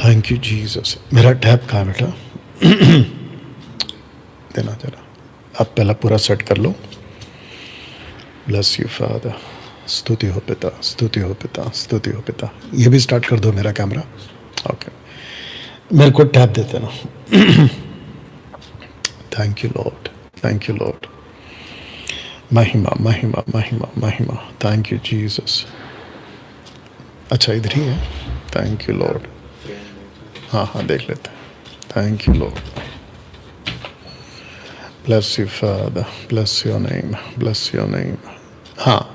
Thank you Jesus. मेरा tab कहाँ है बेटा? देना जरा। अब पहला पूरा सेट कर लो। Bless you father. स्तुति हो पिता, स्तुति हो पिता, स्तुति हो पिता। ये भी स्टार्ट कर दो मेरा कैमरा। ओके, मेरे को टैब देते ना। Thank you Lord, thank you Lord. महिमा महिमा महिमा महिमा। Thank you Jesus. अच्छा इधर ही है। Thank you Lord. हाँ हाँ देख लेते हैं। Thank you Lord. Bless you father, bless your name, bless your name. हाँ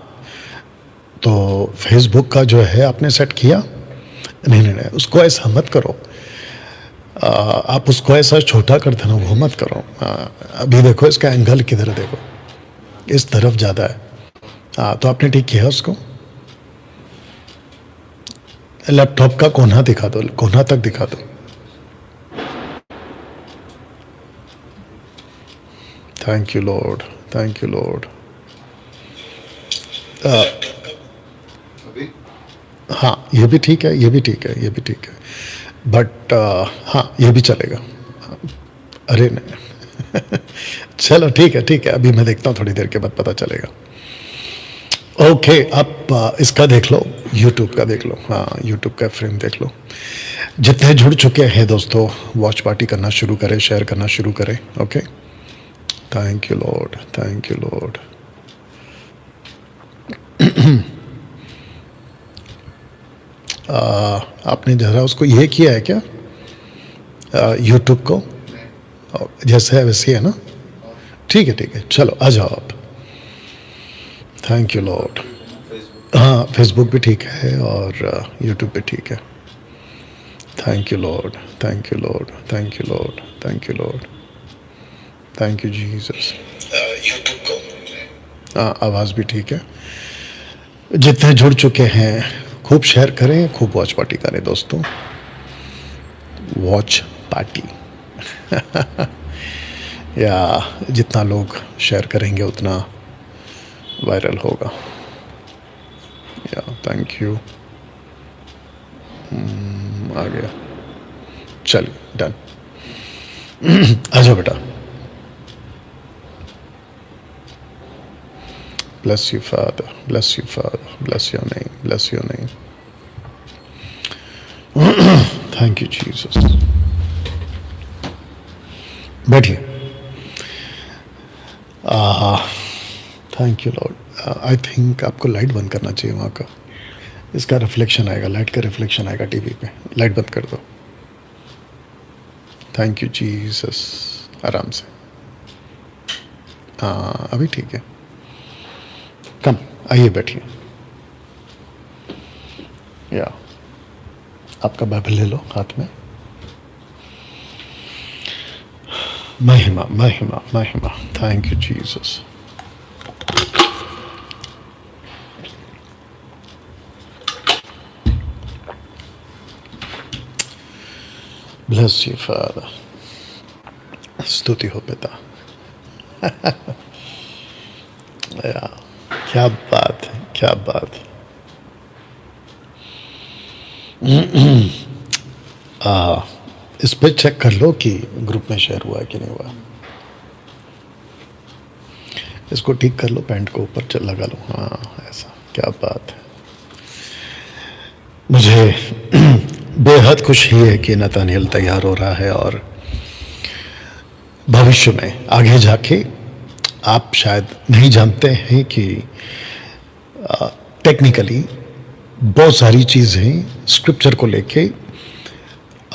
तो फेसबुक का जो है आपने सेट किया? नहीं नहीं नहीं, उसको ऐसा मत करो। आप उसको ऐसा छोटा कर देना, वो मत करो। अभी देखो इसका एंगल किधर है, देखो इस तरफ ज़्यादा है। हाँ तो आपने ठीक किया उसको। लैपटॉप का कोना दिखा दो, कोना तक दिखा दो। Thank you Lord, thank you Lord. हाँ ये भी ठीक है, ये भी ठीक है, ये भी ठीक है, बट हाँ ये भी चलेगा। अरे नहीं चलो ठीक है ठीक है, अभी मैं देखता हूँ, थोड़ी देर के बाद पता चलेगा। ओके आप इसका देख लो, यूट्यूब का देख लो। हाँ यूट्यूब का फ्रेम देख लो। जितने जुड़ चुके हैं दोस्तों, वॉच पार्टी करना शुरू करें, शेयर करना शुरू करें। Okay thank you Lord, thank you Lord. आपने जरा उसको ये किया है क्या, यूट्यूब को? जैसे है वैसे है ना? ठीक है ठीक है, चलो आ जाओ आप। Thank you Lord. हाँ फेसबुक भी ठीक है और यूट्यूब भी ठीक है। Thank you Lord, thank you Lord, thank you Lord, thank you Lord, thank you Jesus. YouTube को हाँ आवाज़ भी ठीक है। जितने जुड़ चुके हैं खूब शेयर करें, खूब वॉच पार्टी करें दोस्तों। वॉच पार्टी या जितना लोग शेयर करेंगे उतना वायरल होगा। या थैंक यू। आ गया, चलिए डन। आ जाओ बेटा। Bless you, Father. Bless you, Father. Bless your name. Bless your name. Thank you, Jesus. बैठिए। Thank you Lord. I think आपको लाइट बंद करना चाहिए वहाँ का, इसका रिफ्लेक्शन आएगा, लाइट का रिफ्लेक्शन आएगा टीवी पे। लाइट बंद कर दो। Thank you Jesus. आराम से। हाँ अभी ठीक है। कम आइए बैठिए। या आपका बाइबल ले लो हाथ में। महिमा महिमा महिमा। Thank you Jesus. Bless you father. स्तुति हो पिता। या क्या बात है, क्या बात है। इस पे चेक कर लो कि ग्रुप में शेयर हुआ है कि नहीं हुआ। इसको ठीक कर लो, पैंट को ऊपर चल लगा लो। हाँ ऐसा, क्या बात है। मुझे बेहद खुशी है कि नतानियल तैयार हो रहा है और भविष्य में आगे जाके आप शायद नहीं जानते हैं कि टेक्निकली बहुत सारी चीज़ें स्क्रिप्चर को लेके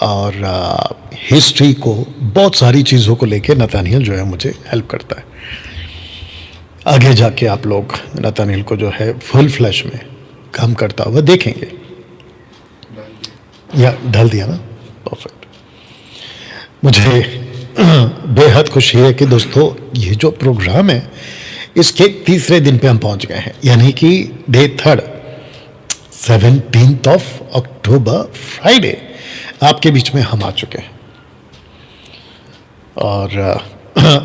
और हिस्ट्री को, बहुत सारी चीज़ों को लेके नतानियल जो है मुझे हेल्प करता है। आगे जाके आप लोग नतानियल को जो है फुल फ्लैश में काम करता हुआ देखेंगे। या ढल दिया ना? परफेक्ट। मुझे बेहद खुशी है कि दोस्तों ये जो प्रोग्राम है इसके तीसरे दिन पे हम पहुंच गए हैं, यानी कि डे 3, 17 अक्टूबर फ्राइडे आपके बीच में हम आ चुके हैं। और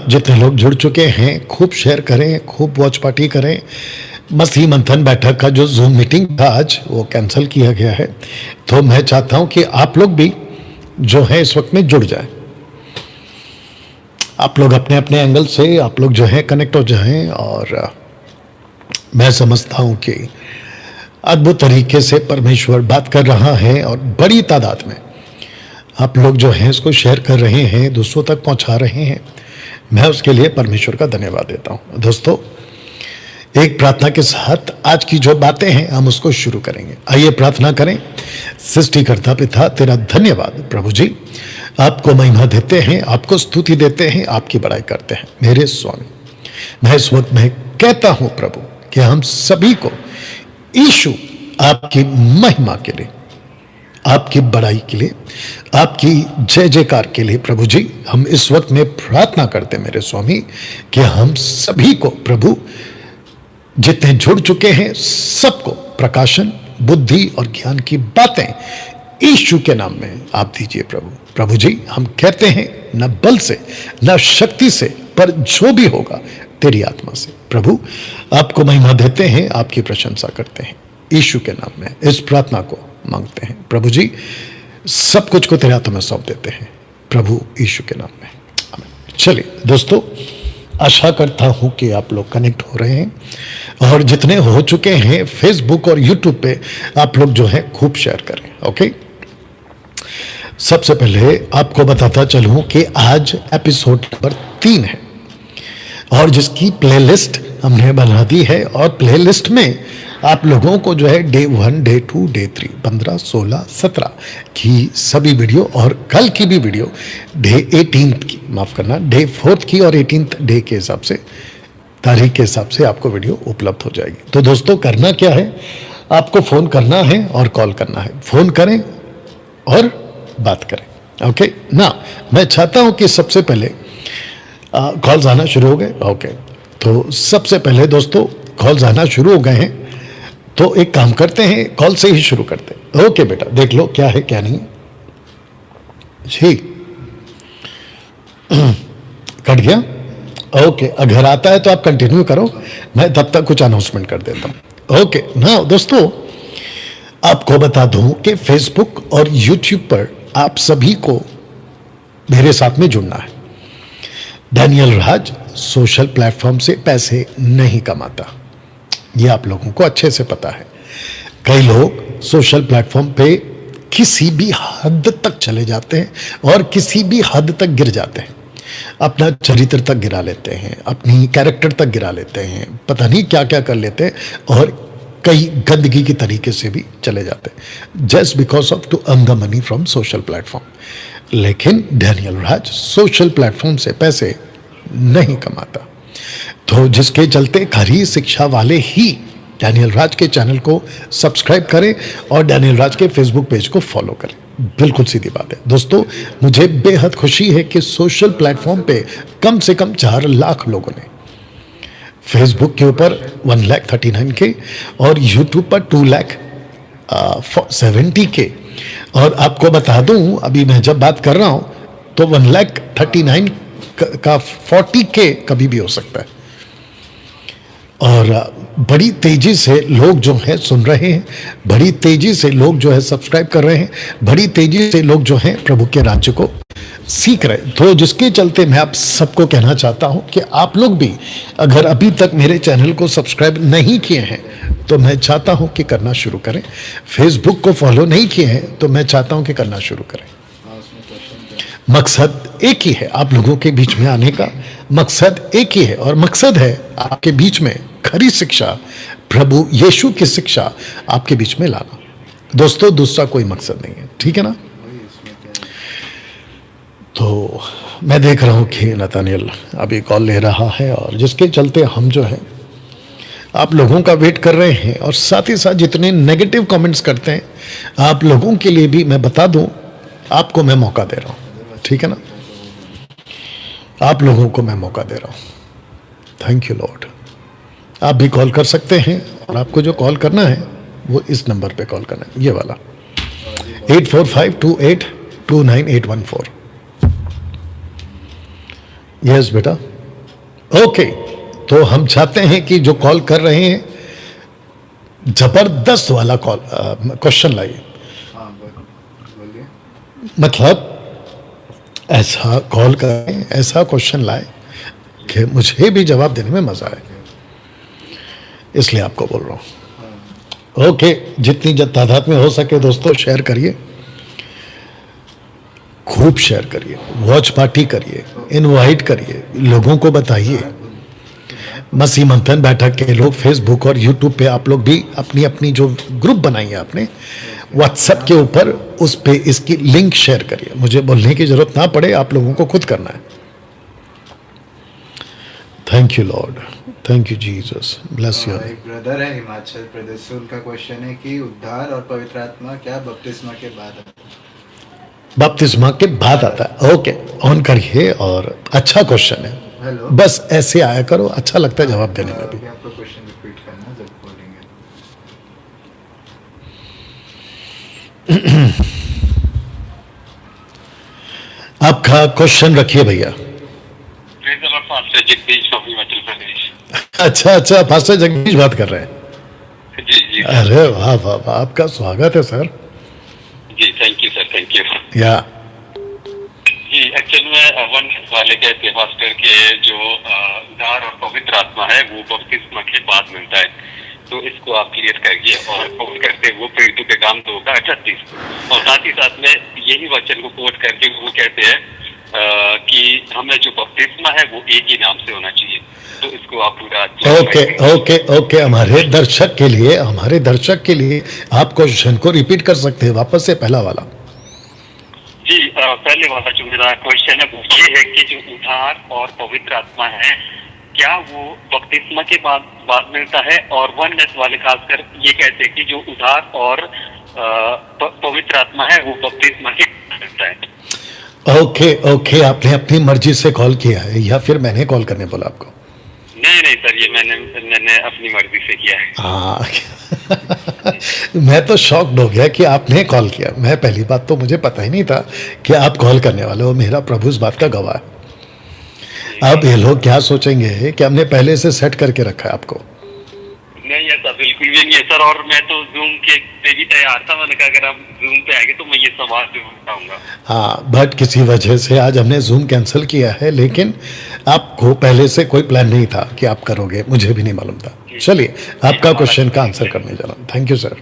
जितने लोग जुड़ चुके हैं खूब शेयर करें, खूब वॉच पार्टी करें। मसीह मंथन बैठक का जो जूम मीटिंग था आज वो कैंसिल किया गया है, तो मैं चाहता हूं कि आप लोग भी जो है इस वक्त में जुड़ जाए। आप लोग अपने अपने एंगल से आप लोग जो है कनेक्ट हो जाएं, और मैं समझता हूं कि अद्भुत तरीके से परमेश्वर बात कर रहा है, और बड़ी तादाद में आप लोग जो हैं इसको शेयर कर रहे हैं, दूसरों तक पहुंचा रहे हैं। मैं उसके लिए परमेश्वर का धन्यवाद देता हूं। दोस्तों, एक प्रार्थना के साथ आज की जो बातें हैं हम उसको शुरू करेंगे। आइए प्रार्थना करें। सृष्टिकर्ता पिता, तेरा धन्यवाद प्रभु जी, आपको महिमा देते हैं, आपको स्तुति देते हैं, आपकी बड़ाई करते हैं मेरे स्वामी। मैं इस वक्त में कहता हूं प्रभु कि हम सभी को यीशु आपकी महिमा के लिए, आपकी बड़ाई के लिए, आपकी जय जयकार के लिए प्रभु जी हम इस वक्त में प्रार्थना करते हैं मेरे स्वामी कि हम सभी को प्रभु, जितने जुड़ चुके हैं सबको प्रकाशन, बुद्धि और ज्ञान की बातें यीशु के नाम में आप दीजिए प्रभु। प्रभु जी हम कहते हैं न बल से न शक्ति से, पर जो भी होगा तेरी आत्मा से। प्रभु आपको महिमा देते हैं, आपकी प्रशंसा करते हैं, यीशु के नाम में इस प्रार्थना को मांगते हैं प्रभु जी। सब कुछ को तेरे हाथों में सौंप देते हैं प्रभु यीशु के नाम में, आमीन। चलिए दोस्तों, आशा करता हूं कि आप लोग कनेक्ट हो रहे हैं, और जितने हो चुके हैं फेसबुक और यूट्यूब पे आप लोग जो है खूब शेयर करें। ओके, सबसे पहले आपको बताता चलूं कि आज एपिसोड नंबर 3 है, और जिसकी प्लेलिस्ट हमने बना दी है, और प्लेलिस्ट में आप लोगों को जो है डे 1, डे 2, डे 3, 15, 16, 17 की सभी वीडियो, और कल की भी वीडियो डे 18 की, माफ करना, डे 4 की और 18 डे के हिसाब से, तारीख के हिसाब से आपको वीडियो उपलब्ध हो जाएगी। तो दोस्तों करना क्या है, आपको फोन करना है और कॉल करना है। फोन करें और बात करें। ओके ना, मैं चाहता हूं कि सबसे पहले कॉल्स आना शुरू हो गए। ओके, तो सबसे पहले दोस्तों कॉल्स आना शुरू हो गए हैं, तो एक काम करते हैं, कॉल से ही शुरू करते हैं। ओके बेटा, देख लो क्या है क्या नहीं जी। कट गया? ओके, अगर आता है तो आप कंटिन्यू करो, मैं तब तक कुछ अनाउंसमेंट कर देता हूं। ओके ना दोस्तों, आपको बता दूं कि फेसबुक और यूट्यूब पर आप सभी को मेरे साथ में जुड़ना है। डैनियल राज सोशल प्लेटफॉर्म से पैसे नहीं कमाता, ये आप लोगों को अच्छे से पता है। कई लोग सोशल प्लेटफॉर्म पे किसी भी हद तक चले जाते हैं और किसी भी हद तक गिर जाते हैं, अपना चरित्र तक गिरा लेते हैं, अपनी कैरेक्टर तक गिरा लेते हैं, पता नहीं क्या क्या कर लेते हैं, और कई गंदगी की तरीके से भी चले जाते हैं, just because of to earn the money from social platform. लेकिन डैनियल राज सोशल प्लेटफॉर्म से पैसे नहीं कमाता, तो जिसके चलते खरी शिक्षा वाले ही डैनियल राज के चैनल को सब्सक्राइब करें और डैनियल राज के फेसबुक पेज को फॉलो करें। बिल्कुल सीधी बात है दोस्तों, मुझे बेहद खुशी है कि सोशल प्लेटफॉर्म पे कम से कम 4 लाख लोगों ने, फेसबुक के ऊपर 1,39,000 के और यूट्यूब पर 2,70,000 के। और आपको बता दूं, अभी मैं जब बात कर रहा हूं तो 1,39,000 का 40K कभी भी हो सकता है, और बड़ी तेजी से लोग जो है सुन रहे हैं, बड़ी तेजी से लोग जो है सब्सक्राइब कर रहे हैं, बड़ी तेजी से लोग जो हैं प्रभु के राज्य को सीख रहे। तो जिसके चलते मैं आप सबको कहना चाहता हूं कि आप लोग भी अगर अभी तक मेरे चैनल को सब्सक्राइब नहीं किए हैं तो मैं चाहता हूं कि करना शुरू करें। फेसबुक को फॉलो नहीं किए हैं तो मैं चाहता हूं कि करना शुरू करें। मकसद एक ही है, आप लोगों के बीच में आने का मकसद एक ही है, और मकसद है आपके बीच में खरी शिक्षा, प्रभु यीशु की शिक्षा आपके बीच में लाना। दोस्तों दूसरा कोई मकसद नहीं है, ठीक है ना। तो मैं देख रहा हूं कि नतानियल अभी कॉल ले रहा है, और जिसके चलते हम जो है आप लोगों का वेट कर रहे हैं, और साथ ही साथ जितने नेगेटिव कमेंट्स करते हैं आप लोगों के लिए भी मैं बता दूं, आपको मैं मौका दे रहा हूं, ठीक है ना, आप लोगों को मैं मौका दे रहा हूं। Thank you Lord. आप भी कॉल कर सकते हैं, और आपको जो कॉल करना है वो इस नंबर पे कॉल करना है, ये वाला 8452829814। यस बेटा, ओके। तो हम चाहते हैं कि जो कॉल कर रहे हैं जबरदस्त वाला कॉल क्वेश्चन लाइए, मतलब ऐसा कॉल करें, ऐसा क्वेश्चन लाए कि मुझे भी जवाब देने में मजा आए, इसलिए आपको बोल रहा हूँ। ओके, जितनी तादाद में हो सके दोस्तों शेयर करिए, खूब शेयर करिए, वॉच पार्टी करिए, इनवाइट करिए, लोगों को बताइए। मसीह मंथन बैठक के लोग फेसबुक और यूट्यूब पे आप लोग भी अपनी अपनी जो ग्रुप बनाई है आपने व्हाट्सएप के ऊपर, उस पे इसकी लिंक शेयर करिए। मुझे बोलने की जरूरत ना पड़े, आप लोगों को खुद करना है। Thank you Lord, thank you Jesus, bless you. एक ब्रदर है हिमाचल प्रदेश से, उनका क्वेश्चन है कि उद्धार और पवित्र आत्मा क्या बपतिस्मा के बाद आता है? बपतिस्मा के बाद आता है। ओके, ऑन करिए, और अच्छा क्वेश्चन है। हेलो, बस ऐसे आया करो, अच्छा लगता है जवाब देने में भी। आपका क्वेश्चन रिपीट करना जब बोलेंगे। आपका क्वेश्चन रखिए भैया। अच्छा अच्छा, फास्टर जगदीश बात कर रहे हैं। जी जी अरे वाह वाह वाह, आपका स्वागत है सर। जी, thank you sir, thank you. या जी, एक्चुअल में वन वाले कहते हैं पास्टर के जो उद्धार और पवित्र आत्मा है वो बपतिस्मा के बाद मिलता है, तो इसको आप क्लियर करिए। और कोट करते वो प्रेरितों के काम 2 का 38, और साथ ही साथ में यही वचन को कोट करके वो कहते हैं कि हमें जो बपतिस्मा है वो एक ही नाम से होना चाहिए, तो इसको आप पूरा ओके ओके ओके, हमारे दर्शक के लिए आप क्वेश्चन को रिपीट कर सकते हैं वापस से, पहला वाला। जी, पहले वाला जो मेरा क्वेश्चन है वो ये है कि जो उद्धार और पवित्र आत्मा है क्या वो बपतिस्मा के बाद मिलता है? और वननेस वाले खासकर ये कहते हैं कि जो उद्धार और पवित्र आत्मा है वो बपतिस्मा के बाद मिलता है। ओके ओके, आपने अपनी मर्जी से कॉल किया है या फिर मैंने कॉल करने बोला आपको? नहीं नहीं सर, ये मैंने अपनी मर्जी से किया है। हाँ मैं तो शॉक्ड हो गया कि आपने कॉल किया। मैं पहली बात तो मुझे पता ही नहीं था कि आप कॉल करने वाले हो, मेरा प्रभु इस बात का गवाह है। अब ये लोग क्या सोचेंगे कि हमने पहले से सेट करके रखा है आपको। नहीं ऐसा बिल्कुल भी नहीं है सर, और मैं तो जूम के पे भी तैयार था। मैंने कहा अगर आप जूम पे आएंगे तो मैं ये सवाल जरूर उठाऊंगा। हाँ, बट किसी वजह से आज हमने जूम कैंसिल किया है, लेकिन आपको पहले से कोई प्लान नहीं था कि आप करोगे, मुझे भी नहीं मालूम था। चलिए, आपका क्वेश्चन का आंसर करने जा रहा हूँ। Thank you sir.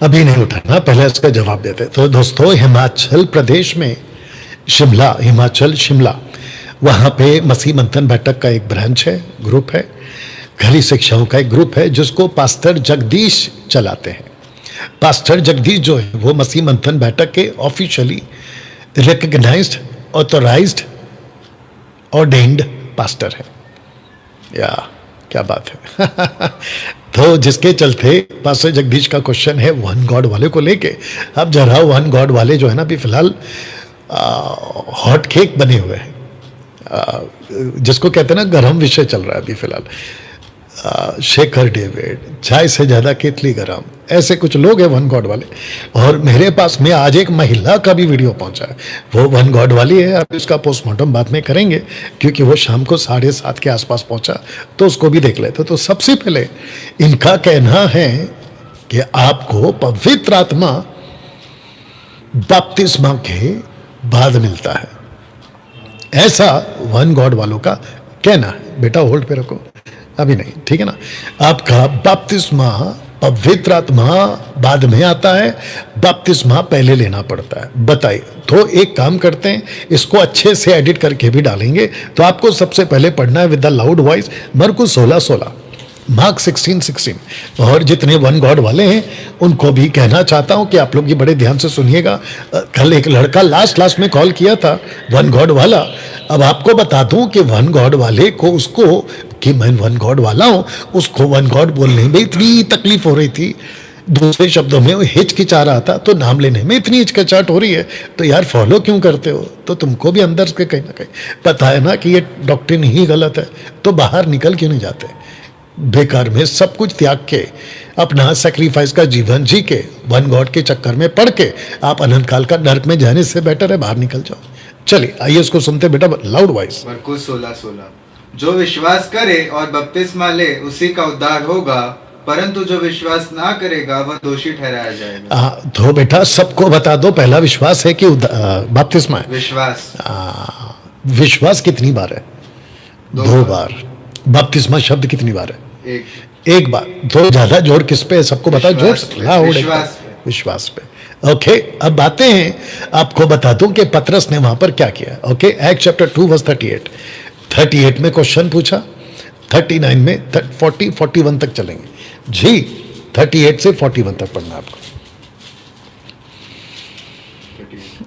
अभी नहीं उठाना, पहले इसका जवाब देते। तो दोस्तों, हिमाचल प्रदेश में शिमला, हिमाचल शिमला, वहाँ पे मसीह मंथन बैठक का एक ब्रांच है, ग्रुप है, घरी शिक्षाओं का एक ग्रुप है जिसको पास्टर जगदीश चलाते हैं। पास्टर जगदीश जो है वो मसीह मंथन बैठक के officially recognised, authorised, ordained pastor है। या क्या बात है तो जिसके चलते पास्टर जगदीश का क्वेश्चन है वन गॉड वाले को लेके। अब जरा वन गॉड वाले जो है ना अभी फिलहाल हॉट केक बने हुए हैं, जिसको कहते हैं ना गरम विषय चल रहा है अभी फिलहाल। शेखर डेविड, चाय से ज्यादा केतली गरम, ऐसे कुछ लोग हैं वन गॉड वाले। और मेरे पास में आज एक महिला का भी वीडियो पहुंचा है, वो वन गॉड वाली है। अब इसका पोस्टमार्टम बाद में करेंगे क्योंकि वो शाम को 7:30 के आसपास पहुंचा, तो उसको भी देख लेते। तो सबसे पहले इनका कहना है कि आपको पवित्र आत्मा बपतिस्मा के बाद मिलता है, ऐसा वन गॉड वालों का कहना है। बेटा होल्ड पे रखो, अभी नहीं, ठीक है ना। आपका बपतिस्मा, पवित्र आत्मा बाद में आता है, बपतिस्मा पहले लेना पड़ता है। बताइए, तो एक काम करते हैं, इसको अच्छे से एडिट करके भी डालेंगे। तो आपको सबसे पहले पढ़ना है विद द लाउड वॉइस मरकुस 16:16, मार्क 16:16। और जितने वन गॉड वाले हैं उनको भी कहना चाहता हूं कि आप लोग ये बड़े ध्यान से सुनिएगा। कल एक लड़का लास्ट में कॉल किया था, वन गॉड वाला। अब आपको बता दूं कि वन गॉड वाले को, उसको कि मैं वन गॉड वाला हूं, उसको वन गॉड बोलने में इतनी तकलीफ हो रही थी, दूसरे शब्दों में वो हिचकिचा रहा था। तो नाम लेने में इतनी हिचकिचाहट हो रही है, तो यार फॉलो क्यों करते हो? तो तुमको भी अंदर से कहीं ना कहीं पता है ना कि ये डॉक्ट्रिन ही गलत है, तो बाहर निकल क्यों नहीं जाते? बेकार में सब कुछ त्याग के, अपना सैक्रिफाइस का जीवन जी के, वन गॉड के चक्कर में पड़ के आप अनंत काल का नरक में जाने से बेटर है बाहर निकल जाओ। चलिए आइए इसको सुनते बेटा, लाउड वॉइस। मरकुस 16:16, जो विश्वास करे और बपतिस्मा ले उसी का उद्धार होगा, परंतु जो विश्वास ना करेगा वह दोषी ठहराया जाएगा। तो बेटा सबको बता दो, पहला विश्वास है कि बपतिस्मा है? विश्वास। विश्वास कितनी बार है? 2 बार। बपतिस्मा शब्द कितनी बार है? एक बार। तो ज्यादा जोर किस पे है सबको बताओ? जोर विश्वास पे। ओके, अब आते हैं, आपको बता दूं कि पतरस ने वहां पर क्या किया। ओके, एक्ट चैप्टर 2 वर्स 38 में क्वेश्चन पूछा, 39 में 40 41 तक चलेंगे जी। 38 से 41 तक पढ़ना आपको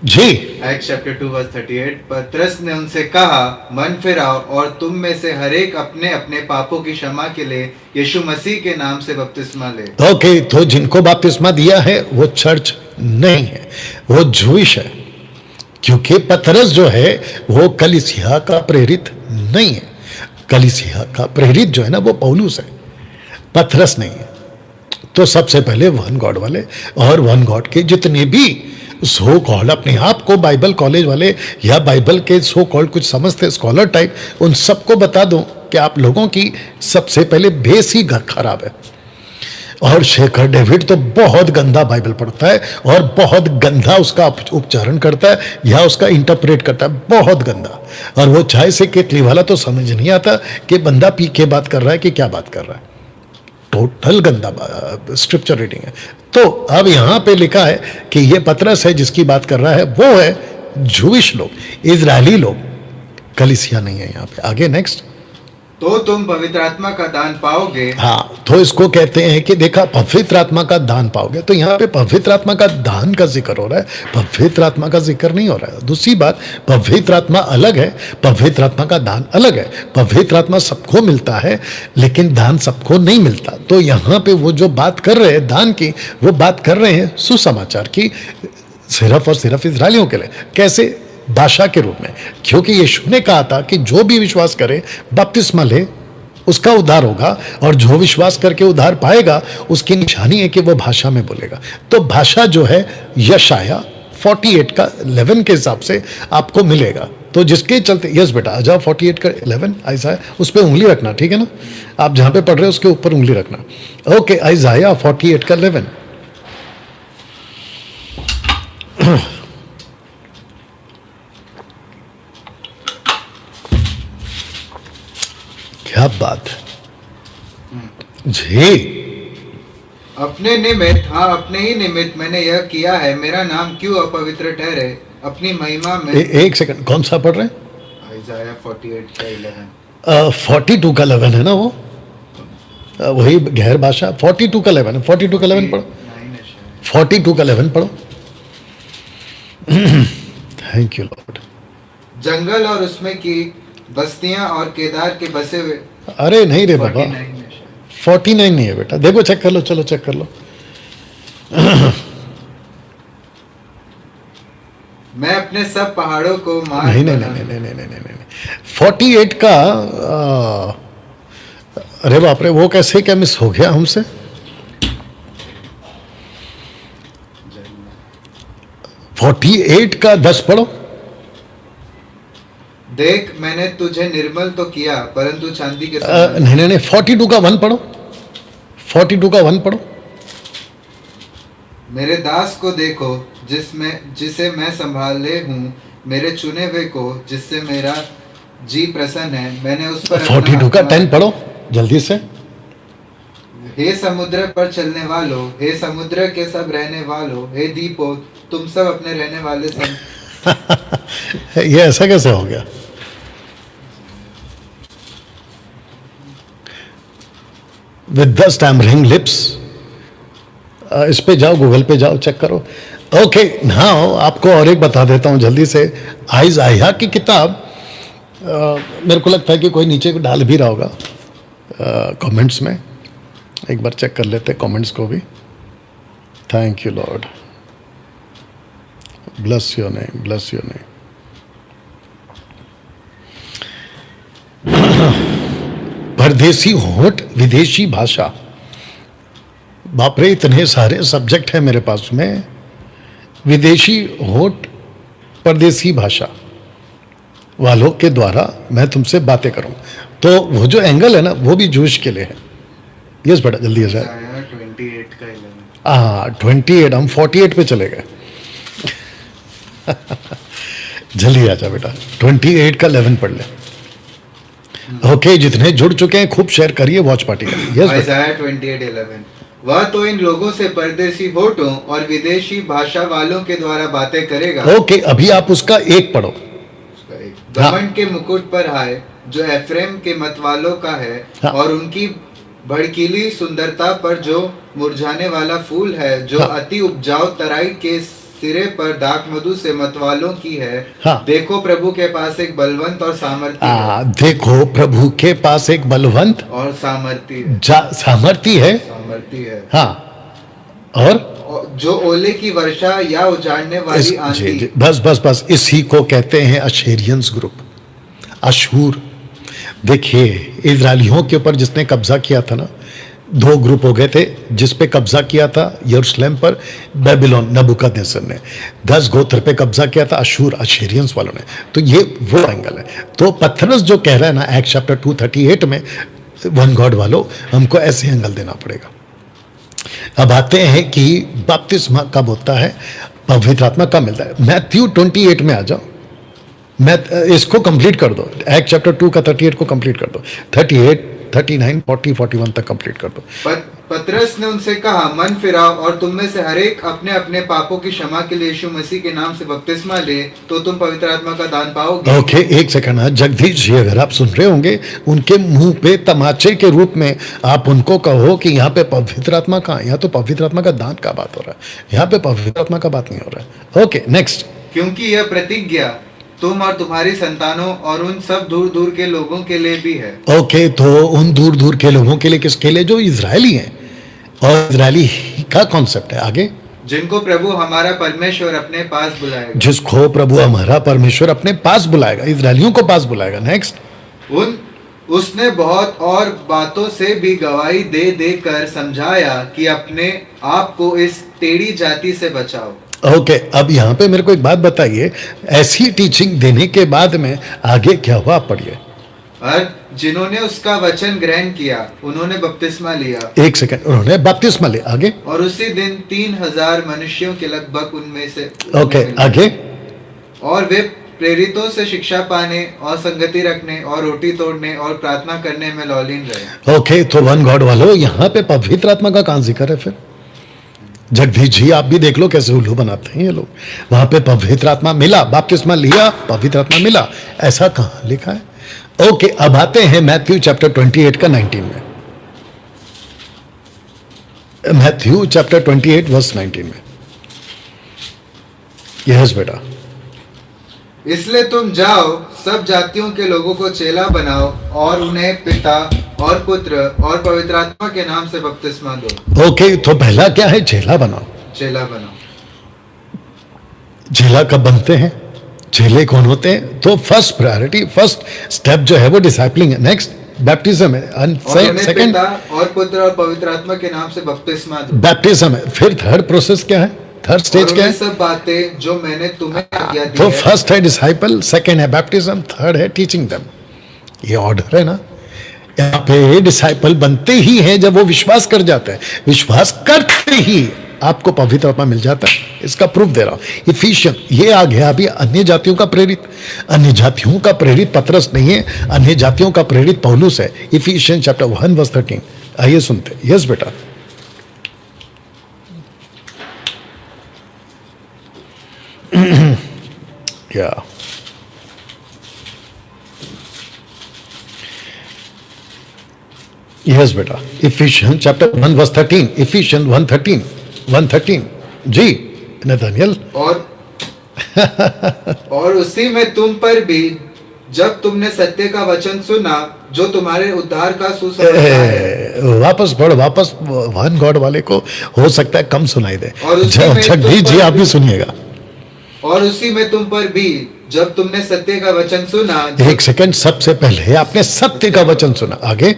जी। एक्ट चैप्टर 2 वर्स 38, पतरस ने उनसे कहा, मन फिराओ और तुम में से हर एक अपने अपने पापों की क्षमा के लिए यीशु मसीह के नाम से बपतिस्मा ले। ओके, तो जिनको बपतिस्मा दिया है वो चर्च नहीं है, वो जूइश है, क्योंकि पतरस जो है वो कलीसिया का प्रेरित नहीं है। कलीसिया का प्रेरित जो है ना वो पौलुस है, पतरस नहीं है। तो सबसे पहले वन गॉड वाले और वन गॉड के जितने भी सो कॉल्ड अपने आप को बाइबल कॉलेज वाले या बाइबल के सो कॉल्ड कुछ समझते स्कॉलर टाइप, उन सबको बता दूं कि आप लोगों की सबसे पहले बेस ही खराब है। और शेखर डेविड तो बहुत गंदा बाइबल पढ़ता है और बहुत गंदा उसका उच्चारण करता है या उसका इंटरप्रेट करता है, बहुत गंदा। और वो चाय से केतली वाला तो समझ नहीं आता कि बंदा पी के बात कर रहा है कि क्या बात कर रहा है। टोटल गंदा स्क्रिप्चर रीडिंग है। तो अब यहां पे लिखा है कि ये पतरस है जिसकी बात कर रहा है, वो है जूइश लोग, इजरायली लोग, कलीसिया नहीं है यहां पे। आगे नेक्स्ट। तो तुम पवित्र आत्मा का दान पाओगे। हाँ, तो इसको कहते हैं कि देखा पवित्र आत्मा का दान पाओगे। तो यहाँ पे पवित्र आत्मा का दान का जिक्र हो रहा है, पवित्र आत्मा का जिक्र नहीं हो रहा है। दूसरी बात, पवित्र आत्मा अलग है, पवित्र आत्मा का दान अलग है। पवित्र आत्मा सबको मिलता है लेकिन दान सबको नहीं मिलता। तो यहाँ पे वो जो बात कर रहे हैं दान की, वो बात कर रहे हैं सुसमाचार की, सिर्फ और सिर्फ इजरायलियों के लिए। कैसे? भाषा के रूप में, क्योंकि यीशु ने कहा था कि जो भी विश्वास करे बपतिस्मा ले उसका उद्धार होगा, और जो विश्वास करके उद्धार पाएगा उसकी निशानी है कि वो भाषा में बोलेगा। तो भाषा जो है यशाया 48 का 11 के हिसाब से आपको मिलेगा। तो जिसके चलते यस बेटा आ जाओ 48 का 11 आइजाया, उस पर उंगली रखना, ठीक है ना? आप जहां पे पढ़ रहे हो उसके ऊपर उंगली रखना। ओके, आइजाया 48 का 11। क्या बात है जी। अपने निमित्त, हाँ अपने ही निमित्त मैंने यह किया है, मेरा नाम क्यों अपवित्र ठहरे, अपनी महिमा में। एक सेकंड, कौन सा पढ़ रहे हैं? आइजाया 48 का 11। 42 का 11 है ना वो, वही गैर भाषा। 42 का 11 है, 42 का 11 पढ़ो, 42 का 11 पढ़ो। Thank you Lord. जंगल और उसमें की बस्तियां और केदार के बसे हुए। अरे नहीं रे बाबा, 49 नहीं है बेटा, देखो चेक कर लो, चलो चेक कर लो। मैं अपने सब पहाड़ों को मार नहीं नहीं नहीं नहीं नहीं नहीं नहीं 48 का अरे बाप रे, वो कैसे क्या मिस हो गया हमसे? 48 का 10 पढ़ो। देख मैंने तुझे निर्मल तो किया परंतु चांदी के नहीं नहीं नहीं 42 का 1 पढ़ो, 42 का 1 पढ़ो। मेरे दास को देखो जिसे मैं संभाले हूँ, मेरे चुने हुए को जिससे मेरा जी प्रसन्न है, मैंने उस पर 42 का 10 पढ़ो जल्दी से। हे समुद्र पर चलने वालों, हे समुद्र के सब रहने वालों, हे द्वीपों तुम सब अपने रहने वाले सब। ये ऐसा कैसे हो गया? With the stammering lips. इस पे जाओ, गूगल पे जाओ, चेक करो। ओके, नाउ आपको और एक बता देता हूँ जल्दी से। आइज़ाया की किताब, मेरे को लगता है कि कोई नीचे को डाल भी रहा होगा कमेंट्स में, एक बार चेक कर लेते कमेंट्स को भी। Thank you Lord, bless your name, bless your name. परदेसी होठ, विदेशी भाषा, बाप रे इतने सारे सब्जेक्ट हैं मेरे पास में। विदेशी होठ, परदेसी भाषा वालों के द्वारा मैं तुमसे बातें करूं। तो वो जो एंगल है ना वो भी जूश के लिए है, यस बेटा जल्दी आ जाए। 28 का 11। हाँ 28, हम 48 पे चले गए। जल्दी आ जा बेटा, 28 का 11 पढ़ ले। ओके जितने जुड़ चुके हैं खूब शेयर करिए, वॉच पार्टी करिए। यस बेटा। 28:11। वह तो इन लोगों से परदेशी होठों और विदेशी भाषा वालों के द्वारा बातें करेगा। ओके अभी आप उसका एक पढ़ो। घमंड के मुकुट पर हाय जो एफ्रेम के मतवालों का है, हाँ। और उनकी भड़कीली सुंदरता पर जो मुरझाने वाला फूल है, जो हाँ। अति उपजाऊ तराई के सिरे पर दाक मधु से मतवालों की है। हाँ। देखो प्रभु के पास एक बलवंत और सामर्थी है। देखो प्रभु के पास एक बलवंत और सामर्थी है। सामर्थी है। सामर्थी है। हाँ और जो ओले की वर्षा या उजाड़ने वाली आंधी। जी, बस बस बस इसी को कहते हैं अशेरियंस ग्रुप, अशूर। देखिए इजरायलियों के ऊपर जिसने कब्जा किया था ना, दो ग्रुप हो गए थे जिस पे कब्जा किया था यरूशलेम पर बेबीलोन नबूकदनेस्सर ने, 10 गोत्र पे कब्जा किया था अशूर अशेरियंस वालों ने। तो ये वो एंगल है। तो पतरस जो कह रहा है ना एक्ट चैप्टर 2:38 में, वन गॉड वालों हमको ऐसे एंगल देना पड़ेगा। अब आते हैं कि बपतिस्मा कब होता है, पवित्र आत्मा कब मिलता है। मैथ्यू 28 में आ जाओ, मैं इसको कंप्लीट कर दो, एक्ट चैप्टर 2 का 38 को कंप्लीट कर दो, 38, 39, 40, 41 तक कंप्लीट कर दो। पतरस ने उनसे कहा, मन फिराओ और तुम में से हर एक अपने अपने पापों की क्षमा के लिए यीशु मसीह के नाम से बपतिस्मा ले, तो तुम पवित्र आत्मा का दान पाओगे। ओके एक सेकंड, जगदीश जी अगर आप सुन रहे होंगे, उनके मुंह पे तमाचे के रूप में आप उनको कहो कि यहाँ पे पवित्र आत्मा कहाँ, यहाँ तो पवित्र आत्मा का दान का बात हो रहा है, यहाँ पे पवित्र आत्मा का बात नहीं हो रहा है। Okay next. क्योंकि यह प्रतिज्ञा तुम और तुम्हारी संतानों और उन सब दूर दूर के लोगों के लिए भी है। ओके तो उन दूर दूर के लोगों के लिए, किसके लिए? जो इजरायली हैं। और इजरायली का कॉन्सेप्ट है आगे, जिनको प्रभु हमारा परमेश्वर अपने पास बुलाएगा। जिसको प्रभु हमारा परमेश्वर अपने पास बुलाएगा, इजरायलियों को पास बुलाएगा। नेक्स्ट। उसने बहुत और बातों से भी गवाही दे दे कर समझाया कि अपने आप को इस टेढ़ी जाति से बचाओ। ओके अब यहाँ पे मेरे को एक बात बताइए, ऐसी टीचिंग देने के बाद में आगे क्या हुआ, आप पढ़िए। और जिन्होंने उसका वचन ग्रहण किया उन्होंने बपतिस्मा लिया। एक सेकंड, उन्होंने बपतिस्मा लिया। आगे। और उसी दिन 3000 मनुष्यों के लगभग उनमें से। ओके आगे। और वे प्रेरितों से शिक्षा पाने और संगति रखने और रोटी तोड़ने और प्रार्थना करने में लौलीन रहे। ओके तो वन गॉड वालों, यहाँ पे पवित्र आत्मा का कहाँ जिक्र है फिर? जगदीश जी आप भी देख लो कैसे उल्लू बनाते हैं ये लोग। वहां पे पवित्र आत्मा मिला, बपतिस्मा लिया, पवित्र आत्मा मिला, ऐसा कहाँ लिखा है? ओके अब आते हैं मैथ्यू चैप्टर 28 का 19 में। मैथ्यू चैप्टर 28 वर्स 19 में। यस बेटा। इसलिए तुम जाओ, सब जातियों के लोगों को चेला बनाओ और उन्हें पिता और पुत्र और पवित्र आत्मा के नाम से बपतिस्मा दो। ओके तो पहला क्या है? चेला बनाओ। चेला बनाओ। चेला कब बनते हैं? चेले कौन होते हैं? तो फर्स्ट प्रायोरिटी, फर्स्ट स्टेप जो है वो डिसाइपलिंग है। नेक्स्ट बैप्टिज्म है। सेकंड और पुत्र और पवित्र आत्मा के नाम से बपतिस्मा दो, बैप्टिज्म है। फिर थर्ड प्रोसेस क्या है? थर्ड स्टेज क्या है? सब बातें जो मैंने तुम्हें आज्ञा दी तो है। फर्स्ट है डिसाइपल, सेकंड है बैप्टिज्म, थर्ड है टीचिंग देम। ये ऑर्डर है ना। यहाँ पे डिसाइपल बनते ही हैं जब वो विश्वास कर जाते हैं, विश्वास करते ही आपको पवित्र आत्मा मिल जाता है। इसका प्रूफ दे रहा हूं। इफिशियन ये आ गया अभी अन्य जातियों का प्रेरित, अन्य जातियों का प्रेरित पतरस नहीं है, अन्य जातियों का प्रेरित पौलुस है। Ephesian chapter 1 verse 13। आइए सुनते। यस बेटा। या यस बेटा। Ephesian chapter 1 verse 13। इफिशियन 1:13 जी नथानियल। और उसी में तुम पर भी, जब तुमने सत्य का वचन सुना जो तुम्हारे उद्धार का सुसमाचार है। वापस पढ़, वापस वन गॉड वाले को हो सकता है कम सुनाई दे। जगदीश जी आप भी सुनिएगा। और उसी में तुम पर भी, जब तुमने सत्य का वचन सुना। एक सेकंड, सबसे पहले आपने सत्य का वचन सुना। आगे।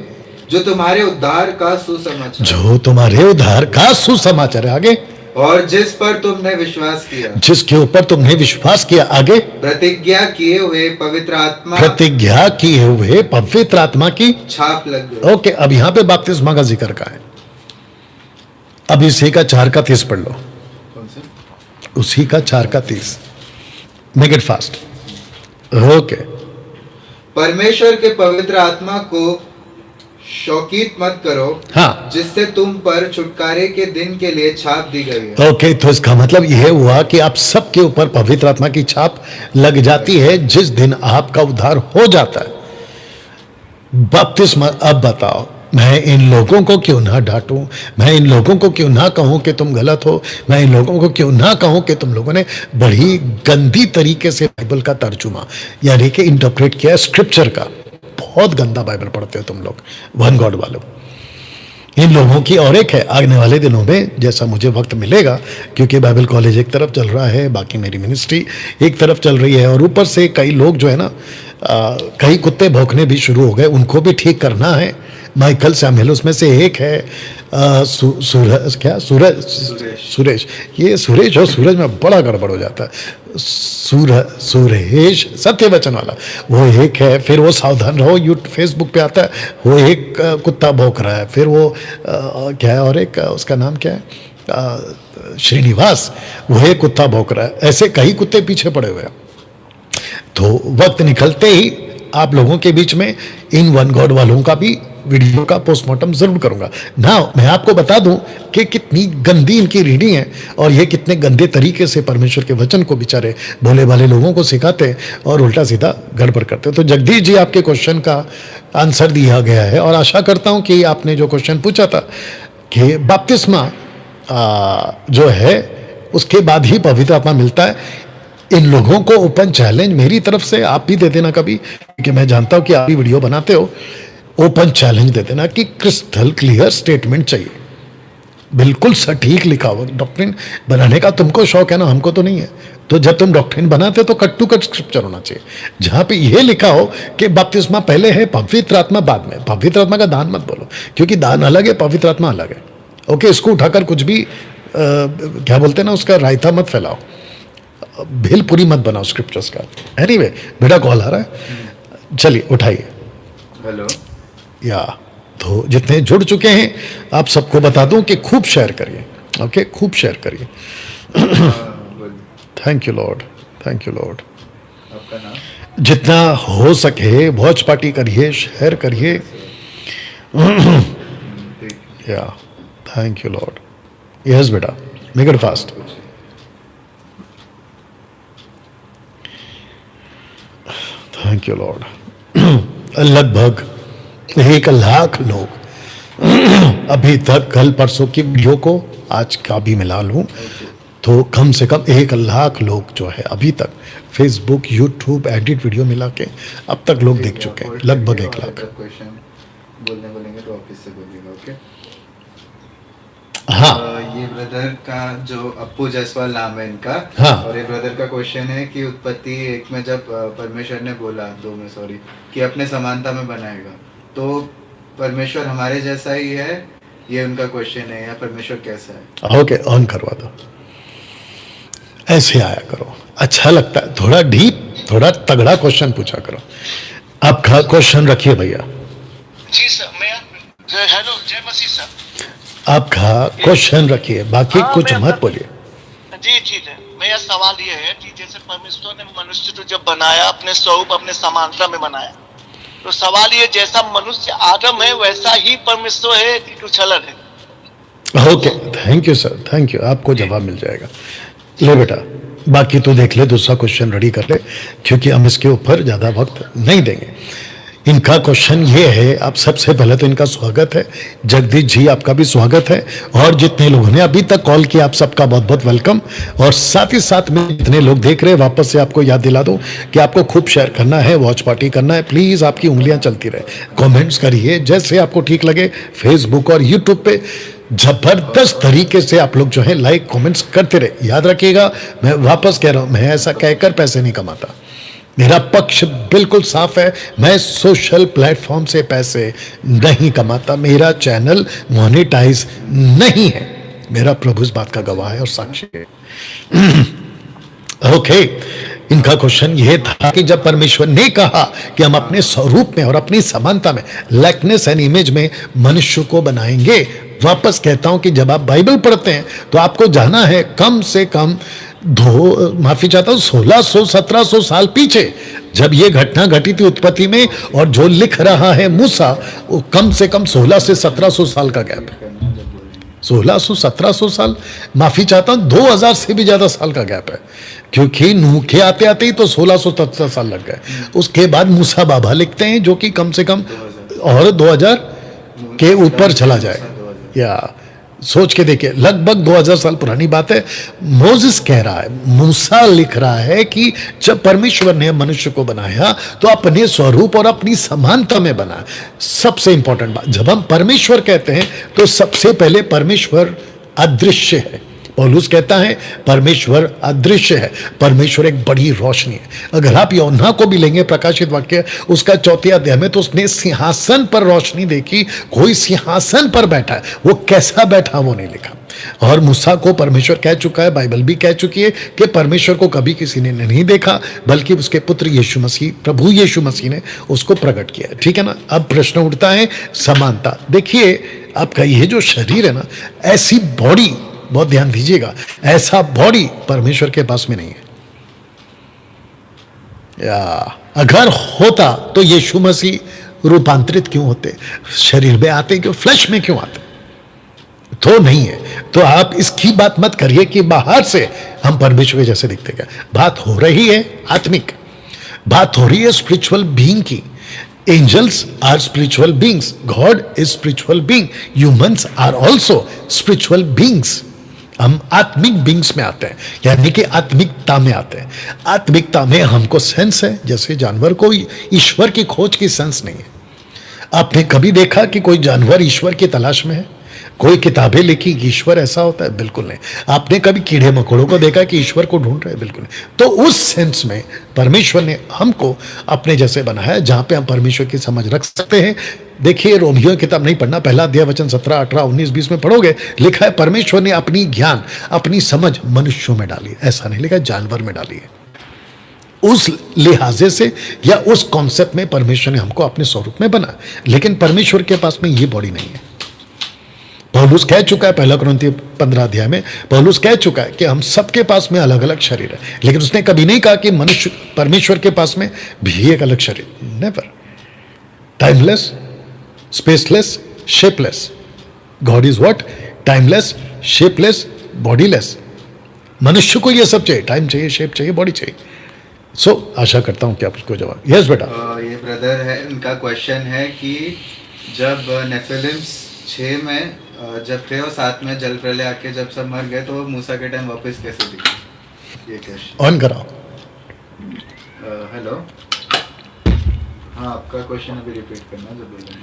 जो तुम्हारे उद्धार का सुसमाचार, जो तुम्हारे उद्धार का सुसमाचार है। आगे। और जिस पर तुमने विश्वास किया, जिसके ऊपर तुमने विश्वास किया। आगे, प्रतिज्ञा किए हुए पवित्र आत्मा, प्रतिज्ञा किए हुए पवित्र आत्मा की छाप लग गई। ओके, अब यहां पे बपतिस्मा का जिक्र का है। अब इसी का 4:30 पढ़ लो, कौन से? उसी का 4:30, मेक इट फास्ट। ओके, परमेश्वर के पवित्र आत्मा को शौकीत मत करो, हाँ, जिससे तुम पर छुटकारे के दिन के लिए छाप दी गई है। ओके, तो इसका मतलब यह हुआ कि आप सबके ऊपर पवित्र आत्मा की छाप लग जाती है जिस दिन आपका उद्धार हो जाता है। बपतिस्मा। अब बताओ, मैं इन लोगों को क्यों ना डांटूं, मैं इन लोगों को क्यों ना कहूं कि तुम गलत हो, मैं इन लोगों को क्यों ना कहूं कि तुम लोगों ने बड़ी गंदी तरीके से बाइबल का तर्जुमा यानी कि इंटरप्रेट किया स्क्रिप्चर का। बहुत गंदा बाइबल पढ़ते हो तुम लोग, वन गॉड वालों। इन लोगों की और एक है, आने वाले दिनों में जैसा मुझे वक्त मिलेगा, क्योंकि बाइबल कॉलेज एक तरफ चल रहा है, बाकी मेरी मिनिस्ट्री एक तरफ चल रही है, और ऊपर से कई लोग जो है ना, कई कुत्ते भौंकने भी शुरू हो गए, उनको भी ठीक करना है। माइकल सैमुअल उसमें से एक है, सुरेश, ये सुरेश और सूरज में बड़ा गड़बड़ हो जाता है। सुरेश सत्य वचन वाला वो एक है, फिर वो सावधान रहो फेसबुक पे आता है, वो एक कुत्ता भौंक रहा है, फिर वो क्या है, और एक उसका नाम क्या है, श्रीनिवास, वो एक कुत्ता भौंक रहा है। ऐसे कई कुत्ते पीछे पड़े हुए हैं। तो वक्त निकलते ही आप लोगों के बीच में इन वन गॉड वालों का भी वीडियो का पोस्टमार्टम जरूर करूंगा ना। मैं आपको बता दूं कि कितनी गंदी इनकी रीडिंग है, और ये कितने गंदे तरीके से परमेश्वर के वचन को बेचारे भोले भाले लोगों को सिखाते हैं और उल्टा सीधा गड़बड़ करते हैं। तो जगदीश जी, आपके क्वेश्चन का आंसर दिया गया है, और आशा करता हूं कि आपने जो क्वेश्चन पूछा था कि बपतिस्मा जो है उसके बाद ही पवित्र आत्मा मिलता है, इन लोगों को ओपन चैलेंज मेरी तरफ से आप भी दे देना कभी, क्योंकि मैं जानता हूं कि आप भी वीडियो बनाते हो। ओपन चैलेंज दे देना कि क्रिस्टल क्लियर स्टेटमेंट चाहिए, बिल्कुल सटीक लिखा हुआ। डॉक्ट्रिन बनाने का तुमको शौक है ना, हमको तो नहीं है। तो जब तुम डॉक्ट्रिन बनाते हो तो कट टू कट स्क्रिप्चर होना चाहिए, जहां पे ये लिखा हो कि बपतिस्मा पहले है, पवित्र आत्मा बाद में। पवित्र आत्मा का दान मत बोलो, क्योंकि दान अलग है, पवित्र आत्मा अलग है। ओके, इसको उठाकर कुछ भी क्या बोलते हैं ना, उसका रायता मत फैलाओ, भेलपुरी मत बनाओ स्क्रिप्चर्स का। एनीवे, बेटा कॉल आ रहा है, चलिए उठाइए। हेलो। या तो जितने जुड़ चुके हैं आप सबको बता दूं कि खूब शेयर करिए। ओके, खूब शेयर करिए। Thank you Lord, thank you Lord. आपका नाम? जितना हो सके वॉच पार्टी करिए, शेयर करिए। या थैंक यू लॉर्ड। यस बेटा, make it fast. Thank you Lord. लगभग 1 लाख लोग अभी तक, कल परसों की वीडियो को आज का भी मिला लूं तो कम से कम 1 लाख लोग जो है अभी तक फेसबुक, यूट्यूब, एडिट वीडियो मिला के अब तक लोग देख चुके हैं, लगभग 1 लाख। क्वेश्चन बोलेंगे तो ऑफिस से बोलिएगा, ओके? हाँ, ये ब्रदर का जो अप्पू जायसवाल नाम है इनका, हाँ। और ये ब्रदर का क्वेश्चन है कि उत्पत्ति 1 में जब परमेश्वर ने बोला, 2 में सॉरी, कि अपने समानता में बनाएगा, तो परमेश्वर हमारे जैसा ही है, ये उनका क्वेश्चन है, या परमेश्वर कैसा है? ओके, ऑन करवा दो। ऐसे आया करो, अच्छा लगता है। थोड़ा डीप, थोड़ा तगड़ा क्वेश्चन पूछा करो। आपका क्वेश्चन रखिए भैया। जी सर, मैं हेलो, जय मसीह सर। आपका क्वेश्चन रखिए, बाकी कुछ मत बोलिए। जी ठीक है। मेरा सवाल ये है कि जैसे परमेश्वर ने मनुष्य को जब बनाया, अपने स्वरूप, अपने समानता में बनाया, तो सवाल ये, जैसा मनुष्य आदम है वैसा ही परमेश्वर है कि कुछ अलग है? Okay, thank you sir, thank you. आपको जवाब मिल जाएगा। ले बेटा, बाकी तू देख ले, दूसरा क्वेश्चन रेडी कर ले, क्योंकि हम इसके ऊपर ज़्यादा वक्त नहीं देंगे। इनका क्वेश्चन ये है, आप सबसे पहले तो इनका स्वागत है, जगदीश जी आपका भी स्वागत है, और जितने लोगों ने अभी तक कॉल किया आप सबका बहुत बहुत वेलकम। और साथ ही साथ में जितने लोग देख रहे हैं, वापस से आपको याद दिला दूं कि आपको खूब शेयर करना है, वॉच पार्टी करना है। प्लीज़ आपकी उंगलियां चलती रहे, कमेंट्स करिए जैसे आपको ठीक लगे। फेसबुक और यूट्यूब पे जबरदस्त तरीके से आप लोग जो है लाइक कमेंट्स करते रहे। याद रखिएगा, मैं वापस कह रहा हूं, मैं ऐसा कहकर पैसे नहीं कमाता, मेरा पक्ष बिल्कुल साफ है। मैं सोशल प्लेटफॉर्म से पैसे नहीं कमाता, मेरा चैनल मोनेटाइज नहीं है। मेरा प्रभु इस बात का गवाह है और साक्षी है। ओके, इनका क्वेश्चन यह था कि जब परमेश्वर ने कहा कि हम अपने स्वरूप में और अपनी समानता में, लाइकनेस एंड इमेज में मनुष्य को बनाएंगे, वापस कहता हूं कि जब आप बाइबल पढ़ते हैं तो आपको जाना है कम से कम 1600-1700 साल पीछे, जब ये घटना घटी थी उत्पत्ति में, और जो लिख रहा है मूसा, वो कम से कम 1600 से 1700 साल का गैप है। 1600-1700 साल, माफी चाहता हूं 2000 से भी ज्यादा साल का गैप है, क्योंकि नूह के आते आते ही तो 1617 साल लग गए। उसके बाद मूसा बाबा लिखते हैं जो कि कम से कम और 2000 के ऊपर चला जाए, या सोच के देखिए, लगभग 2000 साल पुरानी बात है। मोसेस कह रहा है, मूसा लिख रहा है कि जब परमेश्वर ने मनुष्य को बनाया तो अपने स्वरूप और अपनी समानता में बनाया। सबसे इंपॉर्टेंट बात, जब हम परमेश्वर कहते हैं तो सबसे पहले परमेश्वर अदृश्य है। पौलुस कहता है परमेश्वर अदृश्य है, परमेश्वर एक बड़ी रोशनी है। अगर आप यूहन्ना को भी लेंगे, प्रकाशित वाक्य उसका 4 अध्याय में, तो उसने सिंहासन पर रोशनी देखी, कोई सिंहासन पर बैठा है, वो कैसा बैठा वो नहीं लिखा। और मूसा को परमेश्वर कह चुका है, बाइबल भी कह चुकी है कि परमेश्वर को कभी किसी ने नहीं देखा, बल्कि उसके पुत्र यीशु मसीह, प्रभु यीशु मसीह ने उसको प्रकट किया। ठीक है ना। अब प्रश्न उठता है समानता। देखिए, आपका ये जो शरीर है ना, ऐसी बॉडी, बहुत ध्यान दीजिएगा, ऐसा बॉडी परमेश्वर के पास में नहीं है। या अगर होता तो यीशु मसीह रूपांतरित क्यों होते, शरीर में आते क्यों, फ्लैश में क्यों आते? तो नहीं है। तो आप इसकी बात मत करिए कि बाहर से हम परमेश्वर के जैसे दिखते। क्या बात हो रही है? आत्मिक बात हो रही है, स्पिरिचुअल बीइंग की। Angels are spiritual beings, God is spiritual being, humans are also spiritual beings. हम आत्मिक बीइंग्स में आते हैं, यानी कि आत्मिकता में आते हैं। आत्मिकता में हमको सेंस है, जैसे जानवर को ईश्वर की खोज की सेंस नहीं है। आपने कभी देखा कि कोई जानवर ईश्वर की तलाश में है? कोई किताबें लिखी कि ईश्वर ऐसा होता है? बिल्कुल नहीं। आपने कभी कीड़े मकोड़ों को देखा कि ईश्वर को ढूंढ रहे हैं? बिल्कुल नहीं। तो उस सेंस में परमेश्वर ने हमको अपने जैसे बनाया, जहां पे हम परमेश्वर की समझ रख सकते हैं। देखिए, रोमियो की किताब नहीं पढ़ना, पहला अध्याय वचन 17, 18, 19, 20 में पढ़ोगे, लिखा है परमेश्वर ने अपनी ज्ञान, अपनी समझ मनुष्यों में डाली। ऐसा नहीं लिखा जानवर में डाली है। उस लिहाजे से या उस कॉन्सेप्ट में परमेश्वर ने हमको अपने स्वरूप में बना, लेकिन परमेश्वर के पास में ये बॉडी नहीं है। पौलुस कह चुका है, पहला कुरिन्थियों 15 अध्याय में पौलुस कह चुका है कि हम सबके पास में अलग अलग शरीर है, लेकिन उसने कभी नहीं कहा कि मनुष्य, परमेश्वर के पास में भी एक अलग शरीर। Never. Timeless, spaceless, shapeless. God is what? Timeless, shapeless, bodiless. मनुष्य को ये सब चाहिए, टाइम चाहिए, शेप चाहिए, बॉडी चाहिए। सो आशा करता हूं कि आप उसको जवाब। यस बेटा। ये ब्रदर है, उनका क्वेश्चन है कि जब नेफिलिम 6 में जब थे और 7 में जल प्रलय आके जब सब मर गए, तो वो मूसा के टाइम वापस कैसे दिखे? ये क्वेश्चन ऑन कराओ। हेलो, हाँ, आपका क्वेश्चन अभी रिपीट करना जो बोल रहे हैं।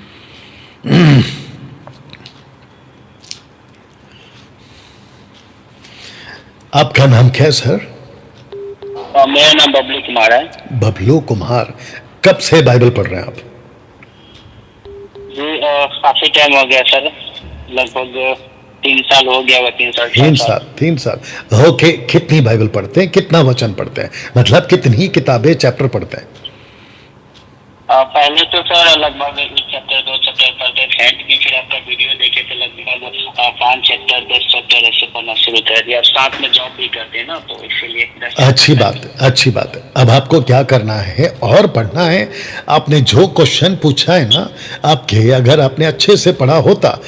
आपका नाम क्या है सर? मेरा नाम बबलू कुमार है। बबलू कुमार, कब से बाइबल पढ़ रहे हैं आप? जी काफी टाइम हो गया सर, लगभग 3 साल हो गया। 3 साल। ओके, कितनी बाइबल पढ़ते हैं, कितना वचन पढ़ते हैं, मतलब कितनी किताबें, चैप्टर पढ़ते हैं? पहले तो सर लगभग 1 चैप्टर 2 चैप्टर पढ़ते थे, फिर आपका वीडियो देखे थे लगभग 5 चैप्टर 10 चैप्टर ऐसे पढ़ना शुरू कर दिया। साथ में जॉब भी करते हैं ना, तो इसीलिए अच्छी बात है, अच्छी बात है। अब आपको क्या करना है और पढ़ना है। आपने जो क्वेश्चन पूछा है ना, आपके अगर आपने अच्छे से पढ़ा होता,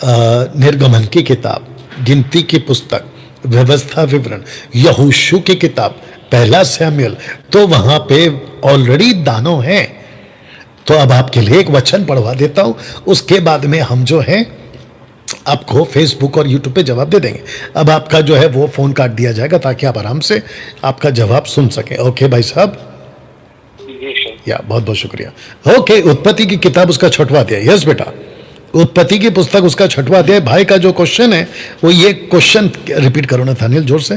निर्गमन की किताब, गिनती की पुस्तक, व्यवस्था विवरण, यहोशू की किताब, पहला सैमुएल, तो वहां पे ऑलरेडी दानों हैं। तो अब आपके लिए एक वचन पढ़वा देता हूं, उसके बाद में हम जो है आपको फेसबुक और यूट्यूब पे जवाब दे देंगे। अब आपका जो है वो फोन काट दिया जाएगा ताकि आप आराम से आपका जवाब सुन सकें। ओके भाई साहब, या बहुत बहुत शुक्रिया। ओके, उत्पत्ति की किताब उसका 6वां अध्याय। यस बेटा, उत्पत्ति की पुस्तक उसका 6वां अध्याय। भाई का जो क्वेश्चन है वो ये क्वेश्चन रिपीट करो ना थानियल, जोर से।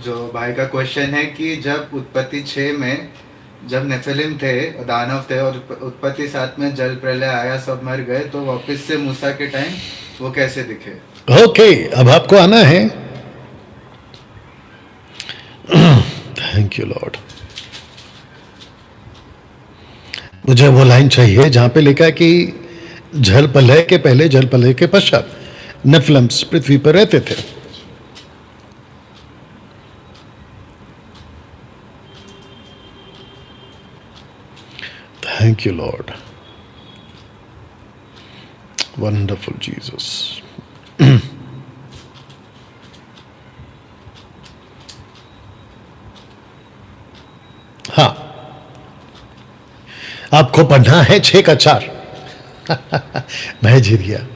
जो भाई का क्वेश्चन है कि जब उत्पत्ति 6 में जब नेफिलिम थे, दानव थे, और उत्पत्ति 7 में जल प्रलय आया, सब मर गए, तो वापस से मूसा के टाइम वो कैसे दिखे? ओके, अब आपको आना है। Thank you Lord. मुझे वो लाइन चाहिए जहां पे लिखा है कि जल प्रलय के पहले, जल प्रलय के पश्चात नेफिलिम्स पृथ्वी पर रहते थे। Thank you Lord, wonderful Jesus. हाँ, आपको पढ़ना है 6 का 4। मैं जीत गया।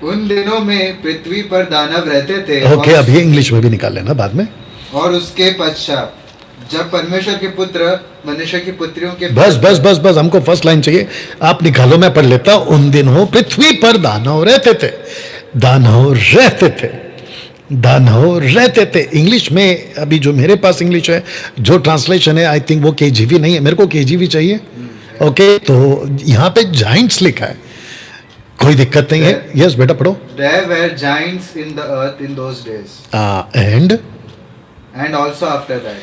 उन दिनों में पृथ्वी पर दानव रहते थे। ओके, अब ये इंग्लिश में भी निकाल लेना बाद में। और उसके पश्चात जब परमेश्वर के पुत्र मनुष्य की पुत्रियों के बस बस बस बस, हमको फर्स्ट लाइन चाहिए। आप निकालो, मैं पढ़ लेता हूं। उन दिनों पृथ्वी पर दानव रहते थे, दानव रहते थे, दानव रहते थे। इंग्लिश में अभी जो मेरे पास इंग्लिश है, जो ट्रांसलेशन है, आई थिंक वो केजीवी नहीं है, मेरे को केजीवी चाहिए। ओके, तो यहाँ पे जाइंट्स लिखा है, कोई दिक्कत नहीं है। यस बेटा पढ़ो। There were giants in the earth in those days. And also after that.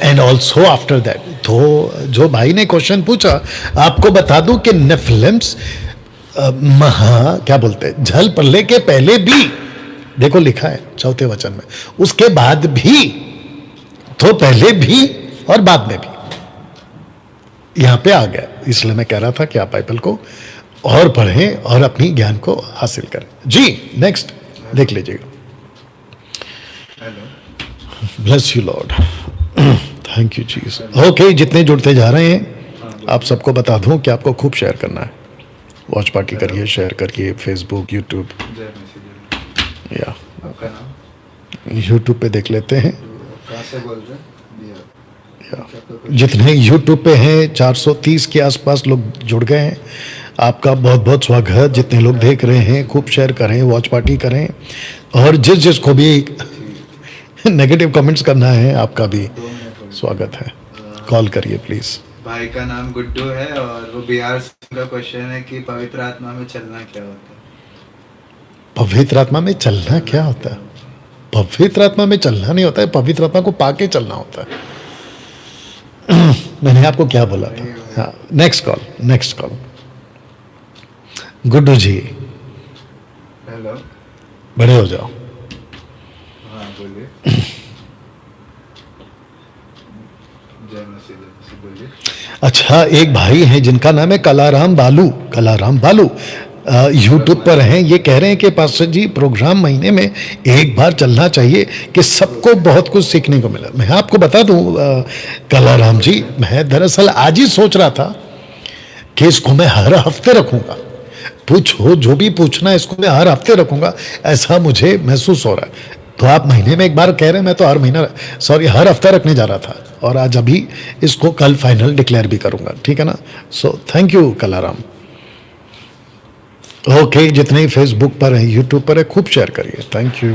And also after that. तो जो भाई ने क्वेश्चन पूछा, आपको बता दूं कि नेफिलिम्स क्या बोलते हैं, जल प्रलय के पहले भी, देखो लिखा है 4 वचन में, उसके बाद भी, तो पहले भी और बाद में भी यहां पे आ गया। इसलिए मैं कह रहा था कि आप बाइबल को और पढ़ें और अपनी ज्ञान को हासिल करें। जी नेक्स्ट देख लीजिएगा। Bless you Lord, thank you Jesus. Okay, जितने जुड़ते जा रहे हैं, आप सबको बता दूं कि आपको खूब शेयर करना है। वॉच पार्टी करिए, शेयर करिए, फेसबुक, यूट्यूब। या आपका नाम? यूट्यूब पे देख लेते हैं। कहाँ से बोल रहे हैं? जितने यूट्यूब पे हैं 430 के आसपास लोग जुड़ गए हैं। आपका बहुत बहुत स्वागत। जितने लोग देख रहे हैं, खूब शेयर करें, वॉच पार्टी करें, और जिस जिसको भी नेगेटिव कमेंट्स करना है, आपका भी स्वागत है। कॉल करिए प्लीज। भाई का नाम गुड्डू है और वो बिहार से। का क्वेश्चन है कि पवित्र आत्मा में चलना क्या होता है? पवित्र आत्मा में चलना क्या होता है? पवित्र आत्मा में चलना नहीं होता है, पवित्र आत्मा को पाके चलना होता है। मैंने आपको क्या बोला था? हाँ, next call, next call. Guddu ji, hello, बड़े हो जाओ। हाँ बोलिए। जय मसीह, बोलिए। अच्छा, एक भाई हैं जिनका नाम है कलाराम बालू। कलाराम बालू यूट्यूब पर हैं। ये कह रहे हैं कि पास्टर जी, प्रोग्राम महीने में एक बार चलना चाहिए कि सबको बहुत कुछ सीखने को मिला। मैं आपको बता दूं कलाराम जी, मैं दरअसल आज ही सोच रहा था कि इसको मैं हर हफ्ते रखूंगा। पूछो जो भी पूछना है, इसको मैं हर हफ्ते रखूंगा, ऐसा मुझे महसूस हो रहा है। तो आप महीने में एक बार कह रहे हैं, मैं तो हर महीना, सॉरी, हर हफ्ता रखने जा रहा था, और आज अभी इसको कल फाइनल डिक्लेयर भी करूंगा। ठीक है ना? So thank you Kalaram. Okay, जितने ही फेसबुक पर है, यूट्यूब पर है, खूब शेयर करिए। Thank you.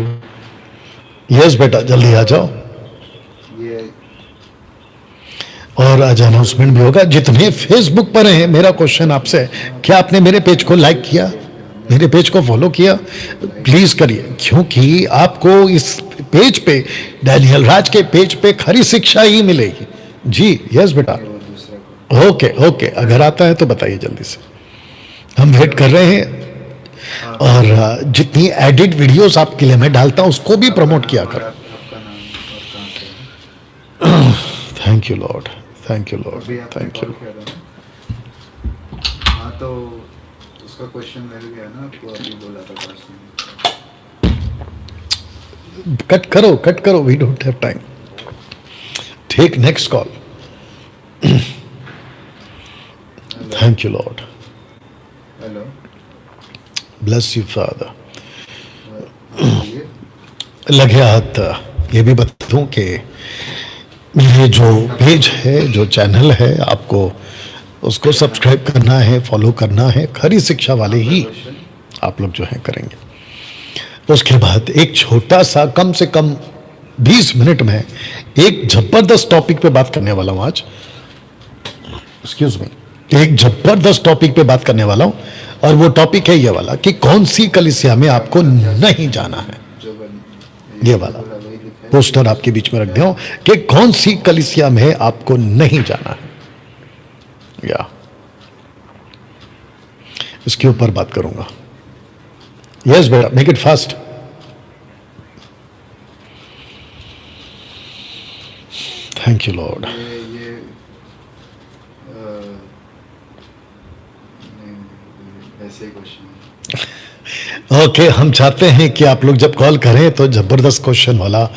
यस बेटा, जल्दी आ जाओ। ये और आज अनाउंसमेंट भी होगा। जितने फेसबुक पर हैं, मेरा क्वेश्चन आपसे है, क्या आपने मेरे पेज को लाइक किया, मेरे पेज को फॉलो किया? प्लीज करिए, क्योंकि आपको इस पेज पे, डैनियल राज के पेज पे, खरी शिक्षा ही मिलेगी। जी यस बेटा। ओके ओके, अगर आता है तो बताइए जल्दी से, हम वेट कर रहे हैं। और जितनी एडिट वीडियोस आपके लिए मैं डालता हूं, उसको भी प्रमोट किया करो। आपका नाम और कहाँ से है? Thank you Lord, thank you Lord, अभी आपने थैंक यू। कॉल किया था ना? हाँ, तो उसका क्वेश्चन मिल गया ना आपको, अभी बोला था पास में। कट करो, we don't have time. Take next call. Thank you lord, hello, bless you father. बोलिए। लगे हाथ। ये भी बता दूं कि मेरे जो पेज है, जो चैनल है, आपको उसको सब्सक्राइब करना है, फॉलो करना है। खरी शिक्षा वाले ही आप लोग जो है करेंगे। उसके बाद एक छोटा सा, कम से कम 20 मिनट में एक जबरदस्त टॉपिक पे बात करने वाला हूं आज। एक्सक्यूज मी, एक जबरदस्त टॉपिक पे बात करने वाला हूं, और वो टॉपिक है ये वाला कि कौन सी कलीसिया में आपको नहीं जाना है। जो बन ये वाला बोला वही लिखा है। पोस्टर आपके बीच में रख दिया हूं कि कौन सी कलीसिया में आपको नहीं जाना है। या इसके ऊपर बात करूंगा। यस बेटा, make it fast. Thank you Lord. ये ऐसे क्वेश्चन ओके, हम चाहते हैं कि आप लोग जब कॉल करें तो जबरदस्त क्वेश्चन वाला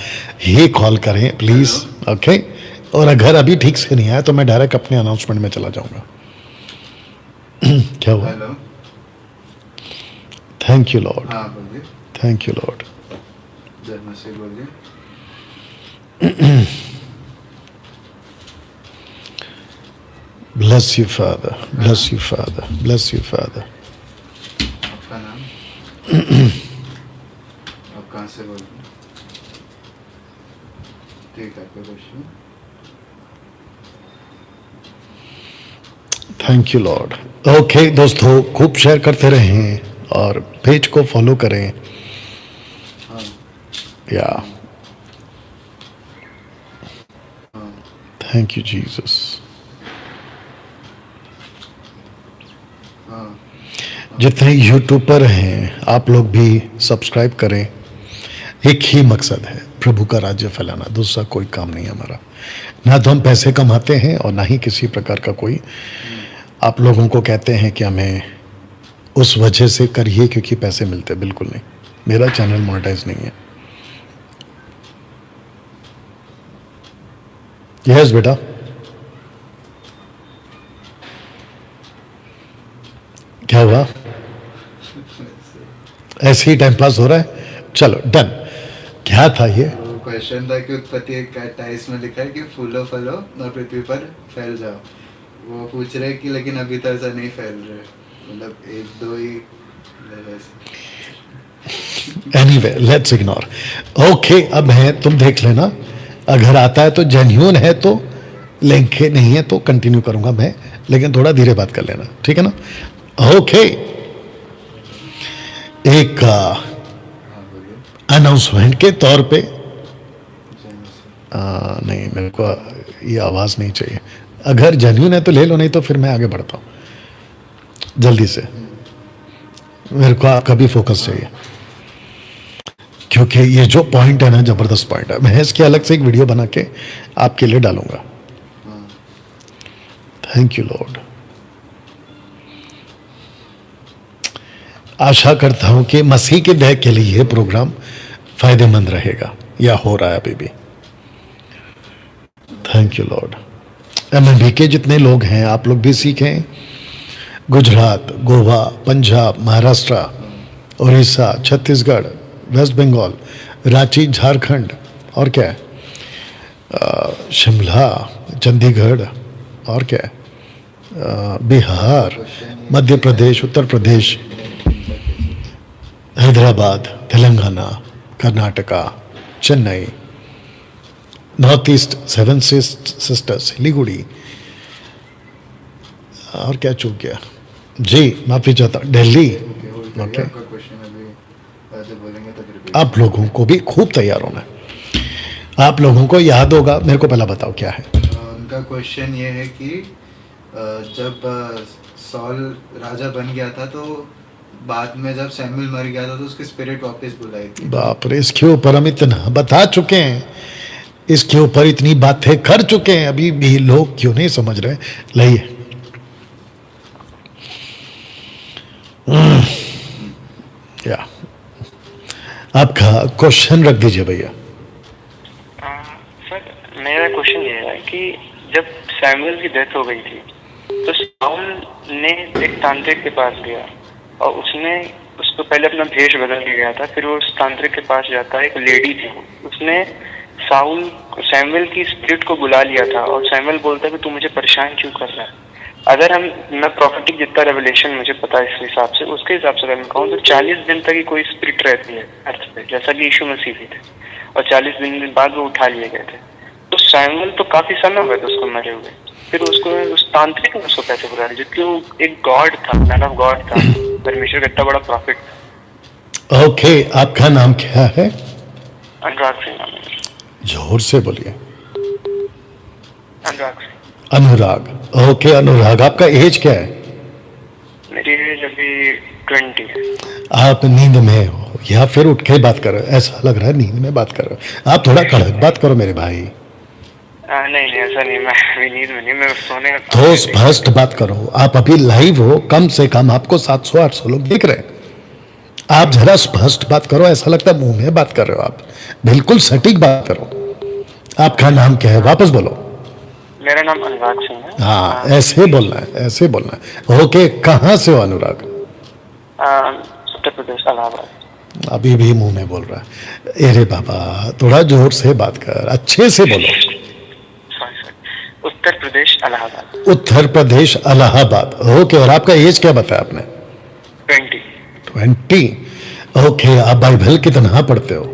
ही कॉल करें प्लीज। ओके, और अगर अभी ठीक से नहीं आया तो मैं डायरेक्ट अपने अनाउंसमेंट में चला जाऊंगा। क्या हुआ? हेलो, थैंक यू लॉर्ड, हाँ बोलिए, थैंक यू लॉर्ड। जन्म से बोलिए। Bless you, Father. Bless you, Father. Bless you, Father. आपका नाम? आप कहाँ से बोल रहे हैं? ठीक है, आपका question. Thank you Lord. Okay दोस्तों, खूब शेयर करते रहें और पेज को फॉलो करें। हाँ या हाँ थैंक यू जीसस। हाँ जितने यूट्यूबर हैं आप लोग भी सब्सक्राइब करें। एक ही मकसद है, प्रभु का राज्य फैलाना, दूसरा कोई काम नहीं है हमारा। ना तो हम पैसे कमाते हैं और ना ही किसी प्रकार का कोई आप लोगों को कहते हैं कि हमें उस वजह से करिए क्योंकि पैसे मिलते, बिल्कुल नहीं। मेरा चैनल मोनेटाइज नहीं है। यस बेटा, क्या हुआ? ऐसे ही टाइम पास हो रहा है, चलो डन। क्या था ये? वो क्वेश्चन था कि उत्पत्ति 28 में लिखा है कि फूलो फलो और पृथ्वी पर फैल जाओ। वो पूछ रहे कि लेकिन अभी तो ऐसा नहीं फैल रहे, मतलब एक दो ही एनीवे लेट्स इग्नोर। ओके, अब है, तुम देख लेना, अगर आता है तो जेन्युइन है तो लेंगे, नहीं है तो कंटिन्यू करूंगा मैं, लेकिन थोड़ा धीरे बात कर लेना, ठीक है ना? ओके, एक हाँ बोलिए। अनाउंसमेंट के तौर पे जन्म से। नहीं, मेरे को ये आवाज नहीं चाहिए। अगर जेन्युइन है तो ले लो, नहीं तो फिर मैं आगे बढ़ता हूँ जल्दी से। मेरे को आपका भी फोकस चाहिए क्योंकि ये जो पॉइंट है ना, जबरदस्त पॉइंट है। मैं इसकी अलग से एक वीडियो बना के आपके लिए डालूंगा। हाँ थैंक यू लॉर्ड। आशा करता हूं कि मसीह के देह के लिए ये प्रोग्राम फायदेमंद रहेगा, या हो रहा है अभी भी। Thank you Lord. MMB के जितने लोग हैं आप लोग भी सीखें। गुजरात, गोवा, पंजाब, महाराष्ट्र, उड़ीसा, छत्तीसगढ़, वेस्ट बंगाल, रांची, झारखंड, और क्या है, शिमला, चंडीगढ़, और क्या है, Bihar, Madhya Pradesh, Uttar Pradesh, Hyderabad, Telangana, Karnataka, Chennai, North East, Seven Sisters, Siliguri, और क्या चूक गया जी, माफी चाहता, दिल्ली। ओके, ओके, आपका क्वेश्चन अभी जब बोलेंगे तो रिपीट। आप लोगों को भी खूब तैयार होना है। आप लोगों को याद होगा, मेरे को पहला बताओ क्या है। उनका क्वेश्चन ये है कि जब सॉल राजा बन गया था तो बाद में जब सैमुअल मर गया था तो उसकी स्पिरिट वापस बुलाई थी। बाप रे, इसके ऊपर हम इतना बता चुके हैं, इसके ऊपर इतनी बातें कर चुके हैं, अभी भी लोग क्यों नहीं समझ रहे? लाइए, या आपका क्वेश्चन रख दीजिए भैया। सर, मेरा क्वेश्चन ये है कि जब सैमुअल की डेथ हो गई थी तो साउल ने एक तांत्रिक के पास गया और उसको पहले अपना भेष बदल के गया था। फिर वो उस तांत्रिक के पास जाता है, एक लेडी थी, उसने सैमुअल की स्पिरिट को बुला लिया था और सैमुअल बोलता है कि तू मुझे परेशान क्यों कर रहा है। अगर मैं प्रॉफिटिक जितना रेवलेशन मुझे पता है इस हिसाब से, उसके हिसाब से अगर मैं कहूँ तो 40 दिन तक ही कोई स्पिरिट रहती है अर्थ पे, जैसा कि यीशु मसीह भी थे, और 40 दिन बाद वो उठा लिए गए थे। तो सैमुअल तो काफी समय हो गया था उसको मरे हुए, फिर उसको उस तांत्रिक ने उसको कैसे बुला लिया, जबकि वो एक गॉड था, मैन ऑफ गॉड था, परमेश्वर का इतना बड़ा प्रॉफिट। ओके, आपका नाम क्या है? अनुराग सिंह नाम है। जोर से बोलिए। अनुराग सिंह। अनुराग। ओके अनुराग, आपका एज क्या है? मेरी एज अभी 20 है। आप नींद में हो या फिर उठ के बात करो? ऐसा लग रहा है नींद में बात करो। आप थोड़ा कड़क बात करो मेरे भाई। नहीं नहीं, ऐसा नहीं, मैं अभी नींद में नहीं, मैं सोने का। तो स्पष्ट बात करो। आप अभी लाइव हो, कम से कम आपको 700-800 लोग दिख रहे हैं। आप जरा स्पष्ट बात करो, ऐसा लगता है मुंह में बात कर रहे हो आप। बिल्कुल सटीक बात करो। आपका नाम क्या है? वापस बोलो। मेरा नाम अनुराग सिंह है। हाँ, ऐसे बोलना है, ऐसे बोलना है। ओके, कहाँ से हो अनुराग? उत्तर प्रदेश, इलाहाबाद। अभी भी मुंह में बोल रहा है। अरे बाबा, थोड़ा जोर से बात कर, अच्छे से बोलो। Sorry sir, Uttar Pradesh, Allahabad. Uttar Pradesh, Allahabad. Okay, और आपका एज क्या बताया आपने? 20। 20। ओके, आप बाइबल कितना पढ़ते हो?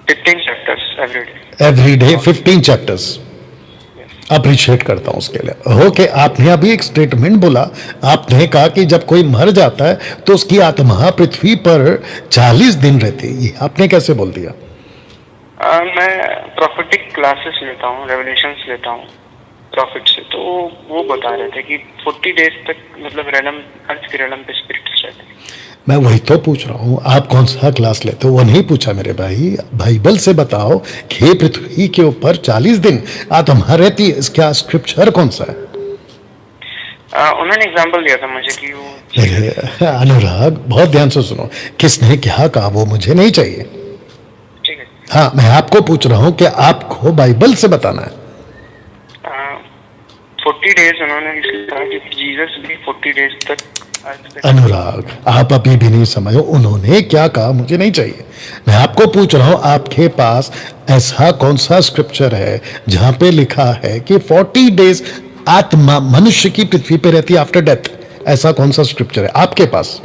15 chapters everyday. Everyday 15 chapters. Appreciate करता हूं उसके लिए। ओके, आपने अभी एक स्टेटमेंट बोला। आपने कहा कि जब कोई मर जाता है तो उसकी आत्मा पृथ्वी पर 40 दिन रहती है। ये आपने कैसे बोल दिया? मैं प्रोफेटिक क्लासेस लेता हूँ, रेवलेशंस लेता हूँ प्रॉफिट से, तो वो बता रहे थे कि 40 डेज तक मतलब रेलम, अर्थ के रेलम पे स्पिरिट्स रहते हैं। मैं वही तो पूछ रहा हूँ, आप कौन सा क्लास लेते हो? वो नहीं पूछा मेरे भाई। बाइबल से बताओ कि पृथ्वी के ऊपर 40 दिन आत्मा रहती है, इसका स्क्रिप्चर कौन सा है? उन्होंने एग्जाम्पल दिया था मुझे कि वो। अनुराग, बहुत ध्यान से सुनो। किसने क्या कहा वो मुझे नहीं चाहिए। ठीक है। हाँ, मैं आपको पूछ रहा हूँ कि आपको बाइबल से बताना है। 40 डेज उन्होंने इसलिए कहा कि जीसस भी 40 डेज तक। अनुराग, आप अभी भी नहीं समझो उन्होंने क्या कहा, मुझे नहीं चाहिए। मैं आपको पूछ रहा हूं, आपके पास ऐसा कौन सा स्क्रिप्चर है जहां पे लिखा है कि 40 डेज आत्मा मनुष्य की पृथ्वी पे रहती है आफ्टर डेथ? ऐसा कौन सा स्क्रिप्चर है आपके पास?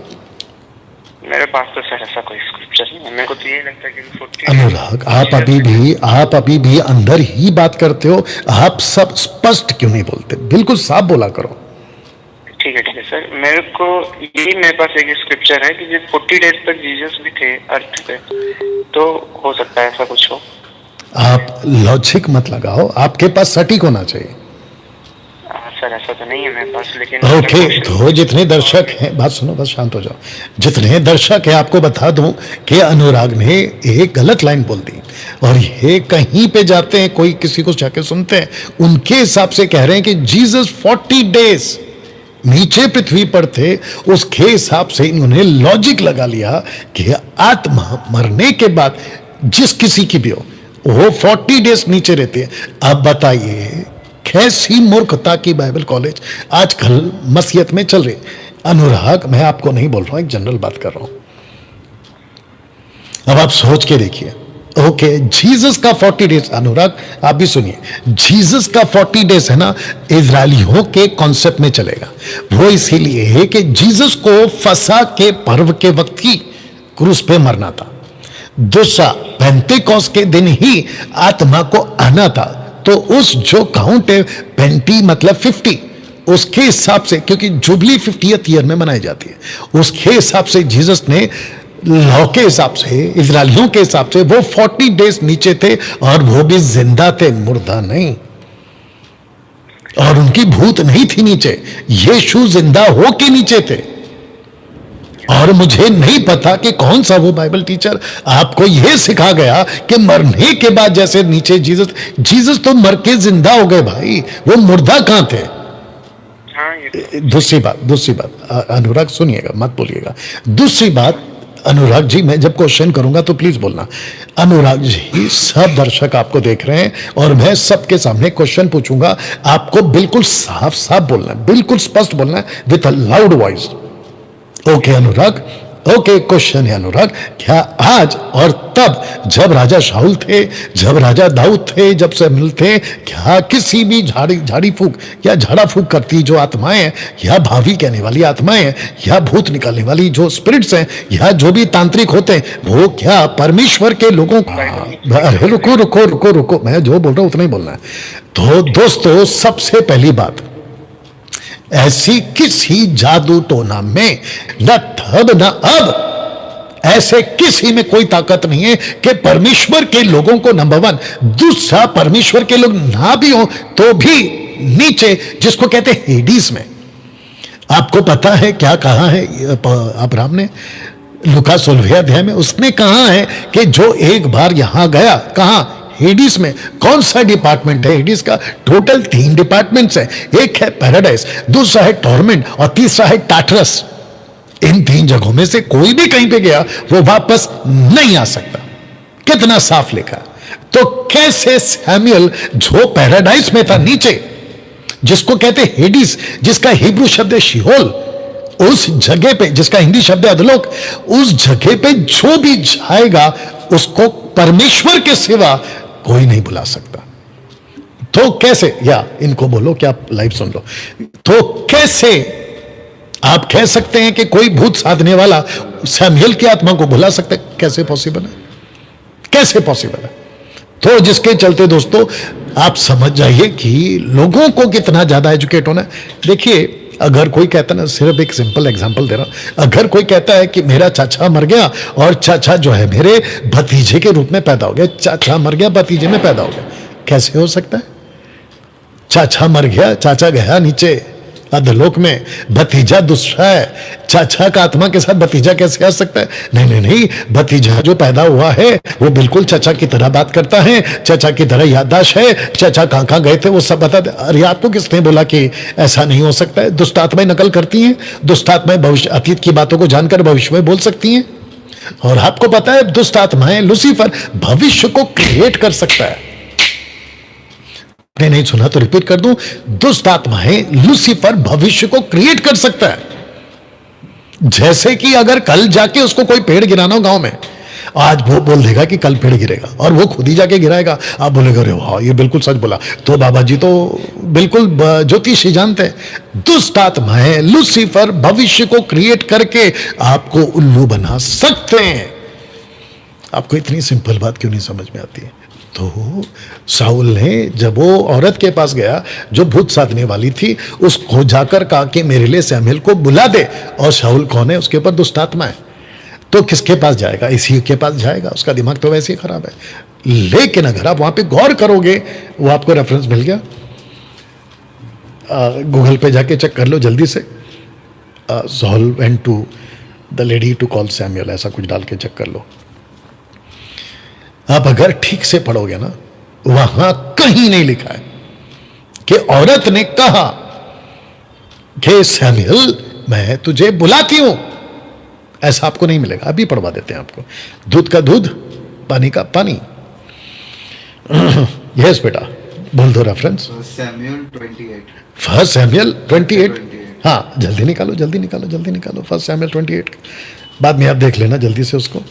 मेरे पास तो सर ऐसा कोई स्क्रिप्चर नहीं है। मेरे को तो ये लगता है कि 40। अनुराग, आप अभी भी अंदर ही बात करते हो। आप सब स्पष्ट क्यों नहीं बोलते? बिल्कुल साफ बोला करो। ठीक है सर, मेरे को यही, मेरे पास एक स्क्रिप्चर है कि जब 40 डेज तक जीसस भी थे अर्थ पे, तो हो सकता है ऐसा कुछ हो। आप लॉजिक मत लगाओ, आपके पास सटीक होना चाहिए। सर ऐसा तो नहीं है मेरे पास, लेकिन ओके, तो जितने दर्शक हैं, बात सुनो, बस शांत हो जाओ। जितने दर्शक हैं आपको बता दूं कि अनुराग ने एक गलत लाइन बोल दी, और ये कहीं पे जाते हैं, कोई किसी को जाके सुनते हैं, उनके हिसाब से कह रहे हैं कि जीसस 40 डेज नीचे पृथ्वी पर थे। उसके हिसाब से इन्होंने लॉजिक लगा लिया कि आत्मा मरने के बाद जिस किसी की भी हो, वो 40 डेज नीचे रहती है। अब बताइए कैसी मूर्खता की बाइबल कॉलेज आजकल मसीहत में चल रही। अनुराग, मैं आपको नहीं बोल रहा हूं, एक जनरल बात कर रहा हूं। अब आप सोच के देखिए। ओके, जीसस का 40 डेज, अनुराग आप भी सुनिए, जीसस का 40 डेज है ना, इजरायलियों के कॉन्सेप्ट में चलेगा। वो इसीलिए है कि जीसस को फसह के पर्व के वक्त ही क्रूस पे मरना था। दूसरा, पेंटेकोस्त के दिन ही आत्मा को आना था। तो उस जो काउंट है 20 मतलब 50, उसके हिसाब से, क्योंकि जुबली 50th ईयर में मनाई जाती है, उसके हिसाब से जीसस ने लॉ के हिसाब से, इजरायलियों के हिसाब से वो 40 डेज नीचे थे, और वो भी जिंदा थे, मुर्दा नहीं। और उनकी भूत नहीं थी नीचे, यीशु जिंदा हो के नीचे थे। और मुझे नहीं पता कि कौन सा वो बाइबल टीचर आपको यह सिखा गया कि मरने के बाद जैसे नीचे जीसस तो मर के जिंदा हो गए भाई, वो मुर्दा कहां थे? दूसरी बात अनुराग सुनिएगा, मत बोलिएगा। दूसरी बात, अनुराग जी, मैं जब क्वेश्चन करूंगा तो प्लीज बोलना। अनुराग जी, सब दर्शक आपको देख रहे हैं और मैं सबके सामने क्वेश्चन पूछूंगा, आपको बिल्कुल साफ साफ बोलना है, बिल्कुल स्पष्ट बोलना है, with a loud voice. Okay Anurag, okay, question है अनुराग, क्या आज और तब जब राजा शाऊल थे, जब राजा दाऊद थे, जब शमूएल थे, क्या किसी भी झाड़ी फूक या झाड़ा फूक करती जो आत्माएं हैं, या भावी कहने वाली आत्माएं हैं, या भूत निकालने वाली जो स्पिरिट्स हैं, या जो भी तांत्रिक होते हैं, वो क्या परमेश्वर के लोगों को? अरे रुको रुको रुको रुको, मैं जो बोल रहा हूं उतना ही बोलना है। तो दोस्तों, सबसे पहली बात, ऐसी किसी जादू टोना में न तब न अब ऐसे किसी में कोई ताकत नहीं है कि परमेश्वर के लोगों को, नंबर वन, दूसरा परमेश्वर के लोग ना भी हो तो भी नीचे, जिसको कहते हैं हेडीज में। आपको पता है क्या कहा है अब्राहम ने लूका 16वें अध्याय में? उसने कहा है कि जो एक बार यहां गया, कहां? हेडिस में। कौन सा डिपार्टमेंट है हेडिस का? टोटल 3 डिपार्टमेंट्स है। एक है पैराडाइज, दूसरा है टॉर्मेंट और तीसरा है टाटरस। इन 3 जगहों में से कोई भी कहीं पे गया वो वापस नहीं आ सकता। कितना साफ लिखा। तो कैसे सैमुअल जो पैराडाइज में था नीचे, जिसको कहते हेडिस, जिसका हिब्रू शब्द है शिहोल, उस जगह पे, जिसका हिंदी शब्द है अधलोक, उस जगह पे जो भी जाएगा उसको परमेश्वर के सिवा कोई नहीं बुला सकता। तो कैसे, या इनको बोलो कि आप लाइव सुन लो, तो कैसे आप कह सकते हैं कि कोई भूत साधने वाला सैमुअल की आत्मा को बुला सकता है? कैसे पॉसिबल है? कैसे पॉसिबल है? तो जिसके चलते दोस्तों आप समझ जाइए कि लोगों को कितना ज्यादा एजुकेट होना है। देखिए, अगर कोई कहता है ना, सिर्फ एक सिंपल एग्जांपल दे रहा हूं, अगर कोई कहता है कि मेरा चाचा मर गया और चाचा जो है मेरे भतीजे के रूप में पैदा हो गया, चाचा मर गया भतीजे में पैदा हो गया, कैसे हो सकता है? चाचा मर गया, चाचा गया नीचे अधलोक में, भतीजा दूसरा है, चाचा का आत्मा के साथ भतीजा कैसे आ सकता है? नहीं नहीं नहीं, भतीजा जो पैदा हुआ है वो बिल्कुल चाचा की तरह बात करता है, चाचा की तरह याददाश्त है, चाचा कहां कहां गए थे वो सब बता दे। अरे आपको किसने बोला कि ऐसा नहीं हो सकता है? दुष्ट आत्माएं नकल करती हैं, दुष्ट आत्माएं भविष्य अतीत की बातों को जानकर भविष्य में बोल सकती हैं। और आपको पता है दुष्ट आत्माएं, लूसीफर भविष्य को क्रिएट कर सकता है। आपने नहीं सुना तो रिपीट कर दूं, दुष्ट आत्माएं लूसीफर भविष्य को क्रिएट कर सकता है। जैसे कि अगर कल जाके उसको कोई पेड़ गिराना हो गांव में, आज वो बोल देगा कि कल पेड़ गिरेगा और वो खुद ही जाके गिराएगा। आप बोलेगा अरे वाह ये बिल्कुल सच बोला, तो बाबा जी तो बिल्कुल ज्योतिषी जानते हैं। दुष्ट आत्माएं लूसीफर भविष्य को क्रिएट करके आपको उल्लू बना सकते हैं। आपको इतनी सिंपल बात क्यों नहीं समझ में आती है? तो शाऊल ने जब वो औरत के पास गया जो भूत साधने वाली थी, उसको जाकर कहा कि मेरे लिए सैमुएल को बुला दे। और शाऊल कौन है? उसके ऊपर दुष्ट आत्मा है। तो किसके पास जाएगा? इसी के पास जाएगा। उसका दिमाग तो वैसे ही खराब है। लेकिन अगर आप वहां पे गौर करोगे, वो आपको रेफरेंस मिल गया, गूगल पे जाके चेक कर लो जल्दी से, Saul went to the lady to call Samuel, ऐसा कुछ डाल के चेक कर लो। आप अगर ठीक से पढ़ोगे ना, वहां कहीं नहीं लिखा है कि औरत ने कहा कि सैमुएल मैं तुझे बुलाती हूं। ऐसा आपको नहीं मिलेगा। अभी पढ़वा देते हैं आपको। दूध का दूध, पानी का पानी। यस बेटा, बोल दो रेफरेंस। सैमुएल 28। First Samuel 28। हाँ जल्दी निकालो, जल्दी निकालो, जल्दी निकालो। फर्स्ट सैमुएल 28 बाद में आप देख लेना जल्दी से उसको।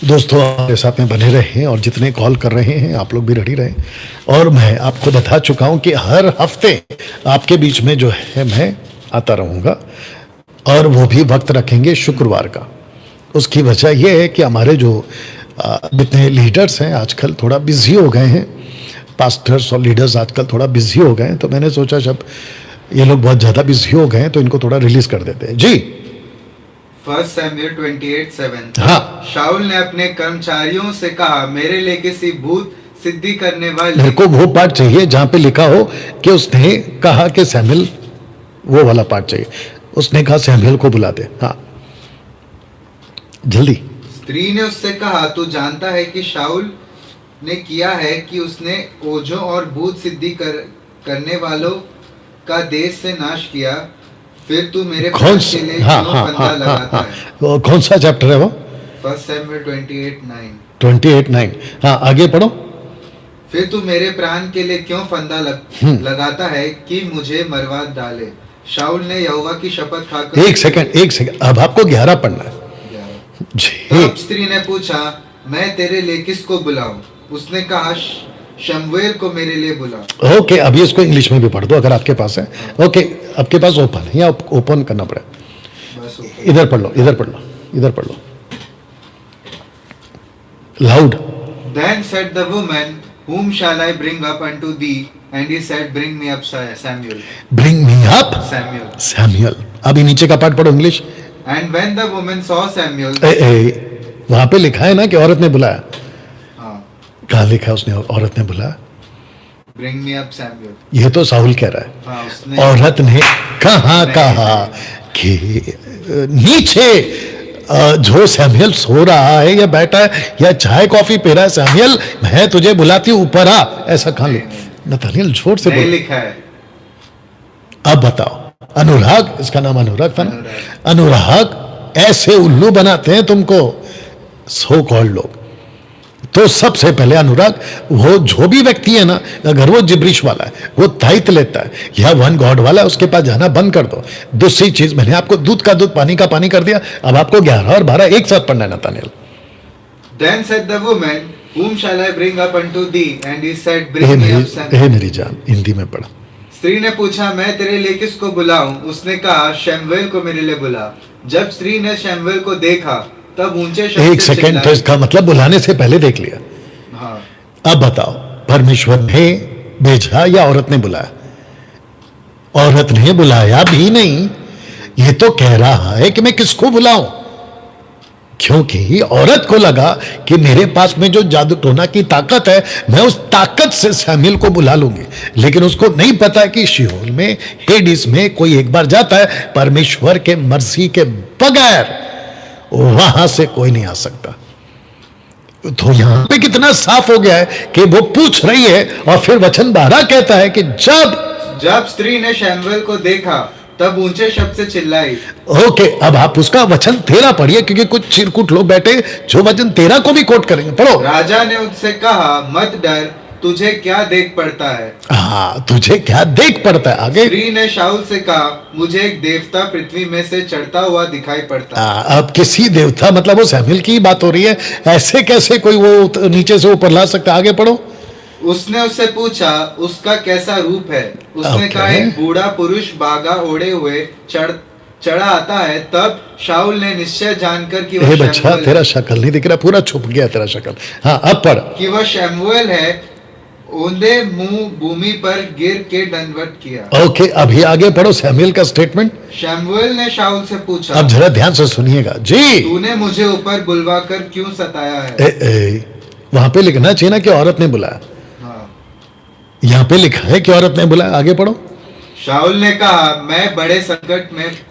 दोस्तों हमारे साथ में बने रहे और जितने कॉल कर रहे हैं आप लोग भी रेडी रहे। और मैं आपको बता चुका हूं कि हर हफ्ते आपके बीच में जो है मैं आता रहूंगा, और वो भी वक्त रखेंगे शुक्रवार का। उसकी वजह यह है कि हमारे जो जितने लीडर्स हैं आजकल थोड़ा बिजी हो गए हैं, पास्टर्स और लीडर्स आजकल थोड़ा बिजी हो गए हैं। तो मैंने सोचा जब ये लोग बहुत ज़्यादा बिजी हो गए हैं तो इनको थोड़ा रिलीज कर देते हैं। जी फर्स्ट सैमुएल 28:7। हाँ, शाऊल ने अपने कर्मचारियों से कहा, मेरे लिए किसी भूत सिद्धि करने वाले। मेरे को वो पार्ट चाहिए जहां पे लिखा हो कि उसने कहा कि सैमुएल, वो वाला पार्ट चाहिए। उसने कहा सैमुएल को बुला दे। हाँ जल्दी। स्त्री ने उससे कहा, तू जानता है कि शाऊल ने किया है कि उसने ओझों और भूत सिद्धि करने वालों का देश से नाश किया। फिर तू मेरे कौन के लिए हाँ क्यों हाँ फंदा हाँ लगाता हाँ है? हाँ कौन सा चैप्टर है वो? First Samuel 28:9। 28:9। हाँ आगे पढ़ो। फिर तू मेरे प्राण के लिए क्यों फंदा लगाता है कि मुझे मरवा डाले? शाऊल ने यहोवा की शपथ खाकर। एक सेकंड, अब आपको 11 पढ़ना है जी। तब स्त्री ने पूछा, मैं तेरे लिए किसको बुलाऊं? उसने कहा, शमूएल को मेरे लिए बुला। ओके, अभी इसको इंग्लिश में भी पढ़ दो अगर आपके पास है। ओके, आपके पास ओपन है या ओपन करना पड़ेगा? बस इधर पढ़ लो, इधर पढ़ लो, इधर पढ़ लो loud. Then said the woman, whom shall I bring up unto thee? And he said, bring me up Samuel. Bring me आप Samuel. सैमुअल। अभी नीचे का पार्ट पढ़ो English. And when the woman saw Samuel, वहां पे लिखा है ना कि औरत ने बुलाया। हाँ, कहा लिखा है उसने औरत ने बुलाया? bring me up Samuel. ये तो साहुल कह रहा है। हाँ, उसने औरत ने कहा नहीं, कहा कि नीचे जो सैमुअल सो रहा है या बैठा है या चाय कॉफी पी रहा है, सैमुअल मैं तुझे बुलाती हूं ऊपर आ, ऐसा कहा लो। नथानियल जोर से नहीं बोल। लिखा है। अब बताओ, अनुराग, इसका नाम अनुराग था ना? अनुराग ऐसे उल्लू बनाते हैं तुमको सो कॉल्ड लोग। तो सबसे पहले अनुराग, वो जो भी व्यक्ति है ना, अगर वो जिब्रिश वाला है, वो दायित्व लेता है या वन गॉड वाला है, उसके पास जाना बंद कर दो। दूसरी चीज, मैंने आपको दूध का दूध पानी का पानी कर दिया, अब आपको 11 और 12 एक साथ पढ़ना है Nathaniel. Then said the woman, whom shall I bring up unto thee? And he said, bring me up Samuel. मेरी जान, हिंदी में पढ़ा। स्त्री ने पूछा, मैं तेरे लिए किसको बुलाऊं? उसने कहा, शैमुएल को मेरे लिए बुला। जब स्त्री ने शैमुएल को देखा, तब ऊंचे शब्द एक से सेकेंड, तो चिल्लाई। इसका मतलब बुलाने से पहले देख लिया। हाँ, अब बताओ, परमेश्वर ने भेजा या औरत ने बुलाया? औरत ने बुलाया भी नहीं। ये तो कह रहा है कि मैं किसको बुलाऊं, क्योंकि औरत को लगा कि मेरे पास में जो जादू टोना की ताकत है, मैं उस ताकत से सैमुएल को बुला लूंगी। लेकिन उसको नहीं पता कि शिहोल में, हेडिस में कोई एक बार जाता है, परमेश्वर के मर्जी के बगैर वहां से कोई नहीं आ सकता। तो यहां पे कितना साफ हो गया है कि वो पूछ रही है और फिर वचन 12 कहता है कि जब स्त्री ने शैमुएल को देखा, तब ऊंचे शब्द से चिल्लाई। ओके, अब आप उसका वचन 13 पढ़िए, क्योंकि कुछ चिरकुट लोग बैठे जो वचन 13 को भी कोट करेंगे। पढ़ो। राजा ने उससे कहा, मत डर, तुझे क्या देख पड़ता है? हाँ, तुझे क्या देख पड़ता है? आगे। स्त्री ने शाऊल से कहा, मुझे एक देवता पृथ्वी में से चढ़ता हुआ दिखाई पड़ता है। अब किसी देवता, मतलब वो सैमुएल की बात हो रही है, ऐसे कैसे कोई वो नीचे से ऊपर ला सकता है? आगे पढ़ो। उसने उससे पूछा, उसका कैसा रूप है? उसने कहा, एक बूढ़ा पुरुष बागा ओढ़े हुए चढ़ा आता है। तब शाऊल ने निश्चय जानकर कि वह बच्चा, शमूएल तेरा शक्ल नहीं दिख रहा, पूरा छुप गया तेरा शक्ल। हाँ, अब पढ़। कि वह शमूएल है, औंधे मुंह भूमि पर गिर के दंडवत किया। ओके, अभी आगे पढ़ो सैमुएल का स्टेटमेंट। शमूएल ने शाऊल से पूछा, अब जरा ध्यान से सुनिएगा जी। तूने मुझे ऊपर बुलवाकर क्यों सताया है? वहां पे लिखना चाहिए ना कि औरत ने बुलाया। हाँ। यहाँ पे लिखा है कि औरत ने बुलाया। आगे पढ़ो। शाऊल ने कहा, मैं बड़े संकट में पड़ा।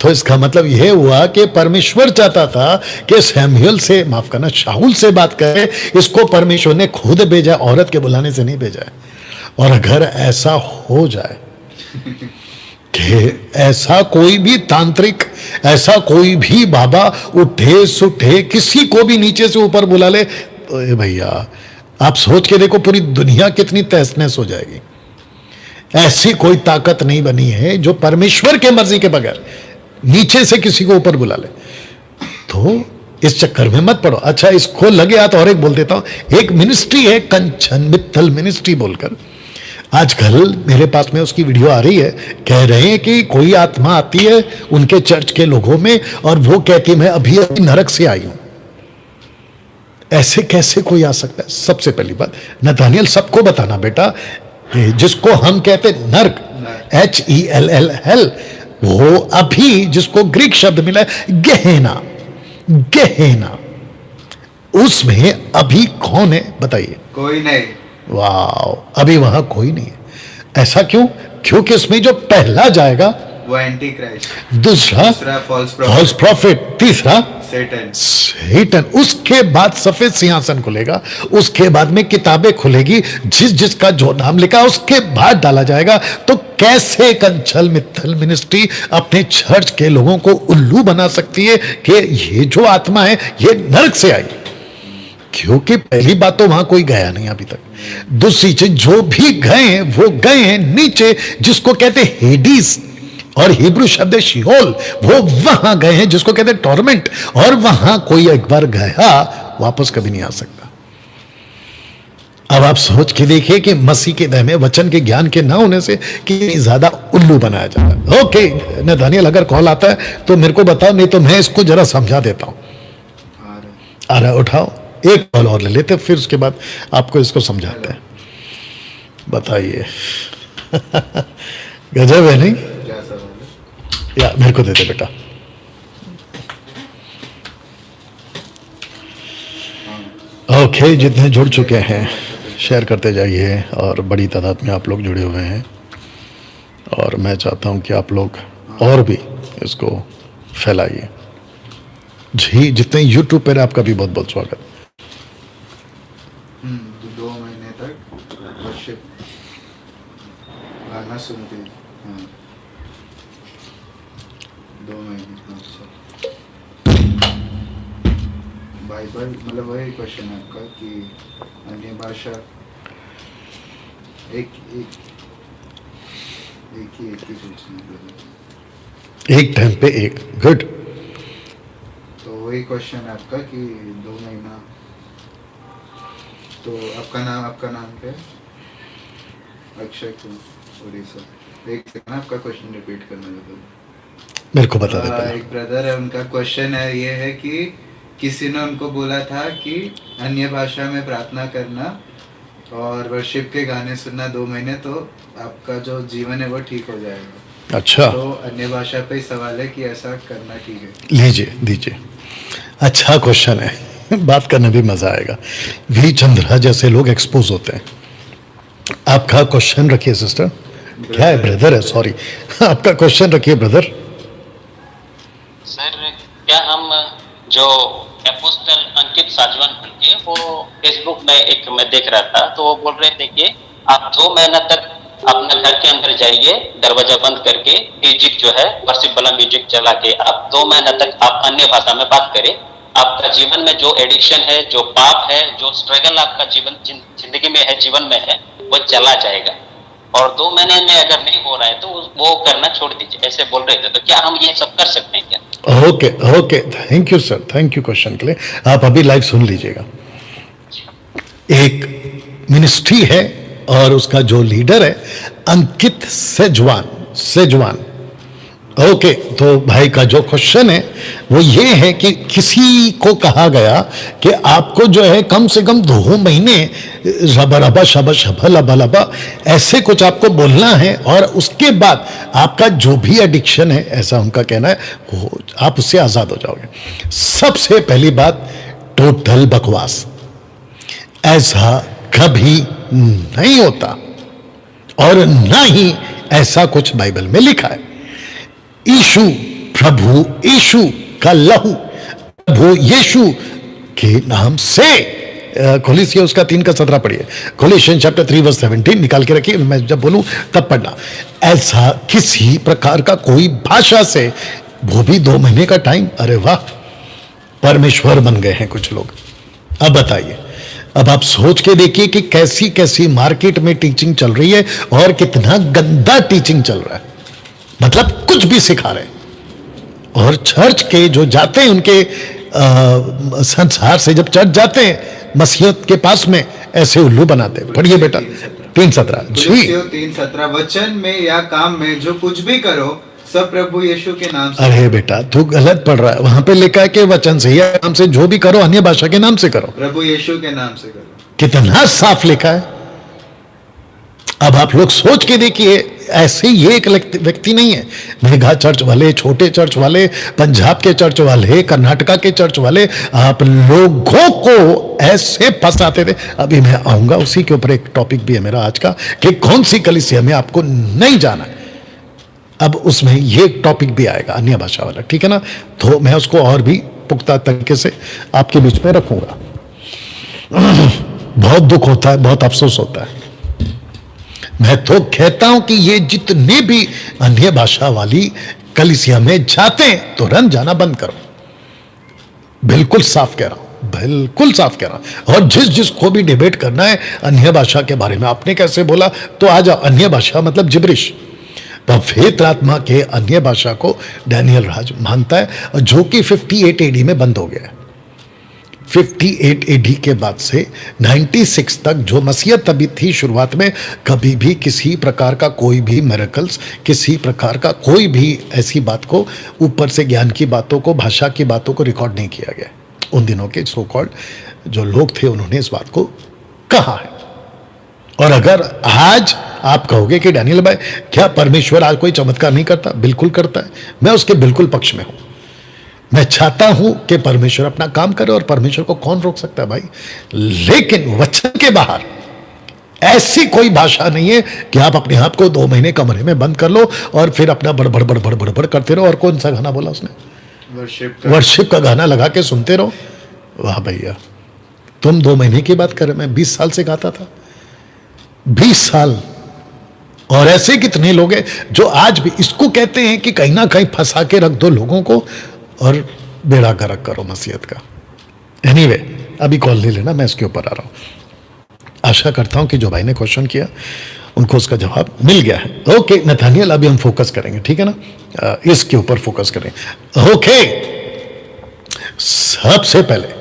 तो इसका मतलब यह हुआ कि परमेश्वर चाहता था कि सैमुएल से, माफ करना, शाऊल से बात करे। इसको परमेश्वर ने खुद भेजा, औरत के बुलाने से नहीं भेजा है। और अगर ऐसा हो जाए कि ऐसा कोई भी तांत्रिक, ऐसा कोई भी बाबा उठे सुठे किसी को भी नीचे से ऊपर बुला ले, तो ये भैया आप सोच के देखो पूरी दुनिया कितनी तहस नहस हो जाएगी। ऐसी कोई ताकत नहीं बनी है जो परमेश्वर के मर्जी के बगैर नीचे से किसी को ऊपर बुला ले। तो इस चक्कर में मत पड़ो। अच्छा, इसको लगे हाथ और एक बोल देता हूं। एक मिनिस्ट्री है कंचन मित्तल मिनिस्ट्री बोलकर, आजकल मेरे पास में उसकी वीडियो आ रही है। कह रहे हैं कि कोई आत्मा आती है उनके चर्च के लोगों में और वो कहती मैं अभी अभी नरक से आई हूं। ऐसे कैसे कोई आ सकता है? सबसे पहली बात, नथानियल सबको बताना बेटा, जिसको हम कहते नर्क, HELL हेल, वो अभी जिसको ग्रीक शब्द मिला है गेहेना, गेहेना, उसमें अभी कौन है बताइए? कोई नहीं। वाह, अभी वहां कोई नहीं है। ऐसा क्यों? क्योंकि उसमें जो पहला जाएगा वो एंटी क्राइस्ट, दूसरा फॉल्स प्रॉफिट, तीसरा सैटन। उसके बाद सफेद सिंहासन खुलेगा, उसके बाद में किताबें खुलेगी, जिसका जो नाम लिखा उसके बाद डाला जाएगा। तो कैसे कंचल मित्तल मिनिस्ट्री अपने चर्च के लोगों को उल्लू बना सकती है कि ये जो आत्मा है ये नरक से आई? क्योंकि पहली बात तो वहां कोई गया नहीं अभी तक। दूसरी चीज, जो भी गए हैं वो गए हैं नीचे, जिसको कहते हेडिस, और हिब्रू शब्द शिहोल, वो वहां गए हैं जिसको कहते टॉर्मेंट। और वहां कोई एक बार गया वापस कभी नहीं आ सकता। अब आप सोच के देखिए कि मसीह के दह में वचन के ज्ञान के ना होने से कितनी ज्यादा उल्लू बनाया जा रहा है। ओके नथानियल, अगर कॉल आता है तो मेरे को बताओ, नहीं तो मैं इसको जरा समझा देता हूं। आ रहा है, उठाओ, एक कॉल और ले लेते, फिर उसके बाद आपको इसको समझाते हैं। बताइए। गजब है नहीं? क्या सवाल है? या मेरे को दे दे बेटा। ओके, जितने जुड़ चुके हैं शेयर करते जाइए, और बड़ी तादाद में आप लोग जुड़े हुए हैं, और मैं चाहता हूं कि आप लोग और भी इसको फैलाइए। जी, जितने यूट्यूब पर आपका भी बहुत बहुत स्वागत। 2 महीने तक वर्शिप गाना सुनते हैं। हाँ 2 महीने। अच्छा, बाइबल मतलब वही क्वेश्चन है आपका कि अन्य भाषा एक ही पूछना है, एक टाइम पे एक। गुड। तो वही क्वेश्चन है आपका कि 2 महीना। तो आपका नाम क्या है? अक्षय उड़ीसा। एक सेकंड, आपका क्वेश्चन रिपीट करना जरूर। मेरे को बता देता एक ब्रदर है, उनका क्वेश्चन है ये है कि किसी ने उनको बोला था कि अन्य भाषा में प्रार्थना करना और वर्शिप के गाने सुनना 2 महीने तो आपका जो जीवन है वो ठीक हो जाएगा। अच्छा, तो अन्य भाषा पे ही सवाल है कि ऐसा करना ठीक है? लीजिए दीजिए। अच्छा क्वेश्चन है, बात करने भी मजा आएगा। वी चंद्रा जैसे लोग एक्सपोज होते हैं। आपका क्वेश्चन रखिए सिस्टर। क्या है? ब्रदर है, सॉरी। आपका क्वेश्चन रखिए ब्रदर। सर, क्या हम जो एपोस्टल अंकित साजवान के वो फेसबुक में एक मैं देख रहा था, तो वो बोल रहे थे कि आप 2 महीना तक अपने घर के अंदर जाइए, दरवाजा बंद करके म्यूजिक जो है वर्शिप वाला म्यूजिक चला के आप 2 महीना तक आप अन्य भाषा में बात करें। आपका जीवन में जो एडिक्शन है, जो पाप है, जो स्ट्रगल आपका जिंदगी में है, जीवन में है, वो चला जाएगा। और 2 महीने में अगर नहीं हो रहा है तो वो करना छोड़ दीजिए, ऐसे बोल रहे थे। तो क्या हम ये सब कर सकते हैं क्या? Okay okay, thank you sir, thank you question के लिए। आप अभी लाइव सुन लीजिएगा। एक मिनिस्ट्री है और उसका जो लीडर है अंकित सेजवान। ओके, तो भाई का जो क्वेश्चन है वो ये है कि किसी को कहा गया कि आपको जो है कम से कम 2 महीने रबा रबा शबा शबा लबा लबा ऐसे कुछ आपको बोलना है, और उसके बाद आपका जो भी एडिक्शन है, ऐसा उनका कहना है, वो आप उससे आजाद हो जाओगे। सबसे पहली बात, टोटल बकवास। ऐसा कभी नहीं होता और ना ही ऐसा कुछ बाइबल में लिखा है। यीशु, प्रभु यीशु का लहू, प्रभु यीशु के नाम से, कोलिसियन उसका 3:17 पढ़िए। कोलिसियन चैप्टर 3 वर्स 17 निकाल के रखिए, मैं जब बोलूं तब पढ़ना। ऐसा किसी प्रकार का कोई भाषा से, वो भी 2 महीने का टाइम। अरे वाह, परमेश्वर बन गए हैं कुछ लोग। अब बताइए, अब आप सोच के देखिए कि कैसी कैसी मार्केट में टीचिंग चल रही है और कितना गंदा टीचिंग चल रहा है। मतलब कुछ भी सिखा रहे हैं। और चर्च के जो जाते हैं उनके संसार से जब चर्च जाते हैं मसीहत के पास में, ऐसे उल्लू बनाते हैं। पढ़िए बेटा 3:17 जी। 3:17 वचन में या काम में जो कुछ भी करो सब प्रभु यीशु के नाम से। अरे बेटा तू गलत पढ़ रहा है, वहां पे लिखा है कि वचन से या नाम से जो भी करो अन्य भाषा के नाम से करो। प्रभु यीशु के नाम से करो। कितना साफ लिखा है। अब आप लोग सोच के देखिए, ऐसे ये एक व्यक्ति नहीं है। मेगा चर्च वाले, छोटे चर्च वाले, पंजाब के चर्च वाले, कर्नाटका के चर्च वाले, आप लोगों को ऐसे फंसाते थे। अभी मैं आऊंगा उसी के ऊपर, एक टॉपिक भी है मेरा आज का कि कौन सी कलीसिया में आपको नहीं जाना है। अब उसमें ये टॉपिक भी आएगा अन्य भाषा वाला, ठीक है ना? तो मैं उसको और भी पुख्ता तरीके से आपके बीच में रखूंगा। बहुत दुख होता है, बहुत अफसोस होता है। मैं तो कहता हूं कि ये जितने भी अन्य भाषा वाली कलीसिया में जाते हैं तुरंत जाना बंद करो। बिल्कुल साफ कह रहा हूं, बिल्कुल साफ कह रहा हूं। और जिसको भी डिबेट करना है अन्य भाषा के बारे में, आपने कैसे बोला तो आ जाओ। अन्य भाषा मतलब जिब्रिश। पवित्र आत्मा के अन्य भाषा को डैनियल राज मानता है, जो कि 58 AD में बंद हो गया है। 58 AD के बाद से 96 तक जो मसीहत अभी थी शुरुआत में, कभी भी किसी प्रकार का कोई भी मिरेकल्स, किसी प्रकार का कोई भी ऐसी बात को, ऊपर से ज्ञान की बातों को, भाषा की बातों को रिकॉर्ड नहीं किया गया। उन दिनों के सो कॉल्ड जो लोग थे उन्होंने इस बात को कहा है। और अगर आज आप कहोगे कि डैनियल भाई क्या परमेश्वर आज कोई चमत्कार नहीं करता? बिल्कुल करता है। मैं उसके बिल्कुल पक्ष में हूं। मैं चाहता हूं कि परमेश्वर अपना काम करे, और परमेश्वर को कौन रोक सकता है भाई? लेकिन वचन के बाहर ऐसी कोई भाषा नहीं है कि आप अपने आप को 2 महीने कमरे में बंद कर लो और फिर अपना बड़बड़ बड़बड़ बड़बड़ करते रहो। और कौन सा गाना बोला उसने? वर्शिप का गाना लगा के सुनते रहो। वाह भैया, तुम 2 महीने की बात कर रहे, मैं 20 साल से गाता था, 20 साल। और ऐसे कितने लोग हैं जो आज भी इसको कहते हैं कि कहीं ना कहीं फंसा के रख दो लोगों को और बेड़ा गर्क करो मसीहत का। एनीवे, अभी कॉल ले लेना, मैं इसके ऊपर आ रहा हूं। आशा करता हूं कि जो भाई ने क्वेश्चन किया उनको उसका जवाब मिल गया है। ओके नथानियल, अभी हम फोकस करेंगे, ठीक है ना? इसके ऊपर फोकस करें। ओके, सबसे पहले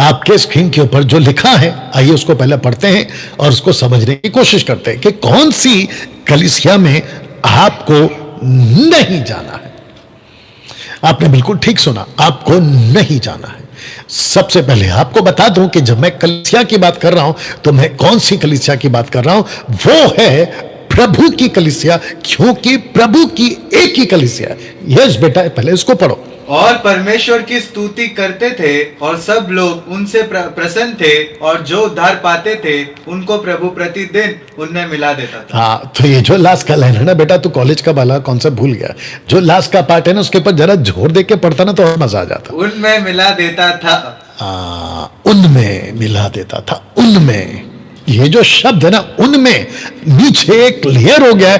आपके स्क्रीन के ऊपर जो लिखा है, आइए उसको पहले पढ़ते हैं और उसको समझने की कोशिश करते हैं कि कौन सी कलीसिया में आपको नहीं जाना है। आपने बिल्कुल ठीक सुना, आपको नहीं जाना है। सबसे पहले आपको बता दूं कि जब मैं कलीसिया की बात कर रहा हूं तो मैं कौन सी कलीसिया की बात कर रहा हूं? वो है प्रभु की कलीसिया, क्योंकि प्रभु की एक ही कलीसिया है। यस बेटा, पहले इसको पढ़ो। और परमेश्वर की स्तुति करते थे और सब लोग उनसे प्रसन्न थे, और जो उद्धार पाते थे उनको प्रभु प्रतिदिन उनमें मिला देता था। हाँ, तो ये जो लास्ट का लाइन है ना बेटा, तू कॉलेज का वाला कॉन्सेप्ट भूल गया। जो लास्ट का पार्ट है ना, उसके ऊपर जरा जोर दे के पढ़ता ना तो और मजा आ जाता। उनमें मिला देता था। उनमें मिला देता था। उनमें, ये जो शब्द है ना, उनमें, नीचे क्लियर हो गया है।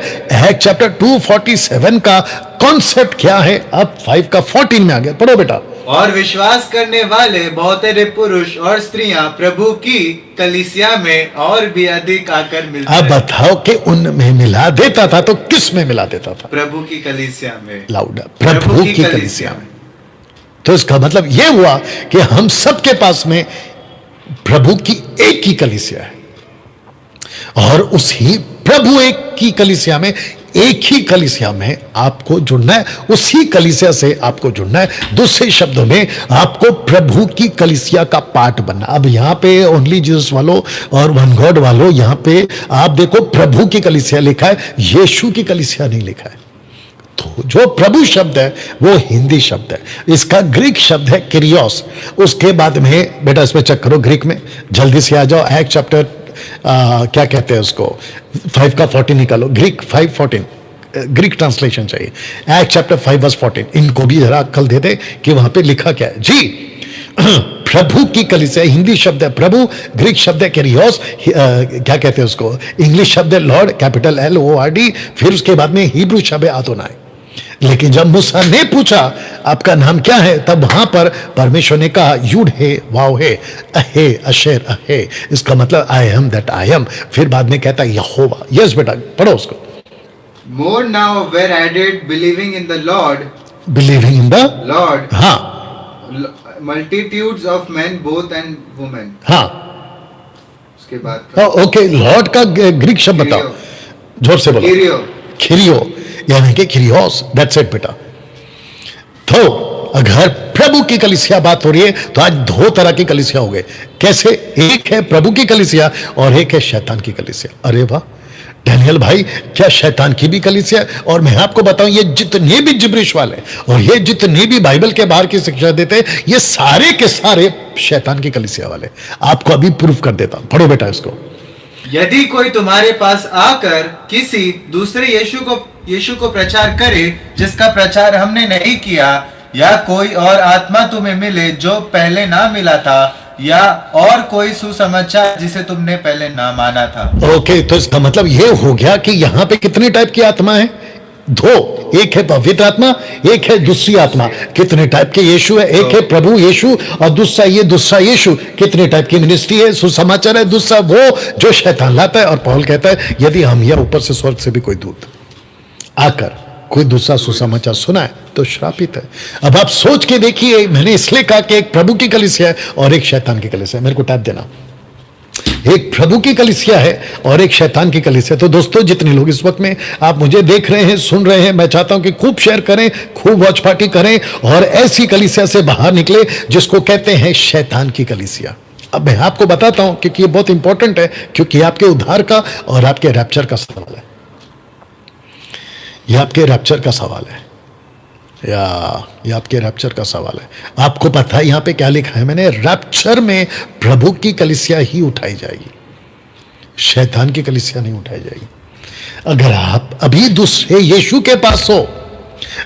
एक्ट चैप्टर 247 का कॉन्सेप्ट क्या है, अब 5 का 14 में आ गया। पढ़ो बेटा। और विश्वास करने वाले बहुतेरे पुरुष और स्त्रियां प्रभु की कलीसिया में और भी अधिक आकर मिलते। अब बताओ कि उनमें मिला देता था तो किस में मिला देता था? प्रभु की कलीसिया में। लाउड, प्रभु की कलीसिया में। तो इसका मतलब यह हुआ कि हम सबके पास में प्रभु की एक ही कलीसिया है, और उसी प्रभु एक की कलीसिया में, एक ही कलीसिया में आपको जुड़ना है। उसी कलीसिया से आपको जुड़ना है। दूसरे शब्दों में, आपको प्रभु की कलीसिया का पार्ट बनना। अब यहां पे ओनली जीसस वालों और वन गॉड वालों, यहां पे आप देखो प्रभु की कलीसिया लिखा है, यीशु की कलीसिया नहीं लिखा है। तो जो प्रभु शब्द है वो हिंदी शब्द है, इसका ग्रीक शब्द है किरियोस। उसके बाद में बेटा इसमें चेक करो ग्रीक में, जल्दी से आ जाओ। एक्ट चैप्टर क्या कहते हैं उसको, 5 का 14 निकालो। ग्रीक 5:14, ग्रीक ट्रांसलेशन चाहिए। Act chapter 5:14। इनको भी जरा अक्ल दे दे कि वहां पे लिखा क्या है जी। प्रभु की कलीसिया, हिंदी शब्द है प्रभु, ग्रीक शब्द है किरियोस, क्या कहते हैं उसको, इंग्लिश शब्द है लॉर्ड, कैपिटल LORD। फिर उसके बाद में हिब्रू शब्द है आदोनाई। लेकिन जब मूसा ने पूछा आपका नाम क्या है, तब वहां पर परमेश्वर ने कहा यूड है वाव है अहे अशेर अहे। इसका मतलब I am that I am. फिर बाद में कहता है यहोवा। यस बेटा, पढ़ो उसको। More now were added believing in the Lord, believing in the Lord, हाँ multitudes of men both and women। हाँ, उसके बाद ओके, लॉर्ड का ग्रीक शब्द बताओ, जोर से बोलो। किरियो। खिरियो यानी कि खिरियोस, दैट्स इट बेटा। तो अगर प्रभु की कलीसिया बात हो रही है तो आज 2 तरह की कलीसिया हो गए। कैसे? एक है प्रभु की कलीसिया और एक है शैतान की कलीसिया। अरे वाह डैनियल भाई, क्या शैतान की भी कलीसिया? और मैं आपको बताऊं, ये जितने भी जिब्रिश वाले और ये जितने भी बाइबल के बाहर की शिक्षा देते हैं, ये सारे के सारे शैतान की कलीसिया वाले। आपको अभी प्रूफ कर देता हूं, पढ़ो बेटा इसको। यदि कोई तुम्हारे पास आकर किसी दूसरे यीशु को प्रचार करे जिसका प्रचार हमने नहीं किया, या कोई और आत्मा तुम्हें मिले जो पहले ना मिला था, या और कोई सुसमाचार जिसे तुमने पहले ना माना था। ओके, तो इसका मतलब ये हो गया कि यहां पे कितने टाइप की आत्मा है? 2। एक है पवित्र आत्मा, एक है दूसरी आत्मा। कितने टाइप के यीशु है? एक है प्रभु यीशु और दूसरा ये दूसरा यीशु। कितने टाइप की मिनिस्ट्री है? सुसमाचार है। दूसरा वो जो शैतान लाता है। और पौल कहता है यदि हम या ऊपर से स्वर्ग से भी कोई दूत आकर कोई दूसरा सुसमाचार सुना है तो श्रापित है। अब आप सोच के देखिए, मैंने इसलिए कहा कि एक प्रभु की कलीसिया है और एक शैतान की कलीसिया है। मेरे को टाइप देना, एक प्रभु की कलीसिया है और एक शैतान की कलीसिया। तो दोस्तों, जितने लोग इस वक्त में आप मुझे देख रहे हैं, सुन रहे हैं, मैं चाहता हूं कि खूब शेयर करें, खूब वॉच पार्टी करें और ऐसी कलीसिया से बाहर निकले जिसको कहते हैं शैतान की कलीसिया। अब मैं आपको बताता हूं क्योंकि ये बहुत इंपॉर्टेंट है, क्योंकि आपके उद्धार का और आपके रैप्चर का सवाल है। ये आपके रैप्चर का सवाल है, या ये आपके रैप्चर का सवाल है। आपको पता है यहां पे क्या लिखा है मैंने? रैप्चर में प्रभु की कलीसिया ही उठाई जाएगी, शैतान की कलीसिया नहीं उठाई जाएगी। अगर आप अभी दूसरे यीशु के पास हो,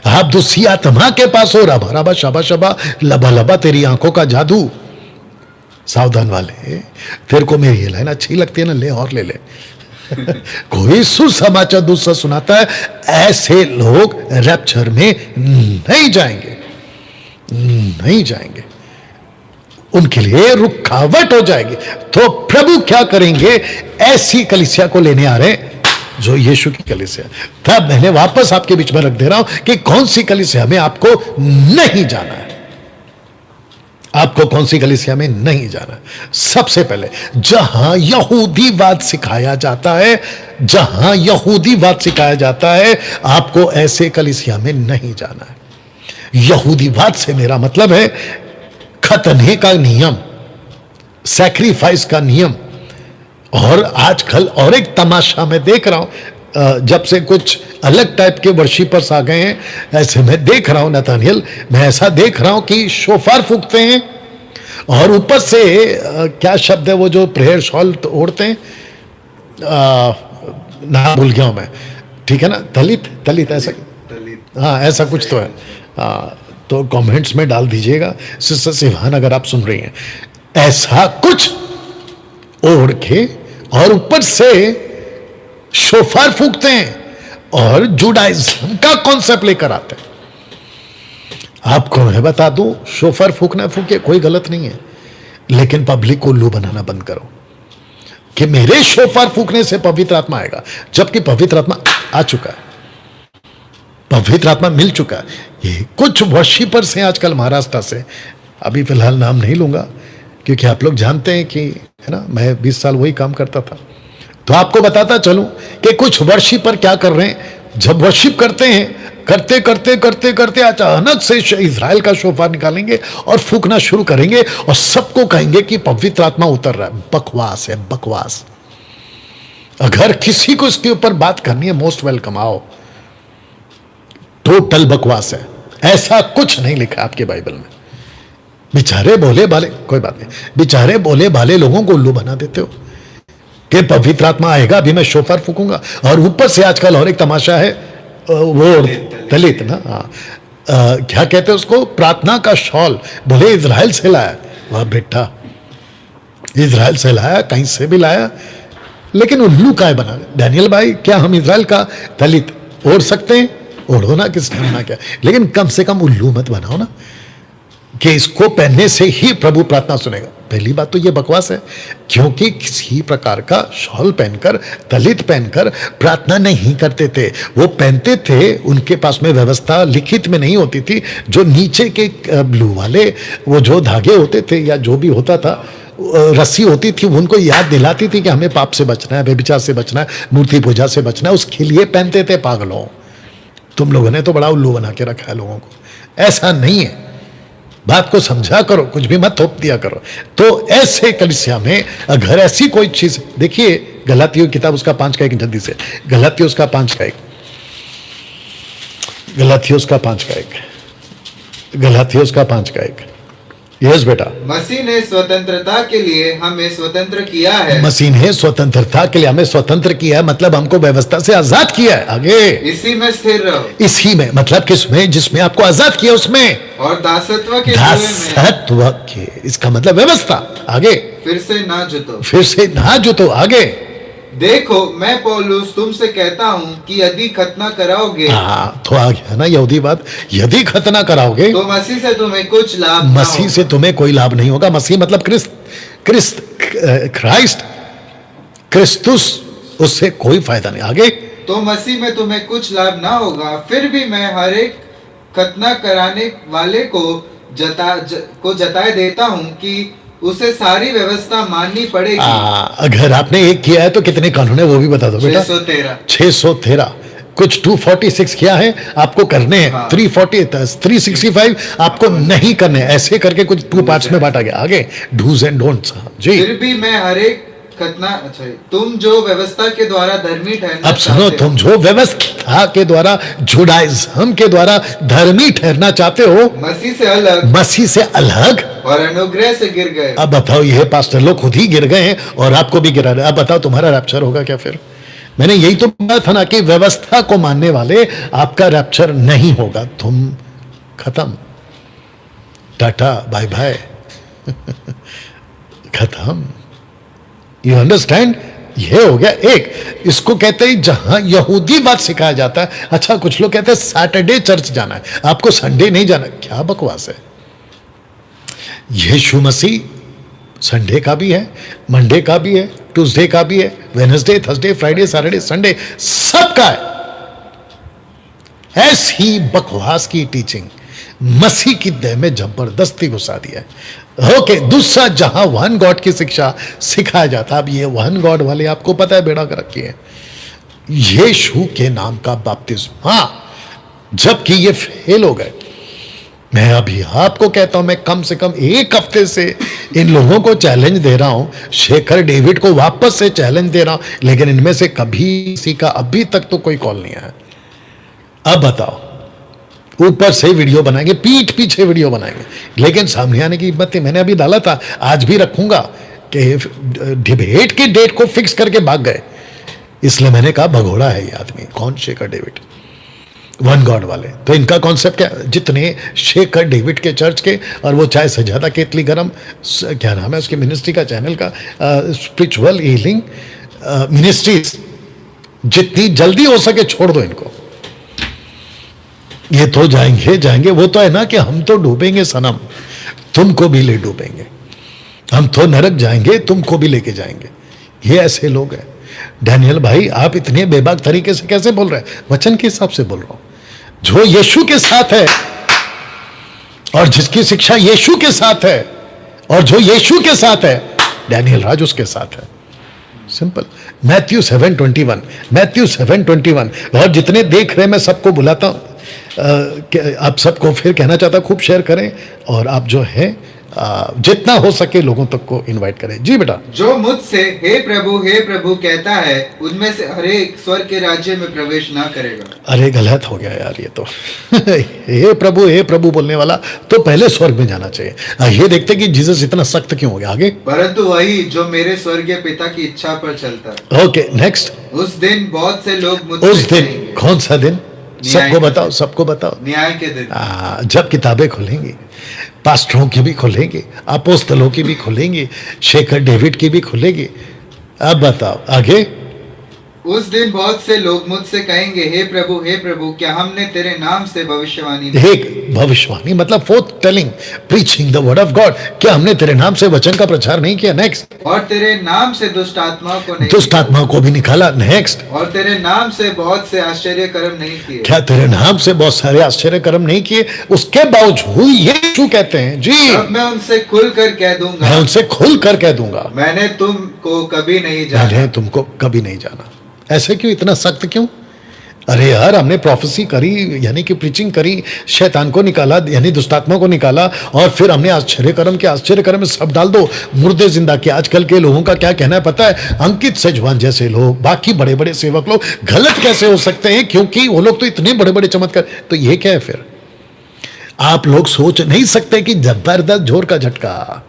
आप दूसरी आत्मा के पास हो, रबा रबा शबा शबा लबा लबा तेरी आंखों का जादू, सावधान वाले, तेरे को मेरी ये लाइन अच्छी लगती है ना, ले और ले ले। कोई सुसमाचार दूसरा सुनाता है, ऐसे लोग रैप्चर में नहीं जाएंगे, नहीं जाएंगे, उनके लिए रुकावट हो जाएगी। तो प्रभु क्या करेंगे? ऐसी कलीसिया को लेने आ रहे हैं जो यीशु की कलीसिया। तब मैंने वापस आपके बीच में रख दे रहा हूं कि कौन सी कलीसिया में आपको नहीं जाना है, आपको कौन सी कलीसिया में नहीं जाना। सबसे पहले जहां यहूदीवाद सिखाया जाता है, जहां यहूदीवाद सिखाया जाता है, आपको ऐसे कलीसिया में नहीं जाना है। यहूदीवाद से मेरा मतलब है खतने का नियम, सैक्रिफाइस का नियम। और आजकल और एक तमाशा मैं देख रहा हूं, जब से कुछ अलग टाइप के वर्शिपर्स आ गए हैं, ऐसे मैं देख रहा हूं नतानियल, मैं ऐसा देख रहा हूं कि शोफार फूंकते हैं और ऊपर से क्या शब्द है वो जो प्रेयर शॉल ओढ़ते हैं, ना भूल गया हूं मैं, ठीक है ना, दलित दलित ऐसा, हाँ ऐसा कुछ तो है। तो कमेंट्स में डाल दीजिएगा सिस्टर सिवान अगर आप सुन रही हैं, ऐसा कुछ ओढ़ के और ऊपर से शोफार फूंकते हैं और जुडाइज्म का कॉन्सेप्ट लेकर आते हैं। आपको मैं बता दूं, शोफार फूंकना फूके कोई गलत नहीं है, लेकिन पब्लिक को उल्लू बनाना बंद करो कि मेरे शोफार फूंकने से पवित्र आत्मा आएगा, जबकि पवित्र आत्मा आ चुका है, पवित्र आत्मा मिल चुका है। ये कुछ वर्शिपर्स हैं आजकल महाराष्ट्र से, अभी फिलहाल नाम नहीं लूंगा क्योंकि आप लोग जानते हैं कि, है ना, मैं 20 साल वही काम करता था। तो आपको बताता चलूं कि कुछ वर्शिपर क्या कर रहे हैं, जब वर्शिप करते हैं, करते करते करते करते अचानक से इजराइल का शोफार निकालेंगे और फूंकना शुरू करेंगे और सबको कहेंगे कि पवित्र आत्मा उतर रहा है। बकवास है, बकवास। अगर किसी को इसके ऊपर बात करनी है, मोस्ट वेलकम, आओ। टोटल बकवास है, ऐसा कुछ नहीं लिखा आपके बाइबल में। बेचारे बोले बाले, कोई बात नहीं, बेचारे बोले बाले लोगों को उल्लू बना देते हो कि पवित्र आत्मा आएगा, अभी मैं शोफार फूकूंगा। और ऊपर से आजकल और एक तमाशा है, वो दलित ना, क्या कहते हैं उसको, प्रार्थना का शॉल, बोले इजराइल से लाया। वाह बेटा, इजराइल से लाया, कहीं से भी लाया, लेकिन उल्लू का है बना। डैनियल भाई, क्या हम इजराइल का दलित ओढ़ सकते हैं? ओढ़ो ना, किसने मना किया, लेकिन कम से कम उल्लू मत बनाओ ना कि इसको पहनने से ही प्रभु प्रार्थना सुनेगा। पहली बात तो ये बकवास है, क्योंकि किसी प्रकार का शॉल पहनकर, दलित पहनकर प्रार्थना नहीं करते थे। वो पहनते थे, उनके पास में व्यवस्था लिखित में नहीं होती थी। जो नीचे के ब्लू वाले वो जो धागे होते थे या जो भी होता था, रस्सी होती थी, उनको याद दिलाती थी कि हमें पाप से बचना है, व्यभिचार से बचना है, मूर्ति पूजा से बचना है, उसके लिए पहनते थे। पागलों, तुम लोगों ने तो बड़ा उल्लू बना के रखा है लोगों को। ऐसा नहीं है, बात को समझा करो, कुछ भी मत थोप दिया करो। तो ऐसे कलीसिया में अगर ऐसी कोई चीज, देखिए गलातियों की किताब उसका 5 का 1, जल्दी से, गलातियों उसका 5 का 1, गलातियों उसका 5 का 1, गलातियों उसका 5 का 1। यस बेटा, मसीह ने स्वतंत्रता के लिए हमें स्वतंत्र किया है। मसीह ने स्वतंत्रता के लिए हमें स्वतंत्र किया है, मतलब हमको व्यवस्था से आजाद किया है। आगे, इसी में स्थिर रहो। इसी में मतलब किसमें? जिसमें आपको आजाद किया उसमें, और दासत्व के दासत्व के, इसका मतलब व्यवस्था। आगे, फिर से ना जुतो, फिर से ना जुतो। आगे, देखो मैं पौलुस तुमसे कहता हूँ कि यदि खतना कराओगे, हाँ तो आ गया ना यहूदी बात, यदि खतना कराओगे तो मसीह से तुम्हें कुछ लाभ, मसीह से तुम्हें कोई लाभ नहीं होगा। मसीह मतलब क्राइस्ट, क्रिस्तुस, उससे कोई फायदा नहीं। आगे, तो मसीह में तुम्हें कुछ लाभ ना होगा। फिर भी मैं हर एक खतना कराने वाले को जताए देता हूँ कि उसे सारी व्यवस्था माननी पड़ेगी। अगर आपने एक किया है तो कितने कानून है वो भी बता दो बेटा। 613। 613, कुछ 246 किया है आपको करने हैं, हाँ। 340 365 आपको नहीं करने, ऐसे करके कुछ 2 पार्ट्स में बांटा गया। आगे डूज एंड डोंट्स जी। फिर भी मैं हर एक खतना, अच्छा तुम जो व्यवस्था के द्वारा धर्मी ठहरना अब सुनो, चाहते हो, तुम जो व्यवस्था के द्वारा, जुडाइज्म के द्वारा धर्मी ठहरना चाहते हो, मसीह से अलग मसीह से अलग, और अनुग्रह से गिर गए। अब बताओ, ये पास्टर लोग खुद ही गिर गए हैं और आपको भी गिरा रहे। अब बताओ तुम्हारा रैप्चर होगा क्या? फिर मैंने यही तो कहा था ना कि व्यवस्था को मानने वाले आपका रैप्चर नहीं होगा, तुम खत्म, टाटा बाय बाय खत्म। You understand? ये हो गया एक। इसको कहते हैं जहां यहूदीवाद सिखाया जाता है। अच्छा, कुछ लोग कहते हैं सैटरडे चर्च जाना है, आपको संडे नहीं जाना। क्या बकवास है! यीशु मसीह संडे का भी है, मंडे का भी है, ट्यूसडे का भी है, Wednesday, Thursday, Friday, Saturday, Sunday सबका है। ऐसी बकवास की टीचिंग मसीह की देह में जबरदस्ती घुसा दिया है। ओके, दूसरा, जहां वन गॉड की शिक्षा सिखाया जाता है, अब ये वन गॉड वाले आपको पता है बेड़ा कर रखी है, यीशु के नाम का बपतिस्मा, हाँ, जबकि ये फेल हो गए। मैं अभी आपको कहता हूं, मैं कम से कम 1 हफ्ते से इन लोगों को चैलेंज दे रहा हूं, शेखर डेविड को वापस से चैलेंज दे रहा हूं, लेकिन इनमें से कभी किसी का अभी तक तो कोई कॉल नहीं आया। अब बताओ, ऊपर से वीडियो बनाएंगे, पीठ पीछे वीडियो बनाएंगे, लेकिन सामने आने की हिम्मत नहीं। मैंने अभी डाला था, आज भी रखूंगा, कि डिबेट की डेट को फिक्स करके भाग गए। इसलिए मैंने कहा भगोड़ा है ये आदमी। कौन? शेखर डेविड, वन गॉड वाले। तो इनका कॉन्सेप्ट क्या? जितने शेखर डेविड के चर्च के, और वो चाहे सजादा केतली गरम, क्या नाम है उसकी मिनिस्ट्री का, चैनल का, स्पिरिचुअल हीलिंग मिनिस्ट्रीज, जितनी जल्दी हो सके छोड़ दो इनको। ये तो जाएंगे, वो तो है ना कि हम तो डूबेंगे सनम, तुमको भी ले डूबेंगे, हम तो नरक जाएंगे, तुमको भी लेके जाएंगे। ये ऐसे लोग हैं। डैनियल भाई, आप इतने बेबाक तरीके से कैसे बोल रहे हैं? वचन के हिसाब से बोल रहा हूं, जो यीशु के साथ है और जिसकी शिक्षा यीशु के साथ है, और जो यीशु के साथ है, डैनियल राज उसके साथ है। सिंपल। Matthew 7:21, Matthew 7:21। और जितने देख रहे हैं, मैं सबको बुलाता हूं, आप सबको फिर कहना चाहता, खूब शेयर करें, और आप जो है जितना हो सके लोगों तक को इनवाइट करें। जी बेटा। जो मुझसे हे प्रभु कहता है, उनमें से हर एक स्वर्ग के राज्य में प्रवेश ना करेगा। अरे गलत हो गया यार ये तो हे प्रभु बोलने वाला तो पहले स्वर्ग में जाना चाहिए। ये देखते कि जीसस इतना सख्त क्यों हो गया। आगे, परंतु वही जो मेरे स्वर्गीय पिता की इच्छा पर चलता है। Okay, next. उस दिन बहुत से लोग मुझसे उस दिन कौन सा दिन? सबको बताओ, सबको बताओ। न्याय के दिन, जब किताबें खुलेंगी, पास्टरों की भी खुलेंगी, अपोस्तलों की भी खुलेंगी, शेखर डेविड की भी खुलेगी। अब बताओ आगे। उस दिन बहुत से लोग मुझसे कहेंगे, हे प्रभु क्या हमने तेरे नाम से भविष्यवाणी भविष्यवाणी मतलब fourth telling, preaching the word of God, क्या हमने तेरे नाम से वचन का प्रचार नहीं किया? नेक्स्ट। और तेरे नाम से दुष्ट आत्माओं को भी निकाला? नेक्स्ट। और तेरे नाम से बहुत से आश्चर्य कर्म नहीं किए? क्या तेरे नाम से बहुत सारे आश्चर्य कर्म नहीं किए? उसके बावजूद यीशु कहते हैं, जी अब मैं उनसे खुलकर कह दूंगा, मैं उनसे खुलकर कह दूंगा, मैंने तुमको कभी नहीं जाना। मैंने तुमको कभी नहीं जाना। ऐसे क्यों? इतना सख्त क्यों? अरे यार, हमने प्रोफेसी करी, यानी कि प्रीचिंग करी, शैतान को निकाला, यानी दुष्टात्मा को निकाला, और फिर हमने आश्चर्य कर्म में सब डाल दो, मुर्दे जिंदा किया। आजकल के लोगों का क्या कहना है पता है? अंकित सजवान जैसे लोग, बाकी बड़े बड़े सेवक लोग गलत कैसे हो सकते हैं? क्योंकि वो लोग तो इतने बड़े बड़े चमत्कार। तो ये क्या है फिर? आप लोग सोच नहीं सकते कि जबरदस्त जोर का झटका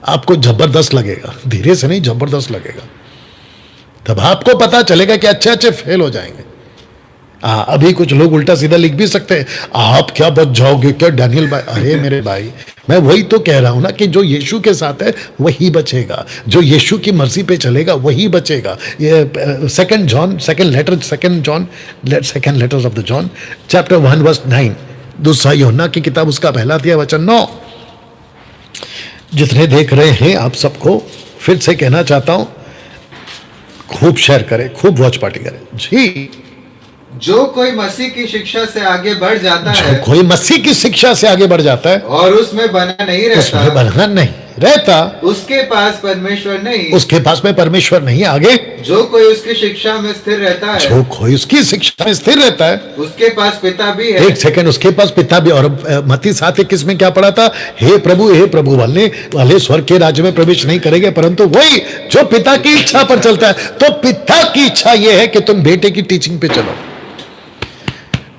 आपको जबरदस्त लगेगा, धीरे से नहीं, जबरदस्त लगेगा। तब आपको पता चलेगा कि अच्छे अच्छे फेल हो जाएंगे। अभी कुछ लोग उल्टा सीधा लिख भी सकते हैं, आप क्या बच जाओगे क्या डैनियल भाई? अरे मेरे भाई, मैं वही तो कह रहा हूं ना कि जो यीशु के साथ है वही बचेगा, जो यीशु की मर्जी पे चलेगा वही बचेगा। ये second letters of the John chapter 1:9, दूसरा यूहन्ना की किताब उसका पहला अध्याय वचन 9। जितने देख रहे हैं आप सबको फिर से कहना चाहता हूं, खूब शेयर करें, खूब वॉच पार्टी करें। जी, जो कोई मसीह की शिक्षा से आगे बढ़ जाता है, कोई मसीह की शिक्षा से आगे बढ़ जाता है और उसमें बना नहीं रहता, उसमें बना नहीं रहता, उसके पास परमेश्वर नहीं, उसके पास में परमेश्वर नहीं। आगे, जो कोई उसकी शिक्षा में स्थिर रहता है, जो कोई उसकी शिक्षा में स्थिर रहता है, उसके पास पिता भी है। एक सेकंड, उसके पास पिता भी। और मत्ती 7:21 में क्या पढ़ा था? हे प्रभु वाले वाले स्वर्ग के राज्य में प्रवेश नहीं करेंगे, परंतु वही जो पिता की इच्छा पर चलता है। तो पिता की इच्छा यह है कि तुम बेटे की टीचिंग पे चलो।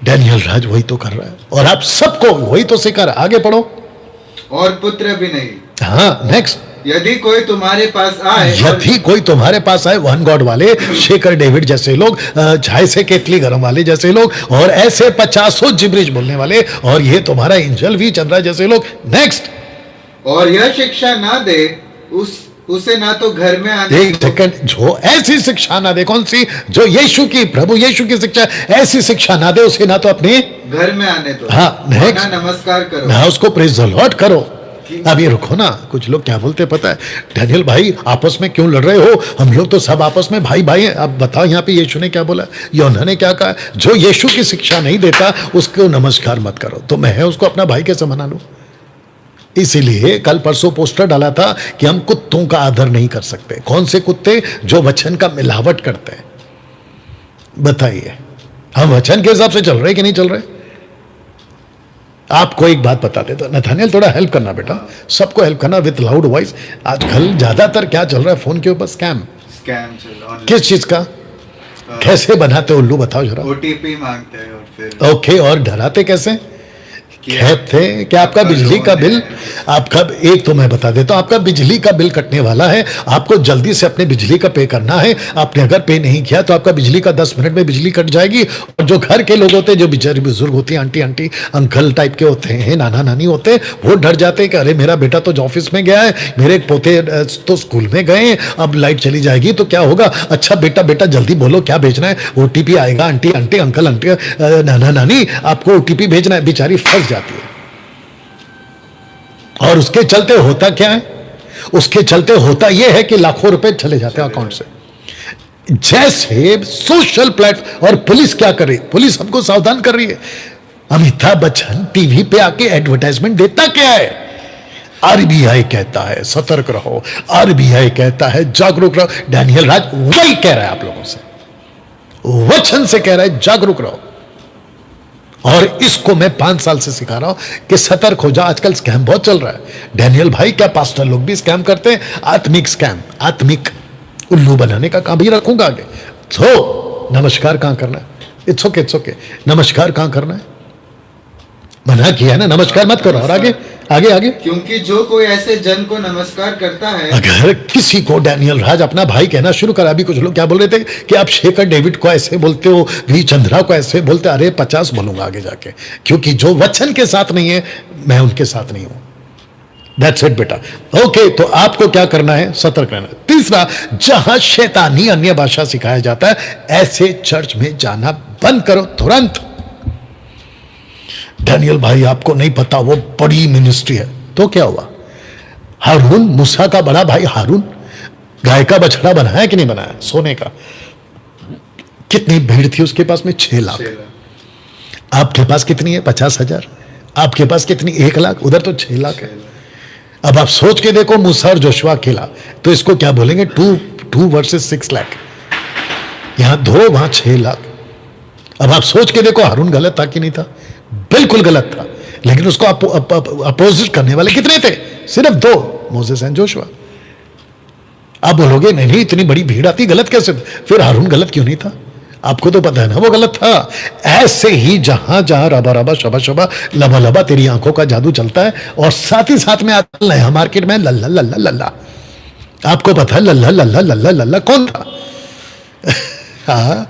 डैनियल राज वही तो कर रहा है, और आप सबको वही तो सिखा रहा है। आगे पढ़ो। और पुत्र भी नहीं। हाँ, नेक्स्ट। यदि कोई तुम्हारे पास आए, यदि कोई तुम्हारे पास आए, वन गॉड वाले, शेखर डेविड जैसे लोग, झाय से केतली गरम वाले जैसे लोग, और ऐसे 50 जिब्रिज बोलने वाले, और ये तुम्हारा एंजल वी चंद्रा जैसे लोग। नेक्स्ट। और यह शिक्षा ना दे, उसे ना तो घर में आने, एक सेकंड, जो ऐसी शिक्षा ना दे, कौन सी? जो यीशु की, प्रभु यीशु की शिक्षा, ऐसी शिक्षा ना दे, उसे ना तो अपने घर में आने दो, हाँ, नेक्स्ट, ना नमस्कार करो, ना उसको प्रेज द लॉर्ड करो। अब ये रुको ना, कुछ लोग क्या बोलते पता है? डैनियल भाई आपस में क्यों लड़ रहे हो? हम लोग तो सब आपस में भाई भाई हैं। अब बताओ यहाँ पे यीशु ने क्या बोला, यूहन्ना ने क्या कहा? जो यीशु की शिक्षा नहीं देता उसको नमस्कार मत करो। तो मैं उसको अपना भाई कैसे मना लूं? इसीलिए कल परसों पोस्टर डाला था कि हम कुत्तों का आदर नहीं कर सकते। कौन से कुत्ते? जो वचन का मिलावट करते हैं। बताइए, हम वचन के हिसाब से चल रहे कि नहीं चल रहे? आपको एक बात बता देता, नथानियल थोड़ा हेल्प करना बेटा, सबको हेल्प करना विद लाउड वॉइस। आजकल ज्यादातर क्या चल रहा है फोन के ऊपर? स्कैम चल रहा है। किस चीज का? कैसे बनाते उल्लू, बताओ जरा। ओटीपी मांगते हैं और फिर ओके, और डराते कैसे? कहते कि आपका बिजली का बिल, आपका, एक तो मैं बता देता हूं, आपका बिजली का बिल कटने वाला है, आपको जल्दी से अपने बिजली का पे करना है। आपने अगर पे नहीं किया तो आपका बिजली का 10 मिनट में बिजली कट जाएगी। और जो घर के लोग होते हैं, जो बेचारे बुजुर्ग होती हैं, आंटी अंकल टाइप के होते हैं, नाना नानी होते हैं, वो डर जाते हैं कि अरे मेरा बेटा तो ऑफिस में गया है, मेरे पोते तो स्कूल में गए, अब लाइट चली जाएगी तो क्या होगा? अच्छा बेटा जल्दी बोलो क्या भेजना है? ओटीपी आएगा, आंटी अंकल नाना नानी आपको ओटीपी भेजना है। बेचारी फंस जाती है। और उसके चलते होता क्या है? उसके चलते होता यह है कि लाखों रुपए चले जाते हैं अकाउंट से। जैसे सोशल प्लेटफॉर्म, और पुलिस क्या कर रही है? पुलिस हमको सावधान कर रही है। अमिताभ बच्चन टीवी पे आके एडवर्टाइजमेंट देता क्या है? आरबीआई कहता है सतर्क रहो, आरबीआई कहता है जागरूक रहो। डैनियल राज वही कह रहा है आप लोगों से, वचन से कह रहा है जागरूक रहो। और इसको मैं 5 साल से सिखा रहा हूं कि सतर्क हो जा। आजकल स्कैम बहुत चल रहा है। डैनियल भाई क्या पास्टर लोग भी स्कैम करते हैं? आत्मिक स्कैम, आत्मिक उल्लू बनाने का काम भी रखूंगा आगे। तो नमस्कार कहां करना है? इट्स ओके, नमस्कार कहां करना है? मना किया है ना, नमस्कार मत करो। और आगे आगे आगे, क्योंकि जो कोई ऐसे जन को नमस्कार करता है, अगर किसी को डैनियल राज अपना भाई कहना शुरू करा। अभी कुछ लोग क्या बोल रहे थे कि आप शेखर डेविड को ऐसे बोलते हो, वी चंद्रा को ऐसे बोलते। अरे 50 बोलूंगा आगे जाके, क्योंकि जो वचन के साथ नहीं है मैं उनके साथ नहीं हूं। दैट्स इट बेटा। ओके, तो आपको क्या करना है? सतर्क रहना। तीसरा, जहां शैतानी अन्य भाषा सिखाया जाता है, ऐसे चर्च में जाना बंद करो तुरंत। डैनियल भाई आपको नहीं पता, वो बड़ी मिनिस्ट्री है। तो क्या हुआ? हारून, मूसा का बड़ा भाई हारून, गाय का बछड़ा बनाया कि नहीं बनाया सोने का? कितनी भीड़ थी उसके पास में? 6 लाख। आपके पास कितनी है? 50,000। आपके पास कितनी? 1 लाख। उधर तो 6 लाख है। अब आप सोच के देखो, मूसा और जोशुआ खेला तो इसको क्या बोलेंगे? 2 वर्सेस 6 लाख। यहां 2, वहां 6 लाख। अब आप सोच के देखो, हारून गलत था कि नहीं था? बिल्कुल गलत था। लेकिन उसको अपोजिट करने वाले कितने थे? सिर्फ 2, मोसेस एंड जोशुआ। आप बोलोगे नहीं इतनी बड़ी भीड़ आती, गलत कैसे? फिर हारून गलत क्यों नहीं था? आपको तो पता है ना वो गलत था। ऐसे ही जहां जहां रबा रबा शबा शबा लबा लबा तेरी आंखों का जादू चलता है, और साथ ही साथ में आता नया मार्केट में लल्ला लल्ला लल्ला। आपको पता है लल्ला लल्ला लल्ला लल्ला कौन था? हाँ,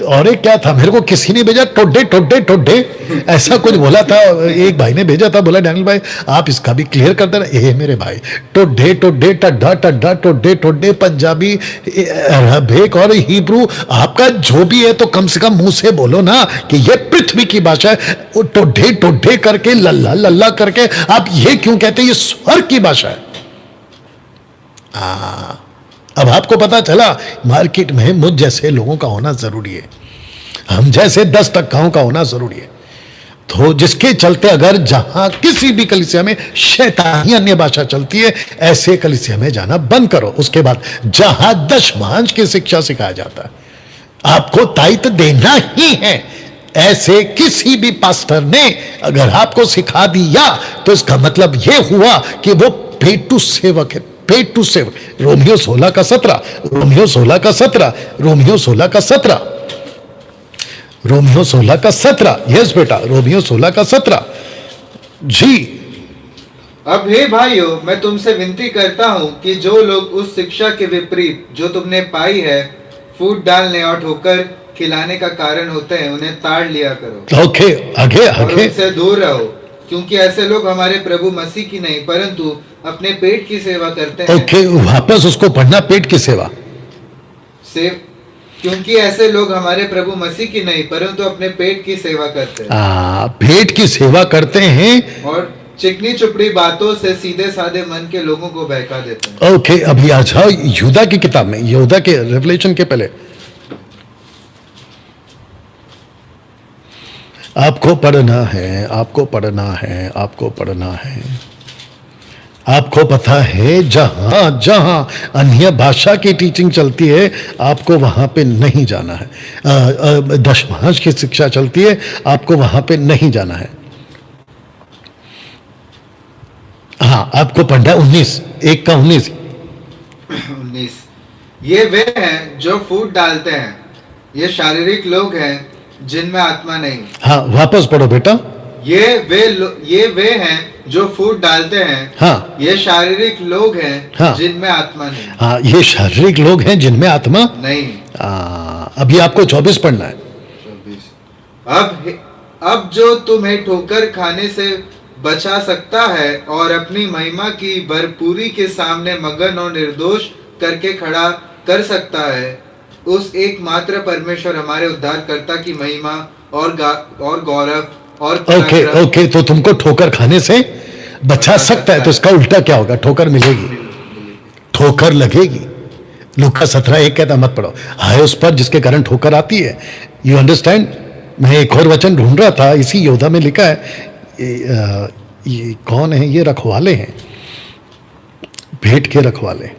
और एक क्या था, मेरे को किसी ने भेजा, टोडे ऐसा कुछ बोला था। एक भाई ने भेजा था, बोला डैनियल भाई आप इसका भी क्लियर कर देना। ए मेरे भाई, टोडे टड्डा टोडे पंजाबी, अरबिक और हिब्रू, आपका जो भी है तो कम से कम मुंह से बोलो ना कि ये पृथ्वी की भाषा है। टोडे करके लल्ला लल्ला करके आप ये क्यों कहते हैं? ये स्वर्ग की भाषा है। अब आपको पता चला मार्केट में मुझ जैसे लोगों का होना जरूरी है, हम जैसे 10 टक्काओं का होना जरूरी है। तो जिसके चलते अगर जहां किसी भी कलीसिया में शैतानी अन्य भाषा चलती है, ऐसे कलीसिया में जाना बंद करो। उसके बाद जहां दशमांश की शिक्षा सिखाया जाता है, आपको तायत देना ही है, ऐसे किसी भी पास्टर ने अगर आपको सिखा दिया तो इसका मतलब यह हुआ कि वो पेटू सेवक है। पेटू सेवक, रोमियो 16 का 17, रोमियो 16 का 17, रोमियो 16 का 17, रोमियो 16 का 17। यस बेटा, रोमियो 16 का 17 जी। अब हे भाइयों, मैं तुमसे विनती करता हूं कि जो लोग उस शिक्षा के विपरीत जो तुमने पाई है फूट डालने और ठोकर खिलाने का कारण होते हैं, उन्हें ताड़ लिया करो। ओके, आगे और आगे। उनसे दूर रहो, क्योंकि ऐसे लोग हमारे प्रभु मसीह की नहीं परंतु अपने पेट की सेवा करते हैं। ओके, वापस उसको पढ़ना, पेट की सेवा। क्योंकि ऐसे लोग हमारे प्रभु मसीह की नहीं परंतु अपने पेट की सेवा करते हैं। पेट की सेवा करते हैं और चिकनी चुपड़ी बातों से सीधे साधे मन के लोगों को बहका देते हैं। ओके, अभी आ जाओ यहूदा की किताब में, यहूदा के रेवलेशन के पहले आपको पढ़ना है, आपको पढ़ना है, आपको पढ़ना है। आपको पता है जहां जहां अन्य भाषा की टीचिंग चलती है, आपको वहां पे नहीं जाना है। दशमांश की शिक्षा चलती है, आपको वहां पे नहीं जाना है। हाँ, आपको पढ़ना है 19, 1 का 19। ये वे हैं जो फूट डालते हैं, ये शारीरिक लोग हैं जिनमें आत्मा नहीं। हाँ, वापस पढ़ो बेटा। ये वे हैं जो फूट डालते हैं। हाँ, ये शारीरिक लोग हैं। हाँ, जिनमें आत्मा नहीं। हाँ, ये शारीरिक लोग हैं जिनमें आत्मा नहीं। अभी आपको 24 पढ़ना है। 24। अब जो तुम्हें ठोकर खाने से बचा सकता है और अपनी महिमा की भरपूरी के सामने मगन और निर्दोष करके खड़ा कर सकता है, उस एकमात्र परमेश्वर हमारे उद्धारकर्ता की महिमा और गौरव और ओके, तो तुमको ठोकर खाने से बचा सकता है, तो इसका उल्टा क्या होगा? ठोकर मिलेगी, ठोकर लगेगी। लूका 17:1 कहता मत पढ़ो, हाय उस पर जिसके कारण ठोकर आती है। You understand? मैं एक और वचन ढूंढ रहा था, इसी योद्धा में लिखा है। ये कौन है? ये रखवाले हैं, भेंट के रखवाले।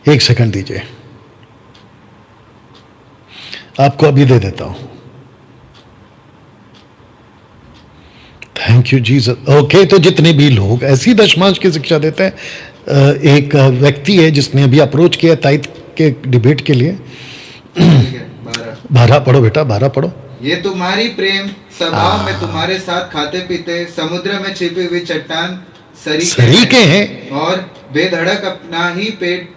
एक सेकंड दीजिए, आपको अभी दे देता हूं। Thank you Jesus. ओके, तो जितने भी लोग ऐसी दशमांश की शिक्षा देते हैं, एक व्यक्ति है जिसने अभी अप्रोच किया ताइद के डिबेट के लिए। 12 पढ़ो बेटा, 12 पढ़ो। ये तुम्हारी प्रेम स्वभाव में तुम्हारे साथ खाते पीते समुद्र में छिपी हुई चट्टान सरीखे हैं और बेधड़क अपना ही पेट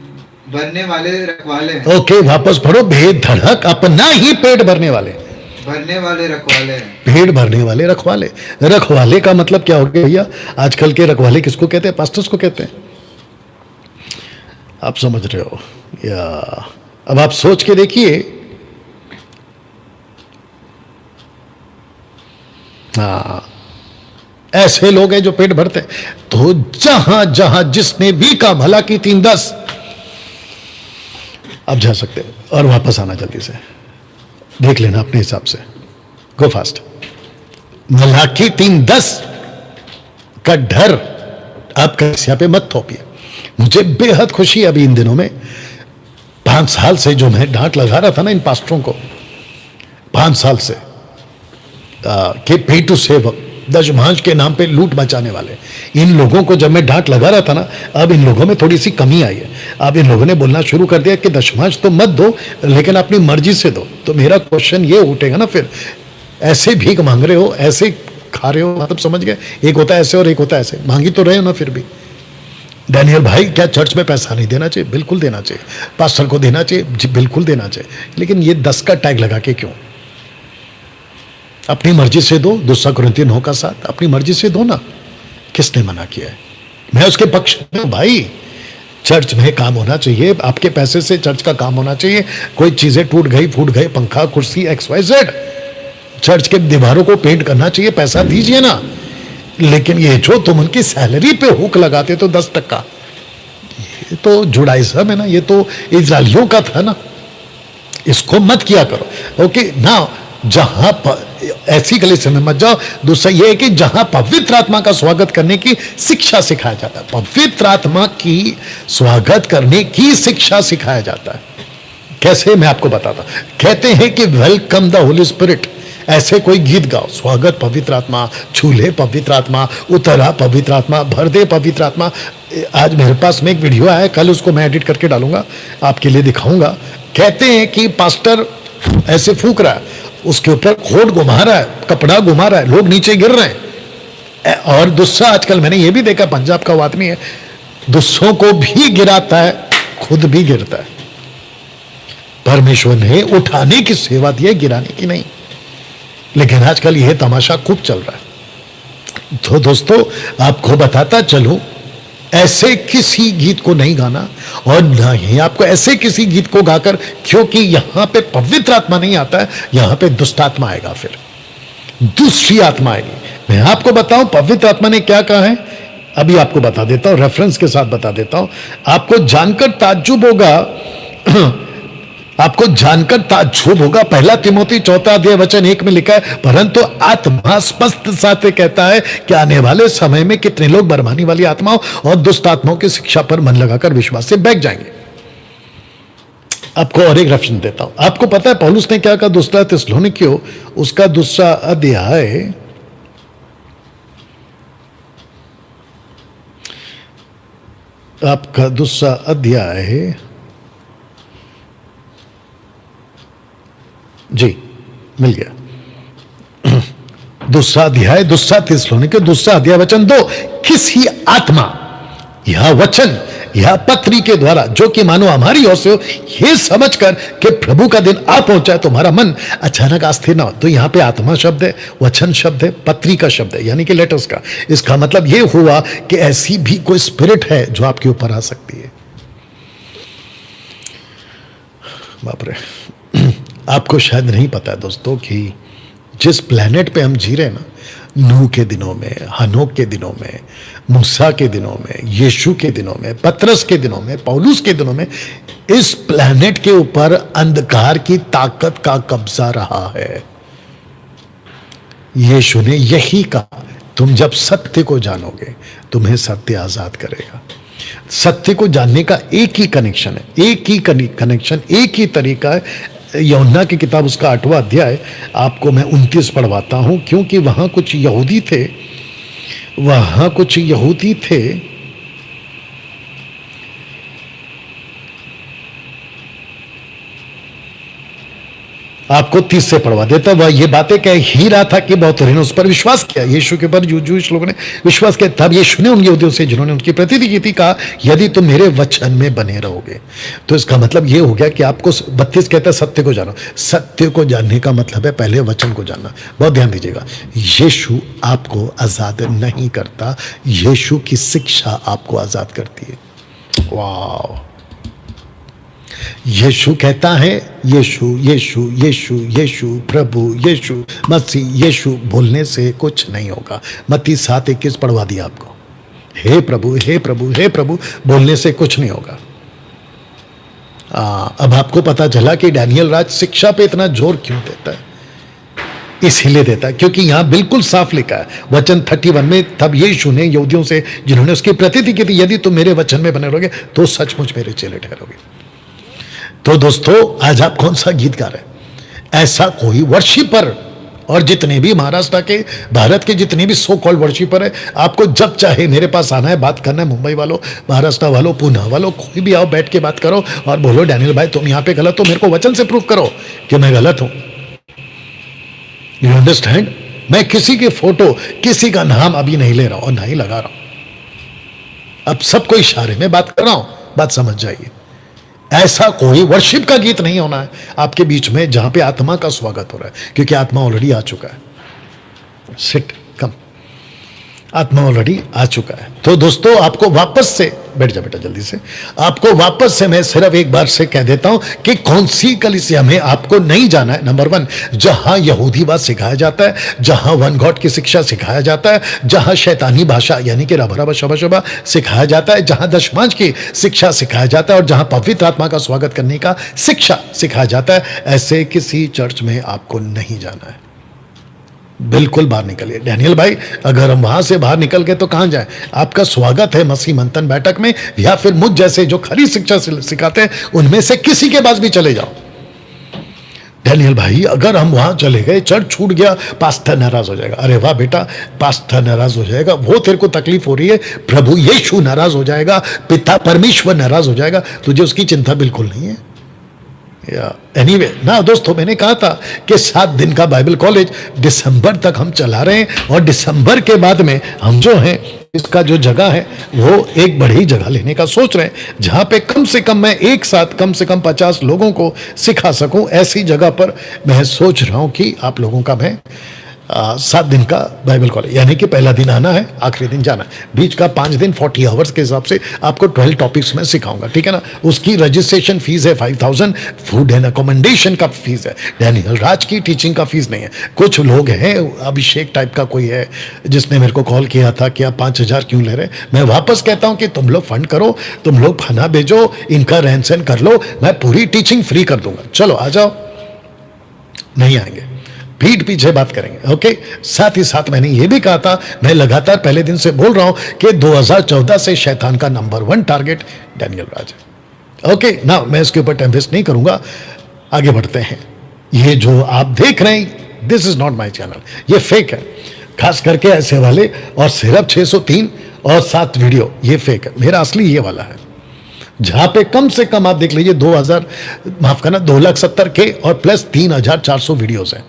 भरने वाले रखवाले हैं। ओके, वापस पढ़ो। बेधड़क अपना ही पेट भरने वाले रखवाले हैं। पेट भरने वाले रखवाले। रखवाले का मतलब क्या हो गया भैया? आजकल के रखवाले किसको कहते हैं? पास्टर्स को कहते हैं। आप समझ रहे हो या? अब आप सोच के देखिए, हाँ, ऐसे लोग हैं जो पेट भरते हैं। तो जहां जहां जिसने भी का भला की 3:10, अब जा सकते हैं और वापस आना जल्दी से, देख लेना अपने हिसाब से। गो फास्ट। मलाकी 3:10 का डर आप कलिसिया पे मत थोपिए। मुझे बेहद खुशी अभी इन दिनों में, 5 साल से जो मैं डांट लगा रहा था ना इन पास्टरों को, 5 साल से कि पेटू सेवक, दशमांश के नाम पे लूट मचाने वाले, इन लोगों को जब मैं डांट लगा रहा था ना, अब इन लोगों में थोड़ी सी कमी आई है। अब इन लोगों ने बोलना शुरू कर दिया कि दशमांश तो मत दो, लेकिन अपनी मर्जी से दो। तो मेरा क्वेश्चन ये उठेगा ना, फिर ऐसे भीख मांग रहे हो, ऐसे खा रहे हो, मतलब समझ गए? एक होता है ऐसे और एक होता है ऐसे। मांगी तो रहे हो ना फिर भी। डैनियल भाई, क्या चर्च में पैसा नहीं देना चाहिए? बिल्कुल देना चाहिए। पास्टर को देना चाहिए? जी बिल्कुल देना चाहिए। लेकिन ये 10 का टैग लगा के क्यों? अपनी मर्जी से दो। 2 कुरिन्थियों 9 का 7, अपनी मर्जी से दो ना। किसने मना किया है? मैं उसके पक्ष में भाई। चर्च में काम होना चाहिए, आपके पैसे से चर्च का काम होना चाहिए। कोई चीजें टूट गई, फूट गए, पंखा, कुर्सी, XYZ, चर्च के दीवारों को पेंट करना चाहिए, पैसा दीजिए ना। लेकिन ये जो तुम उनकी सैलरी पे हुक लगाते तो 10%, ये तो जुडाइज्म है ना, ये तो इजराइलियों का था ना। इसको मत किया करो। ओके ना, जहां ऐसी कलीसिया में मत जाओ। दूसरा यह है कि जहां पवित्र आत्मा का स्वागत करने की शिक्षा सिखाया जाता है, पवित्र आत्मा की स्वागत करने की शिक्षा सिखाया जाता है। कैसे, मैं आपको बताता हूं। कहते हैं कि वेलकम द होली स्पिरिट, ऐसे कोई गीत गाओ, स्वागत पवित्र आत्मा, छूले पवित्र आत्मा, उतरा पवित्र आत्मा, भर दे पवित्र आत्मा। आज मेरे पास में एक वीडियो आया, कल उसको मैं एडिट करके डालूंगा, आपके लिए दिखाऊंगा। कहते हैं कि पास्टर ऐसे फूंक रहा है, उसके ऊपर खोट घुमा रहा है, कपड़ा घुमा रहा है, लोग नीचे गिर रहे हैं। और दूसरा, आजकल मैंने ये भी देखा, पंजाब का वो आदमी है, दूसरों को भी गिराता है, खुद भी गिरता है। परमेश्वर ने उठाने की सेवा दी है, गिराने की नहीं। लेकिन आजकल यह तमाशा खूब चल रहा है। तो दोस्तों, आपको बताता चलूं, ऐसे किसी गीत को नहीं गाना, और ना ही आपको ऐसे किसी गीत को गाकर, क्योंकि यहां पे पवित्र आत्मा नहीं आता है, यहां पे दुष्ट आत्मा आएगा, फिर दूसरी आत्मा आएगी। मैं आपको बताऊं पवित्र आत्मा ने क्या कहा है, अभी आपको बता देता हूं, रेफरेंस के साथ बता देता हूं। आपको जानकर ताज्जुब होगा, आपको जानकर ताज्जुब होगा। पहला तिमोथी 4:1 में लिखा है, परंतु आत्मा स्पष्ट साथ कहता है कि आने वाले समय में कितने लोग बरमानी वाली आत्माओं और दुष्ट आत्माओं की शिक्षा पर मन लगाकर विश्वास से बैठ जाएंगे। आपको और एक रेफरेंस देता हूं। आपको पता है पौलुस ने क्या कहा दूसरा थिस्सलुनीकियों, उसका 2 अध्याय, आपका 2 अध्याय जी मिल गया। 2 अध्याय 2 थिस्सलुनीकियों 2 अध्याय वचन 2, किसी आत्मा या वचन या पत्री के द्वारा जो कि मानो हमारी ओर से हो, ये समझकर कि प्रभु का दिन आ पहुंचा है, तुम्हारा मन अचानक अस्थिर ना हो। तो यहां पे आत्मा शब्द है, वचन शब्द है, पत्री का शब्द है, यानी कि लेटर्स का। इसका मतलब ये हुआ कि ऐसी भी कोई स्पिरिट है जो आपके ऊपर आ सकती है। बाप रे, आपको शायद नहीं पता है दोस्तों कि जिस प्लेनेट पे हम जी रहे हैं ना, नूह के दिनों में, हनोक के दिनों में, मूसा के दिनों में, यीशु के दिनों में, पतरस के दिनों में, पौलुस के दिनों में, इस प्लेनेट के ऊपर अंधकार की ताकत का कब्जा रहा है। यीशु ने यही कहा, तुम जब सत्य को जानोगे तुम्हें सत्य आजाद करेगा। सत्य को जानने का एक ही कनेक्शन है, एक ही कनेक्शन, एक ही तरीका है। यूहन्ना की किताब उसका 8वां अध्याय आपको मैं 29 पढ़वाता हूं, क्योंकि वहां कुछ यहूदी थे, वहां कुछ यहूदी थे आपको 30 से पढ़वा देता। वह ये बातें कह ही रहा था कि बहुत ने उस पर विश्वास किया, यीशु के पर जूश लोगों ने विश्वास किया। तब यीशु ने उन यहूदियों से जिन्होंने उनकी प्रतिनिधि की थी कहा, यदि तुम मेरे वचन में बने रहोगे। तो इसका मतलब ये हो गया कि आपको 32 कहता है सत्य को जानो। सत्य को जानने का मतलब है पहले वचन को जानना। बहुत ध्यान दीजिएगा, यीशु आपको आजाद नहीं करता, यीशु की शिक्षा आपको आजाद करती है। वाह, यीशु कहता है, यीशु यीशु यीशु यीशु प्रभु यीशु मसीह, यीशु बोलने से कुछ नहीं होगा। मत्ती 7:21 पढ़वा दिया आपको। हे प्रभु हे प्रभु हे प्रभु बोलने से कुछ नहीं होगा। अब आपको पता चला कि डैनियल राज शिक्षा पे इतना जोर क्यों देता है। इसीलिए देता है क्योंकि यहां बिल्कुल साफ लिखा है वचन 31 में, तब यीशु ने यहूदियों से जिन्होंने उसकी प्रतिनिधि की थी, यदि तुम मेरे वचन में बने रहोगे तो सचमुच मेरे चेले ठहरोगे। तो दोस्तों, आज आप कौन सा गीत गा रहे हैं? ऐसा कोई वर्शिपर, और जितने भी महाराष्ट्र के, भारत के जितने भी सो कॉल्ड वर्शिपर है, आपको जब चाहे मेरे पास आना है, बात करना है। मुंबई वालों, महाराष्ट्र वालों, पुणे वालों, कोई भी आओ, बैठ के बात करो और बोलो डैनियल भाई तुम यहां पे गलत हो, मेरे को वचन से प्रूव करो कि मैं गलत हूं। You understand? मैं किसी की फोटो, किसी का नाम अभी नहीं ले रहा हूं और ना ही लगा रहा हूं। अब सबको इशारे में बात कर रहा हूं, बात समझ जाइए। ऐसा कोई वर्शिप का गीत नहीं होना है आपके बीच में जहां पे आत्मा का स्वागत हो रहा है, क्योंकि आत्मा ऑलरेडी आ चुका है। सिट, कम। आत्मा ऑलरेडी आ चुका है। तो दोस्तों आपको वापस से, बैठ जा बेटा जल्दी से, आपको वापस से मैं सिर्फ एक बार से कह देता हूं कि कौन सी कलीसिया में आपको नहीं जाना है। नंबर 1, जहां यहूदीवाद सिखाया जाता है, जहां वन गॉड की शिक्षा सिखाया जाता है, जहां शैतानी भाषा यानी कि रबा रबा शबा शबा सिखाया जाता है, जहां दशमांश की शिक्षा सिखाया जाता है और जहां पवित्र आत्मा का स्वागत करने का शिक्षा सिखाया जाता है, ऐसे किसी चर्च में आपको नहीं जाना है। बिल्कुल बाहर निकलिए। डैनियल भाई, अगर हम वहां से बाहर निकल के तो कहां जाएं? आपका स्वागत है मसीह मंथन बैठक में, या फिर मुझ जैसे जो खरी शिक्षा सिखाते हैं उनमें से किसी के पास भी चले जाओ। डैनियल भाई, अगर हम वहां चले गए, चर्च छूट गया, पास्टर नाराज हो जाएगा। अरे वाह बेटा, पास्टर नाराज हो जाएगा, वो तेरे को तकलीफ हो रही है, प्रभु यीशु नाराज हो जाएगा, पिता परमेश्वर नाराज हो जाएगा, तुझे उसकी चिंता बिल्कुल नहीं है। एनीवे ना दोस्तों, मैंने कहा था कि 7 दिन का बाइबल कॉलेज दिसंबर तक हम चला रहे हैं, और दिसंबर के बाद में हम जो हैं इसका जो जगह है वो एक बड़ी जगह लेने का सोच रहे हैं, जहां पे कम से कम मैं एक साथ कम से कम 50 लोगों को सिखा सकूं। ऐसी जगह पर मैं सोच रहा हूं कि आप लोगों का मैं 7 दिन का बाइबल कॉलेज, यानी कि पहला दिन आना है, आखिरी दिन जाना है, बीच का 5 दिन 40 आवर्स के हिसाब से आपको 12 टॉपिक्स में सिखाऊंगा, ठीक है ना। उसकी रजिस्ट्रेशन फीस है 5000, फूड एंड अकोमोडेशन का फीस है, डैनियल राज की टीचिंग का फीस नहीं है। कुछ लोग हैं, अभिषेक टाइप का कोई है जिसने मेरे को कॉल किया था कि आप 5000 क्यों ले रहे। मैं वापस कहता हूं कि तुम लोग फंड करो, तुम लोग खाना भेजो, इनका रहन सहन कर लो, मैं पूरी टीचिंग फ्री कर दूंगा। चलो आ जाओ। नहीं आएंगे, पीठ पीछे बात करेंगे, ओके। साथ ही साथ मैंने ये भी कहा था, मैं लगातार पहले दिन से बोल रहा हूं कि 2014 से शैतान का नंबर 1 टारगेट डैनियल राज है, ओके ना। मैं इसके ऊपर टाइम वेस्ट नहीं करूंगा, आगे बढ़ते हैं। ये जो आप देख रहे हैं, this is not my channel, ये फेक है, खास करके ऐसे वाले, और सिर्फ 603 और 7 वीडियो, ये फेक है। मेरा असली ये वाला है, जहां पे कम से कम आप देख लीजिए 2,70,000 के और प्लस 3,400 वीडियोस हैं,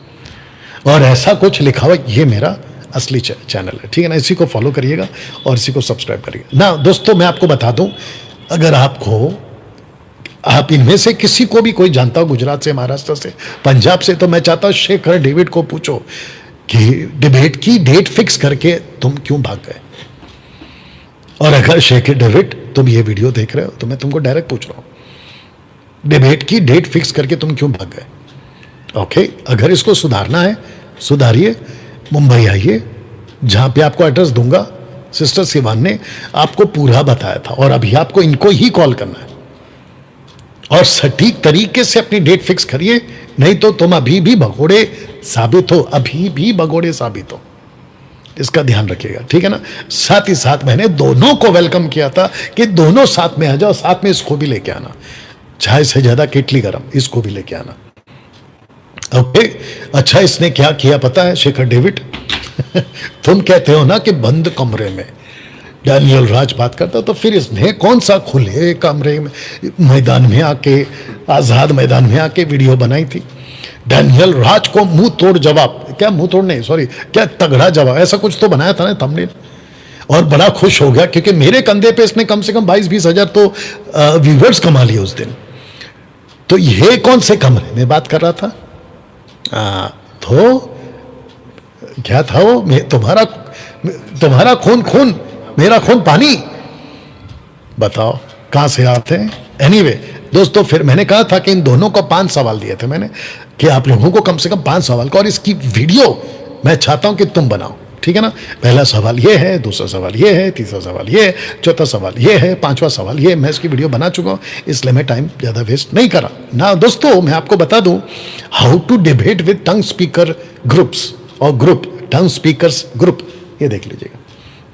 और ऐसा कुछ लिखा हुआ, ये मेरा असली चैनल है, ठीक है ना। इसी को फॉलो करिएगा और इसी को सब्सक्राइब करिएगा ना। दोस्तों मैं आपको बता दूं, अगर आप इनमें से किसी को भी कोई जानता हो, गुजरात से, महाराष्ट्र से, पंजाब से, तो मैं चाहता हूं शेखर डेविड को पूछो कि डिबेट की डेट फिक्स करके तुम क्यों भाग गए। और अगर शेखर डेविड तुम ये वीडियो देख रहे हो तो मैं तुमको डायरेक्ट पूछ रहा हूं, डिबेट की डेट फिक्स करके तुम क्यों भाग गए। ओके, अगर इसको सुधारना है सुधारिए, मुंबई आइए, जहां पे आपको एड्रेस दूंगा। सिस्टर सिवान ने आपको पूरा बताया था, और अभी आपको इनको ही कॉल करना है, और सटीक तरीके से अपनी डेट फिक्स करिए, नहीं तो तुम अभी भी भगोड़े साबित हो, अभी भी भगोड़े साबित हो। इसका ध्यान रखिएगा, ठीक है ना। साथ ही साथ मैंने दोनों को वेलकम किया था कि दोनों साथ में आ जाओ, साथ में इसको भी लेके आना, चाय से ज्यादा केटली गरम, इसको भी लेके आना, ओके। अच्छा, इसने क्या किया पता है शेखर डेविड? तुम कहते हो ना कि बंद कमरे में डैनियल राज बात करता, तो फिर इसने कौन सा खुले कमरे में, मैदान में आके, आजाद मैदान में आके वीडियो बनाई थी। डैनियल राज को मुंह तोड़ जवाब, क्या मुंह तोड़ नहीं, सॉरी, क्या तगड़ा जवाब, ऐसा कुछ तो बनाया था ना थंबनेल, और बड़ा खुश हो गया क्योंकि मेरे कंधे पे इसने कम से कम 22-20 हजार तो व्यूवर्स कमा लिए उस दिन। तो ये कौन से कमरे में बात कर रहा था? तो क्या था वो? तुम्हारा खून खून, मेरा खून पानी, बताओ कहां से आते हैं। एनीवे दोस्तों, फिर मैंने कहा था कि इन दोनों को 5 सवाल दिए थे मैंने, कि आप लोगों को कम से कम 5 सवाल का, और इसकी वीडियो मैं चाहता हूं कि तुम बनाओ, ठीक है ना। पहला सवाल ये है, दूसरा सवाल ये है, तीसरा सवाल ये है, चौथा सवाल ये है, 5वां सवाल ये। मैं इसकी वीडियो बना चुका हूं, इसलिए मैं टाइम ज़्यादा वेस्ट नहीं करा ना। दोस्तों मैं आपको बता दूं, how to debate with tongue speaker groups, और ग्रुप टंग स्पीकर्स ग्रुप, ये देख लीजिएगा,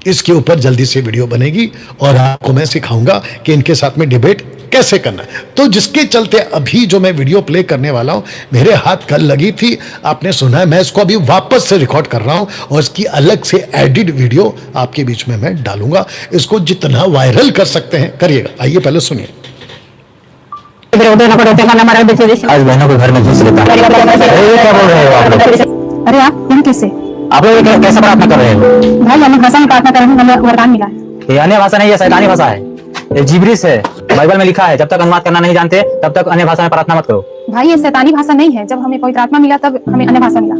इसके ऊपर जल्दी से वीडियो बनेगी, और आपको मैं सिखाऊंगा कि इनके साथ में डिबेट कैसे करना है। तो जिसके चलते अभी जो मैं वीडियो प्ले करने वाला हूं, मेरे हाथ कल लगी थी, आपने सुना है, मैं इसको अभी वापस से रिकॉर्ड कर रहा हूं, और इसकी अलग से एडिट वीडियो आपके बीच में मैं डालूंगा। इसको जितना वायरल कर सकते हैं करिएगा। आइए पहले सुनिए। आज बहनों को घर में घुस लेता है, क्या बोल रहे हो आप लोग? अरे आप कैसे आप लोग कैसे प्रार्थना कर रहे हो? भाई, अन्य भाषा में प्रार्थना कर रहे हैं, हमें वरदान मिला है। ये अन्य भाषा नहीं है, शैतानी भाषा है, ये जिब्रिश है। बाइबल में लिखा है, जब तक अनुवाद करना नहीं जानते तब तक अन्य भाषा में प्रार्थना मत करो। भाई, ये शैतानी भाषा नहीं है, जब हमें पवित्र आत्मा मिला तब हमें अन्य भाषा मिला,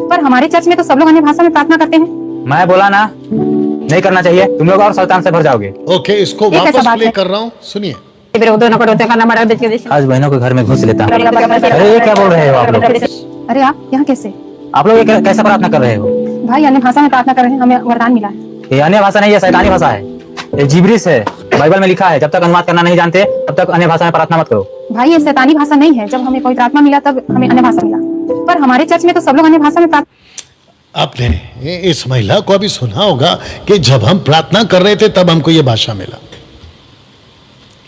पर हमारे चर्च में तो सब लोग अन्य भाषा में प्रार्थना करते हैं। मैं बोला ना, नहीं करना चाहिए, तुम लोग और शैतान से भर जाओगे। ओके, इसको ये कैसा वापस बात प्ले है? कर रहा हूँ, सुनिए। आज बहनों के घर में घुस लेता हूँ। अरे ये क्या बोल रहे हो आप लोग? अरे आप यहाँ कैसे? आप लोग ये कैसा प्रार्थना कर रहे हो? भाई अन्य भाषा में प्रार्थना कर रहे हैं, हमें वरदान मिला है। ये अन्य भाषा नहीं है, शैतानी भाषा है, ये जिब्रिश है। बाइबल में लिखा है जब तक अनुवाद करना नहीं जानते तब तक अन्य भाषा में प्रार्थना मत करो। भाई ये शैतानी भाषा नहीं है, जब हमें पवित्र आत्मा मिला तब हमें अन्य भाषा मिला, पर हमारे चर्च में तो सब लोग अन्य भाषा में प्रार्थना। आपने इस महिला को अभी सुना होगा कि जब हम प्रार्थना कर रहे थे तब हमको ये भाषा मिला।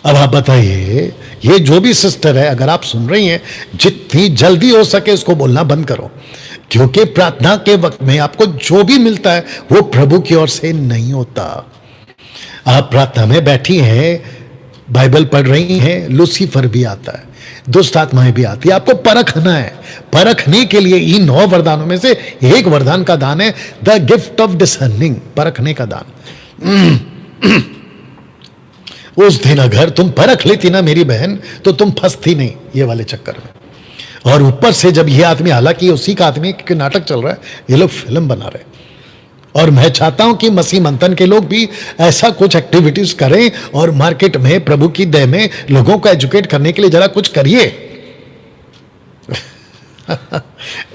अब आप बताइए, ये जो भी सिस्टर है, अगर आप सुन रही हैं, जितनी जल्दी हो सके इसको बोलना बंद करो, क्योंकि प्रार्थना के वक्त में आपको जो भी मिलता है वो प्रभु की ओर से नहीं होता। आप प्रार्थना में बैठी हैं, बाइबल पढ़ रही हैं, लूसीफर भी आता है, दुष्ट आत्माएं भी आती है, आपको परखना है। परखने के लिए इन 9 वरदानों में से एक वरदान का दान है द गिफ्ट ऑफ डिसर्निंग, परखने का दान। उस दिन अगर तुम परख लेती ना मेरी बहन, तो तुम फंसती नहीं ये वाले चक्कर में। और ऊपर से जब ये आदमी, हालांकि उसी का आदमी के नाटक चल रहा है, ये लोग फिल्म बना रहे, और मैं चाहता हूं कि मसीह मंथन के लोग भी ऐसा कुछ एक्टिविटीज करें और मार्केट में प्रभु की दया में लोगों को एजुकेट करने के लिए जरा कुछ करिए।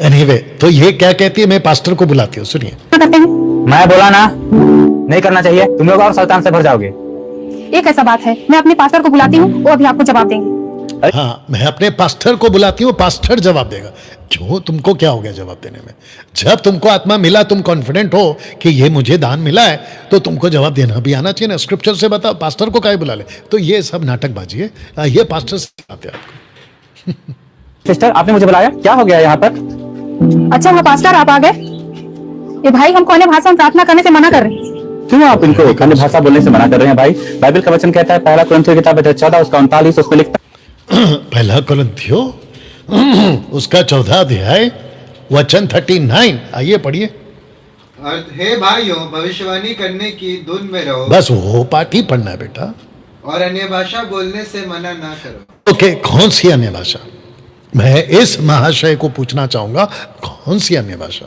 एनीवे, तो ये क्या कहती है, मैं पास्टर को बुलाती हूँ, सुनिए। मैं बोला ना, नहीं करना चाहिए, तुम लोग और शैतान से भर जाओगे। एक ऐसा बात है, मैं अपने पास्टर को बुलाती हूँ, वो अभी आपको जवाब देंगे। हाँ, मैं अपने पास्टर को बुलाती हूँ, पास्टर जवाब देगा। क्यों, तुमको क्या हो गया जवाब देने में? जब तुमको आत्मा मिला, तुम कॉन्फिडेंट हो कि ये मुझे दान मिला है, तो तुमको जवाब देना भी आना चाहिए ना। स्क्रिप्चर से बताओ, पास्टर को काहे बुला ले? तो ये सब नाटकबाजी है, ये पास्टर सिखाते हैं आपको। सिस्टर, आपने मुझे बुलाया, क्या हो गया यहाँ पर? अच्छा हाँ पास्टर, आप आ गए। ये भाई हमको अन्य भाषा में प्रार्थना करने से मना कर रहे हैं। क्यों आप इनको अन्य भाषा बोलने से मना कर रहे हैं भाई? बाइबल का वचन कहता है, पहला कुरिन्थियों की किताब 14 उसका 39, उसमें लिखता पहला कुरिन्थियों उसका 14 अध्याय वचन 39, आइए पढ़िए। और हे भाइयों, भविष्यवाणी करने की धुन में रहो। बस वो पाठ ही पढ़ना है बेटा। और अन्य भाषा बोलने से मना ना करो। ओके, कौन सी अन्य भाषा? मैं इस महाशय को पूछना चाहूंगा, कौन सी अन्य भाषा?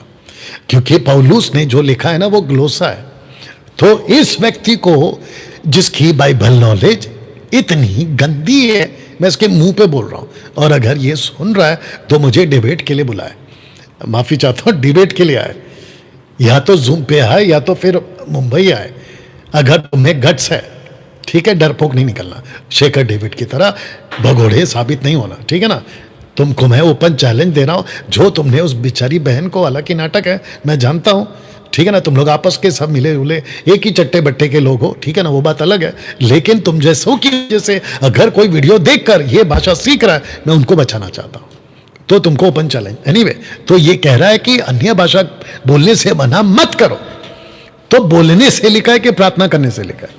क्योंकि पौलुस ने जो लिखा है ना, वो ग्लोसा है। तो इस व्यक्ति को, जिसकी बाइबल नॉलेज इतनी गंदी है, मैं इसके मुंह पे बोल रहा हूं, और अगर ये सुन रहा है तो मुझे डिबेट के लिए बुलाए। माफी चाहता हूं, डिबेट के लिए आए, या तो जूम पे आए या तो फिर मुंबई आए। अगर तुम्हें गट्स है, ठीक है, डरपोक नहीं निकलना, शेखर डेविड की तरह भगोड़े साबित नहीं होना, ठीक है ना। तुमको मैं ओपन चैलेंज दे रहा हूं, जो तुमने उस बेचारी बहन को, हालांकि नाटक है मैं जानता हूं, ठीक है ना, तुम लोग आपस के सब मिले जुले एक ही चट्टे बट्टे के लोग हो, ठीक है ना, वो बात अलग है। लेकिन तुम जैसों की वजह से अगर कोई वीडियो देखकर ये भाषा सीख रहा है, मैं उनको बचाना चाहता हूं, तो तुमको ओपन चैलेंज। एनीवे, तो ये कह रहा है कि अन्य भाषा बोलने से मना मत करो। तो बोलने से लिखा है कि प्रार्थना करने से लिखा है?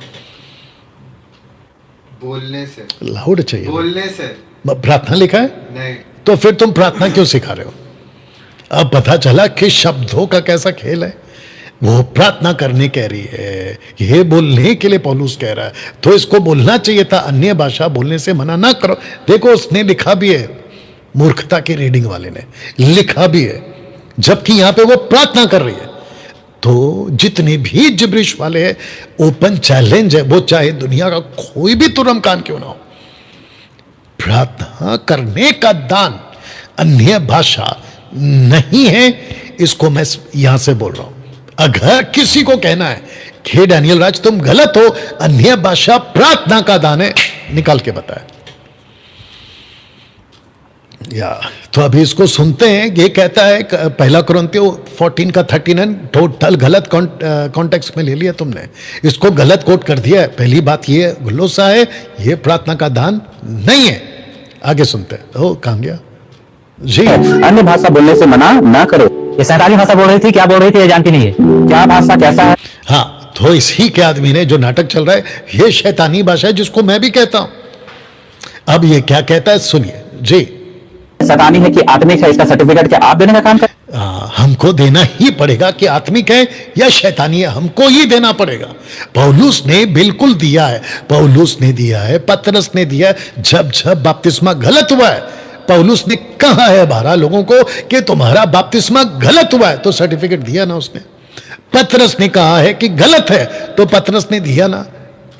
बोलने से। लाउड चाहिए। बोलने से। प्रार्थना लिखा है? नहीं। तो फिर तुम प्रार्थना क्यों सिखा रहे हो? अब पता चला कि शब्दों का कैसा खेल है। वो प्रार्थना करने कह रही है, ये बोलने के लिए पौलुस कह रहा है, तो इसको बोलना चाहिए था, अन्य भाषा बोलने से मना ना करो। देखो उसने लिखा भी है, मूर्खता की रीडिंग वाले ने लिखा भी है, जबकि यहां पे वो प्रार्थना कर रही है। तो जितने भी जिब्रिश वाले हैं, ओपन चैलेंज है, वो चाहे दुनिया का कोई भी तुरमकान क्यों ना हो, प्रार्थना करने का दान अन्य भाषा नहीं है। इसको मैं यहां से बोल रहा हूं। अगर किसी को कहना है कि डैनियल राज तुम गलत हो, अन्य भाषा प्रार्थना का दान है, निकाल के बताया। या तो अभी इसको सुनते हैं। ये कहता है पहला कुरिन्थियों 14 का 39 टोटल गलत कॉन्टेक्स्ट में ले लिया तुमने, इसको गलत कोट कर दिया है। पहली बात ये ग्लोसा है, ये प्रार्थना का दान नहीं है। आगे सुनते हैं। ओ कहां गया जी? अन्य भाषा बोलने से मना ना करो। ये शैतानी भाषा बोल रही थी, क्या बोल रही थी ये जानती नहीं है, क्या भाषा कैसा है। हाँ, तो इसी के आदमी ने जो नाटक चल रहा है, ये शैतानी भाषा है, जिसको मैं भी कहता हूं। अब ये क्या कहता है सुनिए जी। शैतानी है कि आत्मिक है, इसका सर्टिफिकेट क्या आप देने का काम कर? हमको देना ही पड़ेगा कि आत्मिक है या शैतानी है, हमको ही देना पड़ेगा। पौलुस ने बिल्कुल दिया है, पौलुस ने दिया है, पतरस ने दिया है। जब जब बपतिस्मा गलत हुआ है, पौलुस ने कहा है 12 लोगों को कि तुम्हारा बपतिस्मा गलत हुआ है, तो सर्टिफिकेट दिया ना उसने। पतरस ने कहा है कि गलत है, तो पतरस ने दिया ना,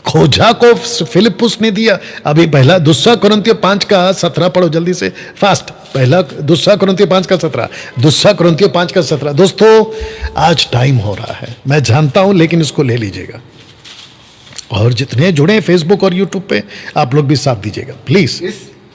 खोजा को फिलिपुस ने दिया। अभी पहला दूसरा कुरिन्थियों 5:17 पढ़ो जल्दी से, फास्ट। पहला दूसरा कुरिन्थियों 5:17, दूसरा कुरिन्थियों 5:17। दोस्तों आज टाइम हो रहा है, मैं जानता हूं, लेकिन इसको ले लीजिएगा। और जितने जुड़े फेसबुक और यूट्यूब पे, आप लोग भी साथ दीजिएगा प्लीज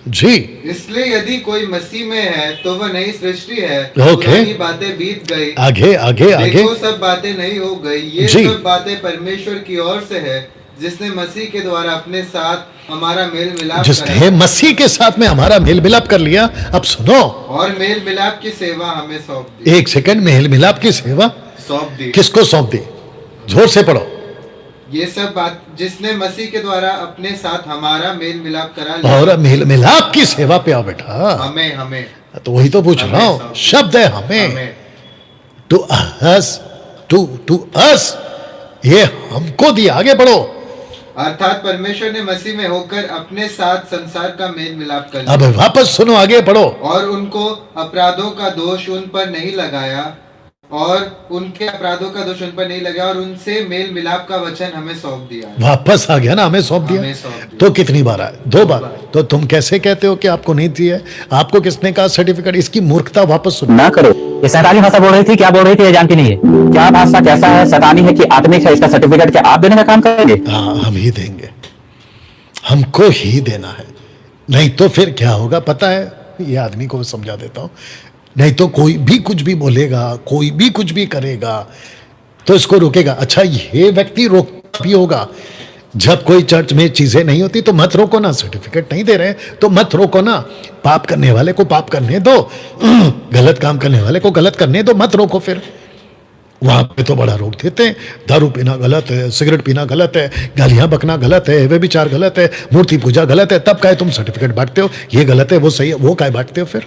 जी। इसलिए यदि कोई मसीह में है तो वह नई सृष्टि है, ओके। पुरानी बातें बीत गई, आगे आगे आगे। देखो सब बातें नई हो गई। ये जी। सब बातें परमेश्वर की ओर से है, जिसने मसीह के द्वारा अपने साथ हमारा मेल मिलाप जिसने मसीह के साथ में हमारा मेल मिलाप कर लिया। अब सुनो, और मेल मिलाप की सेवा हमें सौंप दी। एक सेकंड, मेल मिलाप की सेवा सौंप दी। किसको सौंप दी? जोर से पढ़ो। ये सब बात जिसने मसीह के द्वारा अपने साथ हमारा मेल मिलाप करा लिया। और मेल मिलाप की सेवा पे आओ बेटा। हमें हमें तो वही तो पूछ रहा हूं, शब्द है हमें। टू अस, टू अस, ये हमको दिया। आगे बढ़ो। अर्थात परमेश्वर ने मसीह में होकर अपने साथ संसार का मेल मिलाप कर लिया। अब वापस सुनो, आगे पढ़ो। और उनको अपराधों का दोष उन पर नहीं लगाया, और उनके अपराधों का दोष उन पर नहीं लगा, और उनसे मेल मिलाप का वचन हमें सौंप दिया। वापस आ गया ना, हमें सौंप दिया। तो कितनी बार आया? 2 बार। तो तुम कैसे कहते हो कि आपको नहीं दिया है? आपको किसने कहा सर्टिफिकेट? इसकी मूर्खता वापस सुनो। ना करो। ये शैतानी भाषा बोल रही थी, क्या बोल रही थी ये जानती नहीं है। क्या भाषा कैसा है, शैतानी है कि आत्मिक है? इसका सर्टिफिकेट क्या आप देने का काम करेंगे? हाँ, हम ही देंगे, हमको ही देना है। नहीं तो फिर क्या होगा पता है? ये आदमी को समझा देता हूं। नहीं तो कोई भी कुछ भी बोलेगा, कोई भी कुछ भी करेगा, तो इसको रोकेगा। अच्छा, ये व्यक्ति रोकता भी होगा। जब कोई चर्च में चीजें नहीं होती तो मत रोको ना। सर्टिफिकेट नहीं दे रहे तो मत रोको ना। पाप करने वाले को पाप करने दो, गलत काम करने वाले को गलत करने दो, मत रोको। फिर वहां पे तो बड़ा रोक देते हैं। दारू पीना गलत है, सिगरेट पीना गलत है, गालियां बकना गलत है, व्यभिचार गलत है, मूर्ति पूजा गलत है। तब काहे तुम सर्टिफिकेट बांटते हो? ये गलत है, वो सही है, वो काहे बांटते हो? फिर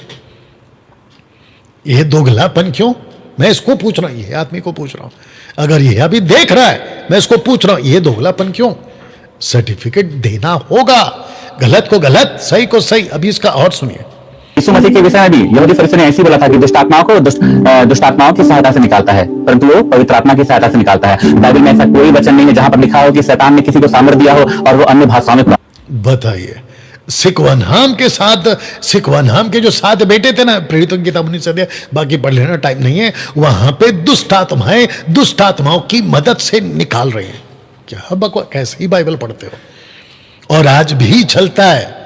ये दोगलापन क्यों? मैं इसको पूछ रहा हूं, ये आदमी को पूछ रहा हूं। अगर ये अभी देख रहा है, मैं इसको पूछ रहा हूं, ये दोगलापन क्यों? सर्टिफिकेट देना होगा। गलत को गलत, सही को सही। अभी इसका और सुनिए। यीशु मसीह के विषय में भी यहूदी फरीसियों ने ऐसी बोला था कि दुष्ट आत्माओं को दुष्ट आत्माओं की सहायता से निकालता है, परंतु वो पवित्र आत्मा की सहायता से निकालता है। बाइबल में ऐसा कोई वचन नहीं है जहां पर लिखा हो कि शैतान ने किसी को सामर्थ दिया हो और वो अन्य भाषाओं में। बताइए, सिकवनहाम के जो 7 बेटे थे ना, प्रेरितों की किताब 19 अध्याय, बाकी पढ़ लेना, टाइम नहीं है। वहां पे दुष्ट आत्माओं की मदद से निकाल रही हैं। क्या बकवास, कैसे ही बाइबल पढ़ते हो? और आज भी चलता है।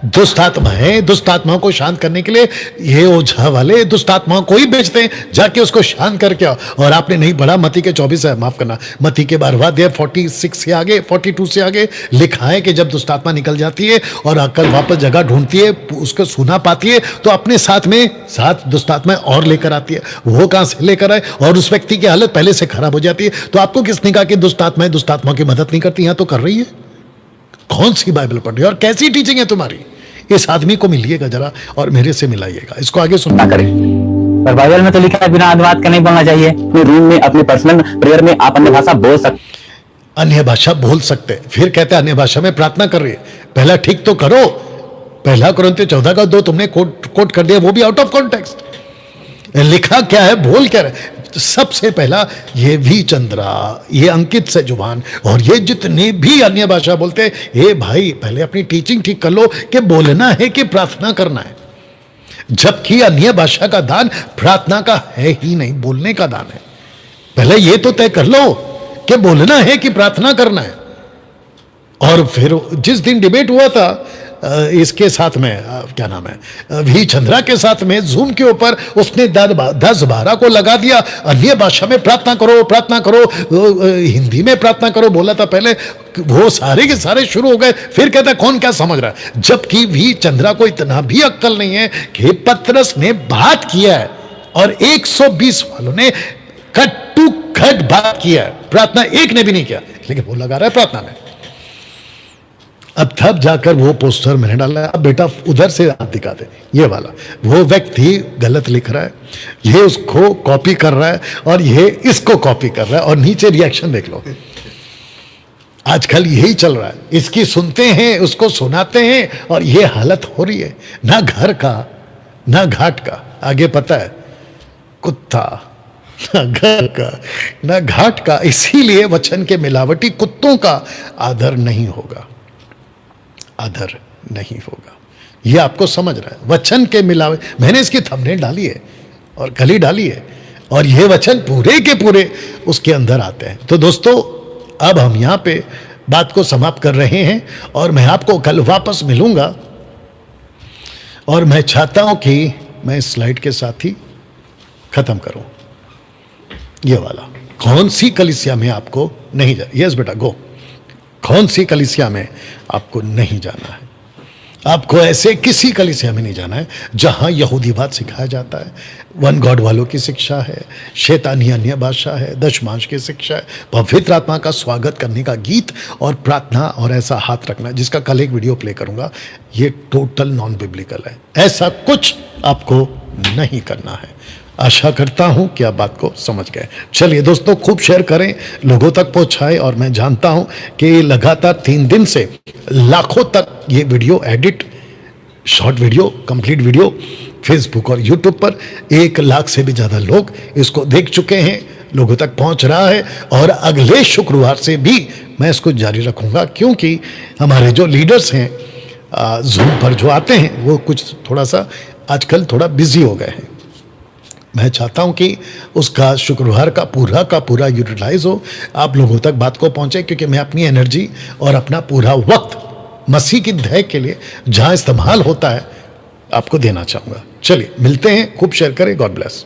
दुष्ट आत्माओं को शांत करने के लिए ये ओझा वाले दुष्ट आत्माओं को ही बेचते हैं, जाके उसको शांत करके आओ। और आपने नहीं पढ़ा मत्ती के 24 है, माफ करना, मत्ती के 12वां अध्याय 46 से आगे, 42 से आगे लिखा है कि जब दुष्ट आत्मा निकल जाती है और आकर वापस जगह ढूंढती है, उसको सुना पाती है, तो अपने साथ में 7 दुष्ट आत्माएं और लेकर आती है। वो कहां से लेकर आए? और उस व्यक्ति की हालत पहले से खराब हो जाती है। तो आपको किसने कहा कि दुष्ट आत्माओं की मदद नहीं करती? यहां तो कर रही है। कौन सी बाइबल पढ़ रही है और कैसी टीचिंग है तुम्हारी? इस आदमी को मिलिएगा जरा और मेरे से मिलाइएगा। इसको आगे सुनना करें। पर बाइबल में तो लिखा है बिना अनुवाद के नहीं बोलना चाहिए। अपने रूम में, अपने पर्सनल प्रेयर में आप अन्य भाषा बोल सकते। अन्य भाषा बोल सकते, फिर कहते हैं अन्य भाषा में प्रार्थना कर रही है। पहला ठीक तो करो। पहला कुरिन्थियों 14:2 तुमने कोट कर दिया, वो भी आउट ऑफ कॉन्टेक्स्ट। लिखा क्या है, बोल क्या रहे? सबसे पहला ये भी चंद्रा, ये अंकित से जुबान, और ये जितने भी अन्य भाषा बोलते हैं, ये भाई पहले अपनी टीचिंग ठीक कर लो कि बोलना है कि प्रार्थना करना है। जबकि अन्य भाषा का दान प्रार्थना का है ही नहीं, बोलने का दान है। पहले ये तो तय कर लो कि बोलना है कि प्रार्थना करना है। और फिर जिस दिन डिबेट हुआ था इसके साथ में, क्या नाम है, वी चंद्रा के साथ में जूम के ऊपर, उसने 10-12 को लगा दिया। अन्य भाषा में प्रार्थना करो, हिंदी में प्रार्थना करो बोला था पहले। वो सारे के सारे शुरू हो गए। फिर कहता कौन क्या समझ रहा है? जबकि वी चंद्रा को इतना भी अक्ल नहीं है कि पतरस ने बात किया है और 120 वालों ने कट टू कट बात किया है। प्रार्थना एक ने भी नहीं किया, लेकिन वो लगा रहा है प्रार्थना में। अब तब जाकर वो पोस्टर मैंने डाला, अब बेटा उधर से हाथ दिखा दे, ये वाला। वो व्यक्ति गलत लिख रहा है, ये उसको कॉपी कर रहा है और ये इसको कॉपी कर रहा है, और नीचे रिएक्शन देख लो। आजकल यही चल रहा है। इसकी सुनते हैं, उसको सुनाते हैं, और ये हालत हो रही है। ना घर का ना घाट का। आगे पता है, कुत्ता ना घर का ना घाट का। इसीलिए वचन के मिलावटी कुत्तों का आदर नहीं होगा, आदर नहीं होगा। ये आपको समझ रहा है। वचन के मिलावट, मैंने इसकी थंबनेल डाली है और कली डाली है, और ये वचन पूरे के पूरे उसके अंदर आते हैं। तो दोस्तों, अब हम यहां पे बात को समाप्त कर रहे हैं और मैं आपको कल वापस मिलूंगा। और मैं चाहता हूं कि मैं इस स्लाइड के साथ ही खत्म करूं। ये वाला, कौन सी कलीसिया में आपको नहीं जाना। यस बेटा गो। कौन सी कलीसिया में आपको नहीं जाना है? आपको ऐसे किसी कलीसिया में नहीं जाना है जहां यहूदीवाद सिखाया जाता है, वन गॉड वालों की शिक्षा है, शैतानी अन्य भाषा है, दशमांश की शिक्षा है, पवित्र आत्मा का स्वागत करने का गीत और प्रार्थना और ऐसा हाथ रखना, जिसका कल एक वीडियो प्ले करूंगा। ये टोटल नॉन बिब्लिकल है। ऐसा कुछ आपको नहीं करना है। आशा करता हूं कि आप बात को समझ गए। चलिए दोस्तों, खूब शेयर करें, लोगों तक पहुंचाएं। और मैं जानता हूं कि लगातार 3 दिन से लाखों तक ये video edit, short video, complete video Facebook और यूट्यूब पर 1 लाख से भी ज़्यादा लोग इसको देख चुके हैं, लोगों तक पहुंच रहा है। और अगले शुक्रवार से भी मैं इसको जारी रखूंगा, क्योंकि हमारे जो लीडर्स हैं जूम पर जो आते हैं, वो कुछ थोड़ा सा आजकल थोड़ा बिजी हो गए हैं। मैं चाहता हूं कि उसका शुक्रवार का पूरा यूटिलाइज हो, आप लोगों तक बात को पहुंचे, क्योंकि मैं अपनी एनर्जी और अपना पूरा वक्त मसीह की दया के लिए जहां इस्तेमाल होता है आपको देना चाहूंगा। चलिए मिलते हैं, खूब शेयर करें। God bless.